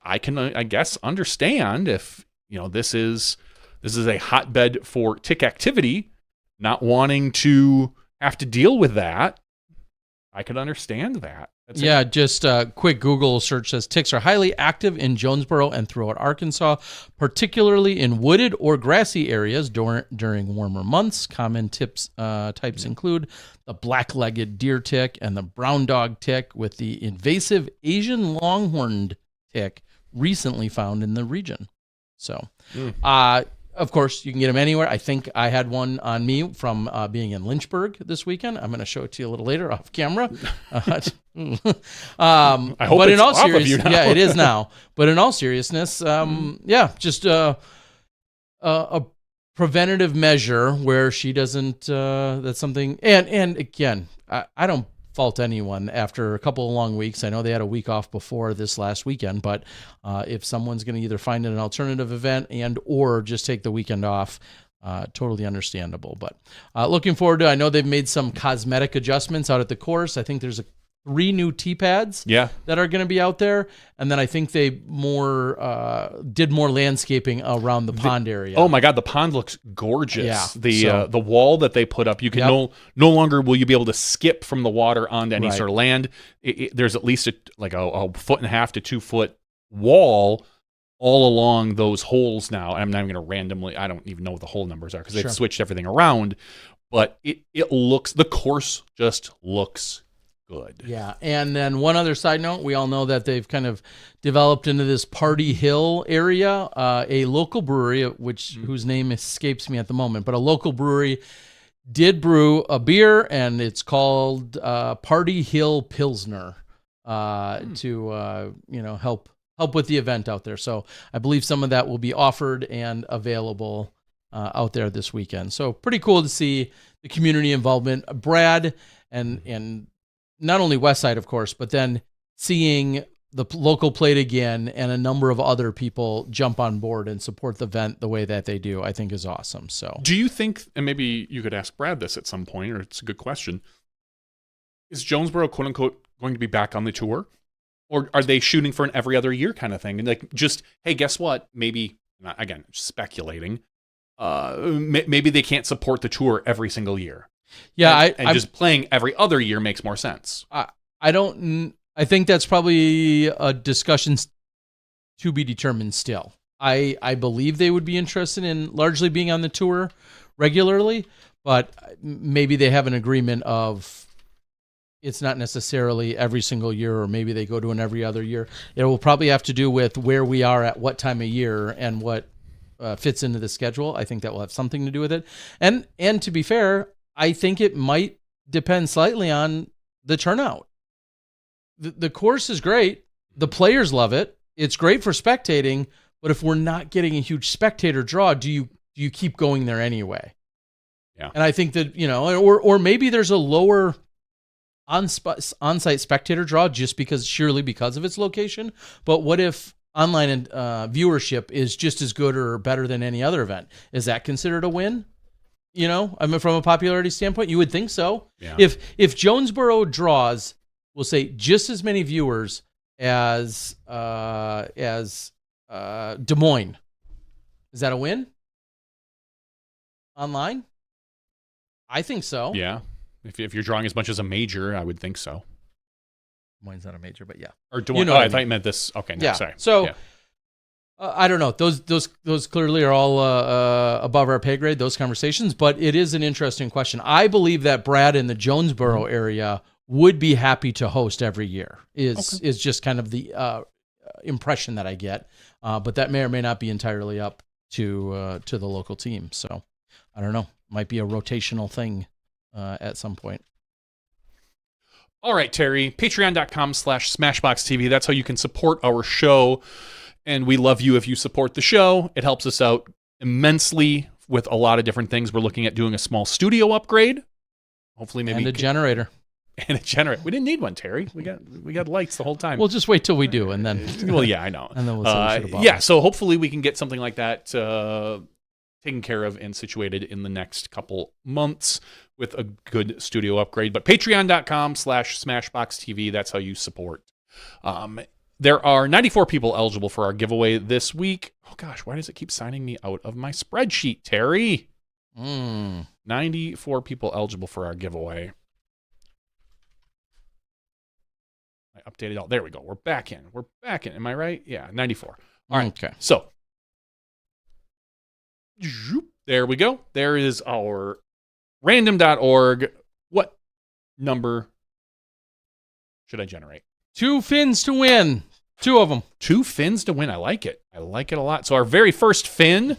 B: I can, I guess, understand if this is a hotbed for tick activity, not wanting to have to deal with that. I could understand that.
A: Just a quick Google search says ticks are highly active in Jonesboro and throughout Arkansas, particularly in wooded or grassy areas during warmer months. Common types include the black-legged deer tick and the brown dog tick, with the invasive Asian longhorned tick recently found in the region. So, of course, you can get them anywhere. I think I had one on me from being in Lynchburg this weekend. I'm going to show it to you a little later off camera.
B: I hope
A: but
B: it's
A: in all
B: off of you now.
A: yeah, it is now. But in all seriousness, just a preventative measure where she doesn't. That's something. And again, I don't fault anyone after a couple of long weeks. I know they had a week off before this last weekend, but if someone's going to either find an alternative event and or just take the weekend off, totally understandable. But looking forward to, I know they've made some cosmetic adjustments out at the course. I think there's 3 new tee pads that are going to be out there. And then I think they did more landscaping around the pond area.
B: Oh my God, the pond looks gorgeous.
A: Yeah.
B: The wall that they put up, you can no longer will you be able to skip from the water onto any sort of land. There's at least a 1.5 to 2 foot wall all along those holes now. I'm not even going to randomly, I don't even know what the hole numbers are because they've switched everything around. But the course just looks good.
A: Yeah, and then one other side note, we all know that they've kind of developed into this Party Hill area, a local brewery, whose name escapes me at the moment, but a local brewery did brew a beer, and it's called Party Hill Pilsner to help with the event out there. So I believe some of that will be offered and available out there this weekend. So pretty cool to see the community involvement. Brad and not only Westside, of course, but then seeing the local plate again and a number of other people jump on board and support the event the way that they do, I think is awesome. So
B: do you think, and maybe you could ask Brad this at some point, or it's a good question, is Jonesboro, quote unquote, going to be back on the tour? Or are they shooting for an every other year kind of thing? And like, just, hey, guess what? Maybe, again, speculating, maybe they can't support the tour every single year.
A: Yeah,
B: just playing every other year makes more sense.
A: I think that's probably a discussion to be determined still. I believe they would be interested in largely being on the tour regularly, but maybe they have an agreement of it's not necessarily every single year, or maybe they go to an every other year. It will probably have to do with where we are at what time of year and what fits into the schedule. I think that will have something to do with it. And to be fair, I think it might depend slightly on the turnout. The course is great. The players love it. It's great for spectating, but if we're not getting a huge spectator draw, do you keep going there anyway?
B: Yeah.
A: And I think that, or maybe there's a lower on-site spectator draw surely because of its location. But what if online viewership is just as good or better than any other event? Is that considered a win? From a popularity standpoint, you would think so.
B: Yeah.
A: If Jonesboro draws, we'll say just as many viewers as Des Moines, is that a win? Online? I think so.
B: Yeah. If you're drawing as much as a major, I would think so.
A: Des Moines not a major, but yeah.
B: Or Des Moines. I thought you meant this. Okay, no,
A: yeah.
B: Sorry.
A: So.
B: Yeah.
A: I don't know. Those clearly are all above our pay grade, those conversations, but it is an interesting question. I believe that Brad in the Jonesboro area would be happy to host every year is just kind of the impression that I get. But that may or may not be entirely up to the local team. So I don't know. Might be a rotational thing at some point.
B: All right, Terry, patreon.com/SmashBoxxTV. That's how you can support our show. And we love you if you support the show. It helps us out immensely with a lot of different things. We're looking at doing a small studio upgrade. Hopefully, maybe
A: and a generator.
B: And a generator. We didn't need one, Terry. We got lights the whole time.
A: We'll just wait till we do, and then.
B: Well, yeah, I know.
A: And then we'll see.
B: Yeah. So hopefully we can get something like that taken care of and situated in the next couple months with a good studio upgrade. But patreon.com/SmashBoxxTV. That's how you support. There are 94 people eligible for our giveaway this week. Oh, gosh, why does it keep signing me out of my spreadsheet, Terry? 94 people eligible for our giveaway. I updated all. There we go. We're back in. Am I right? Yeah, 94. All right.
A: Okay.
B: So, there we go. There is our random.org. What number should I generate?
A: 2 fins to win. 2 of them.
B: 2 Finns to win. I like it. I like it a lot. So our very first Finn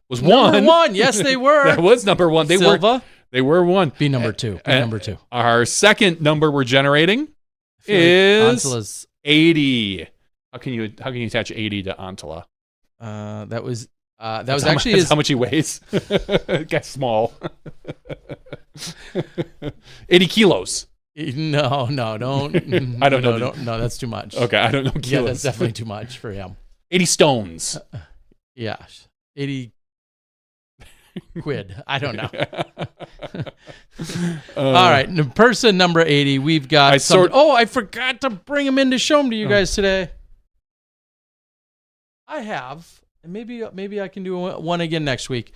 B: was
A: Number
B: 1.
A: 1. Yes, they were.
B: That was number 1.
A: Silva.
B: They were 1.
A: Be number 2. Be number 2.
B: Our second number we're generating
A: Like
B: is
A: Antila's,
B: 80. How can you attach 80 to Antila?
A: that was
B: That's
A: actually
B: that's
A: his,
B: how much he weighs. Gets small. 80 kilos.
A: No, don't.
B: I don't know.
A: No, that's too much.
B: Okay, I don't know kilos.
A: Yeah, that's definitely too much for him.
B: 80 stones.
A: Yeah, 80 quid. I don't know. All right, person number 80. We've got. I forgot to bring him in to show him to you guys today. I have, and maybe I can do one again next week.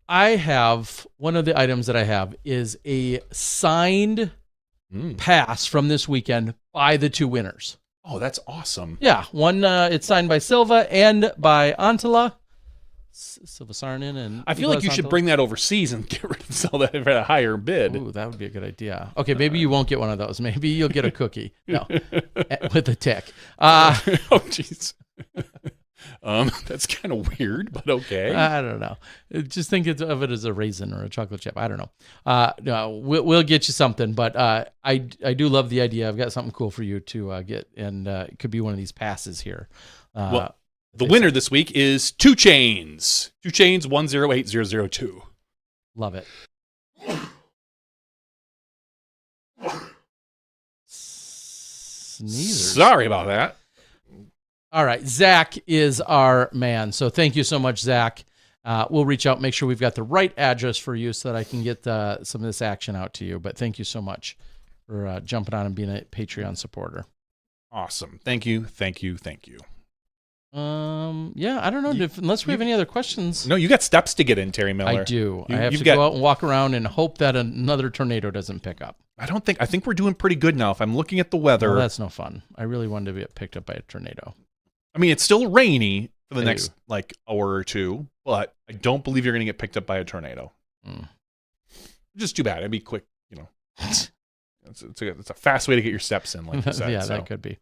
A: I have one of the items that I have is a signed pass from this weekend by the 2 winners.
B: Oh, that's awesome.
A: Yeah, one it's signed by Silva and by Antila. Silva Sarnin and
B: I feel like you should bring that overseas and get rid of sell that at a higher bid.
A: Ooh, that would be a good idea. Okay, maybe you won't get one of those. Maybe you'll get a cookie. No, with a tick.
B: Oh, jeez. That's kind of weird, but okay.
A: I don't know. Just think of it as a raisin or a chocolate chip. I don't know. No, we'll get you something, but I do love the idea. I've got something cool for you to get, and it could be one of these passes here.
B: Well, the winner this week is 2 Chains. 2 Chains 108002.
A: Love it. Sneezers.
B: Sorry about that.
A: All right, Zach is our man. So thank you so much, Zach. We'll reach out, make sure we've got the right address for you so that I can get some of this action out to you. But thank you so much for jumping on and being a Patreon supporter.
B: Awesome. Thank you.
A: Yeah, I don't know unless we have any other questions.
B: No, you got steps to get in, Terry Miller.
A: I do. I have to go out and walk around and hope that another tornado doesn't pick up.
B: I think we're doing pretty good now. If I'm looking at the weather.
A: Well, that's no fun. I really wanted to get picked up by a tornado.
B: I mean, it's still rainy for the next hour or 2, but I don't believe you're going to get picked up by a tornado. Just too bad. It'd be quick, It's a fast way to get your steps in, like you said.
A: Yeah, that could be.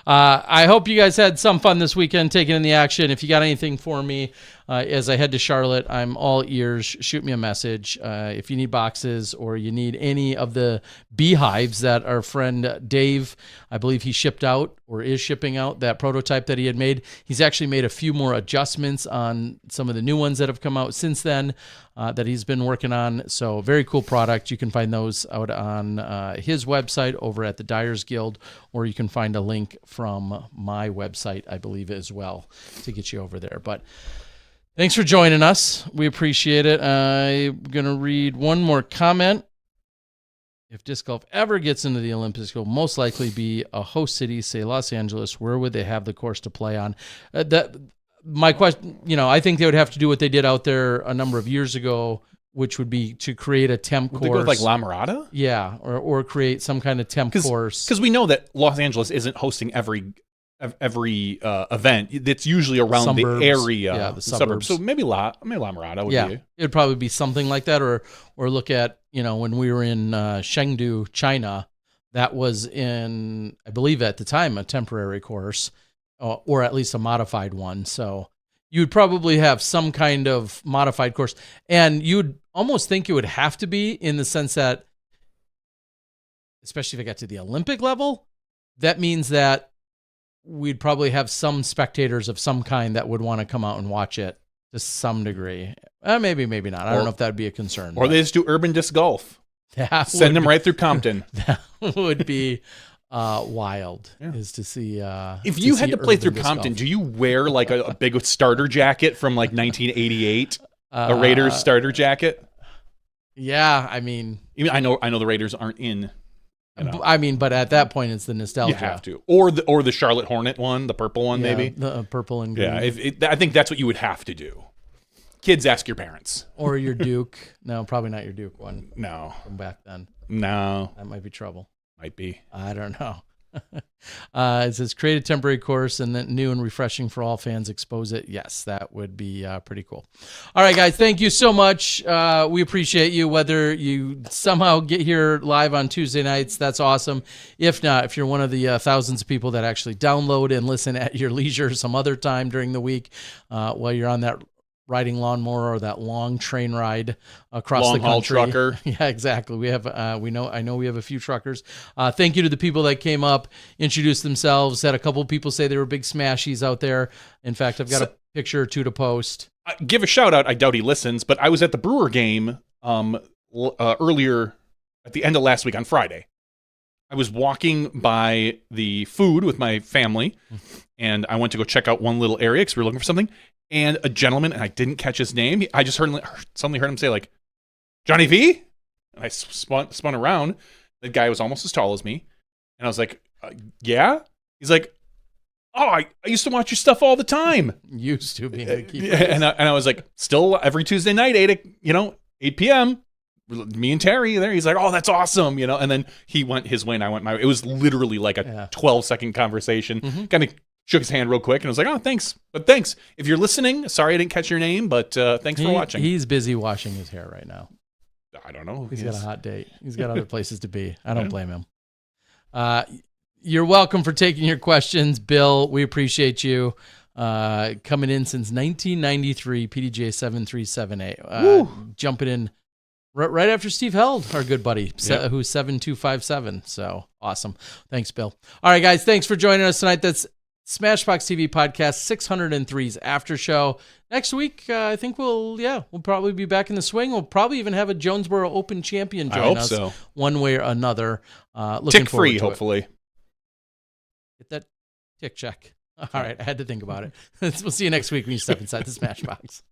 A: I hope you guys had some fun this weekend taking in the action. If you got anything for me as I head to Charlotte, I'm all ears. Shoot me a message. If you need boxes or you need any of the beehives that our friend Dave, I believe he shipped out or is shipping out, that prototype that he had made. He's actually made a few more adjustments on some of the new ones that have come out since then that he's been working on. So very cool product. You can find those out on his website over at the Dyers Guild, or you can find a link from my website, I believe, as well, to get you over there. But thanks for joining us. We appreciate it. I'm going to read one more comment. If disc golf ever gets into the Olympics, it will most likely be a host city, say Los Angeles. Where would they have the course to play on? My question, I think they would have to do what they did out there a number of years ago, which would be to create a temp course.
B: They go with like La Mirada?
A: Yeah, or create some kind of temp course.
B: Because we know that Los Angeles isn't hosting every event. It's usually around suburbs, the area, the suburbs. So maybe La Mirada would be. It'd
A: probably be something like that, or look at when we were in Chengdu, China, that was in, I believe at the time, a temporary course, or at least a modified one. So you'd probably have some kind of modified course, and you'd almost think it would have to be, in the sense that, especially if it got to the Olympic level, that means that we'd probably have some spectators of some kind that would want to come out and watch it to some degree. Maybe not. I don't know if that'd be a concern.
B: Or they just do urban disc golf. Send them right through Compton.
A: That would be wild, is to see.
B: If you had to play through Compton, do you wear like a big starter jacket from like 1988? A Raiders starter jacket?
A: Yeah, I mean,
B: I know the Raiders aren't in.
A: I mean, but at that point, it's the nostalgia.
B: You have to, or the Charlotte Hornet one, the purple one, maybe
A: the purple and green.
B: Yeah, I think that's what you would have to do. Kids, ask your parents.
A: Or your Duke. No, probably not your Duke one.
B: No,
A: from back then.
B: No,
A: that might be trouble.
B: Might be.
A: I don't know. It says create a temporary course and then new and refreshing for all fans. Expose it. Yes, that would be pretty cool. All right, guys, thank you so much. We appreciate you. Whether you somehow get here live on Tuesday nights, that's awesome. If not, if you're one of the thousands of people that actually download and listen at your leisure some other time during the week while you're on that riding lawnmower or that long train ride across the country.
B: Long haul trucker.
A: Yeah, exactly. We have, I know we have a few truckers. Thank you to the people that came up, introduced themselves, had a couple of people say they were big Smashies out there. In fact, I've got a picture or two to post.
B: Give a shout out. I doubt he listens, but I was at the Brewer game earlier at the end of last week on Friday. I was walking by the food with my family, and I went to go check out one little area because we were looking for something. And a gentleman, and I didn't catch his name. I just suddenly heard him say, like, Johnny V? And I spun around. The guy was almost as tall as me. And I was like, yeah? He's like, oh, I used to watch your stuff all the time.
A: Used to be a key
B: and I was like, still every Tuesday night, 8 p.m., me and Terry there. He's like, oh, that's awesome, And then he went his way and I went my way. It was literally like a 12-second conversation. Kind of shook his hand real quick and I was like, oh, thanks. But thanks. If you're listening, sorry I didn't catch your name, but thanks for watching.
A: He's busy washing his hair right now.
B: I don't know.
A: He's got a hot date. He's got other places to be. I don't blame him. You're welcome for taking your questions, Bill. We appreciate you. Coming in since 1993, PDJ 7378. Jumping in right after Steve Held, our good buddy, who's 7257. So awesome. Thanks, Bill. All right, guys. Thanks for joining us tonight. That's SmashBoxx TV podcast 603's after show. Next week, I think we'll probably be back in the swing. We'll probably even have a Jonesboro Open champion join us one way or another. Looking forward
B: tick-free,
A: to
B: hopefully.
A: It. Get that tick check. All right, I had to think about it. We'll see you next week when you step inside the SmashBoxx.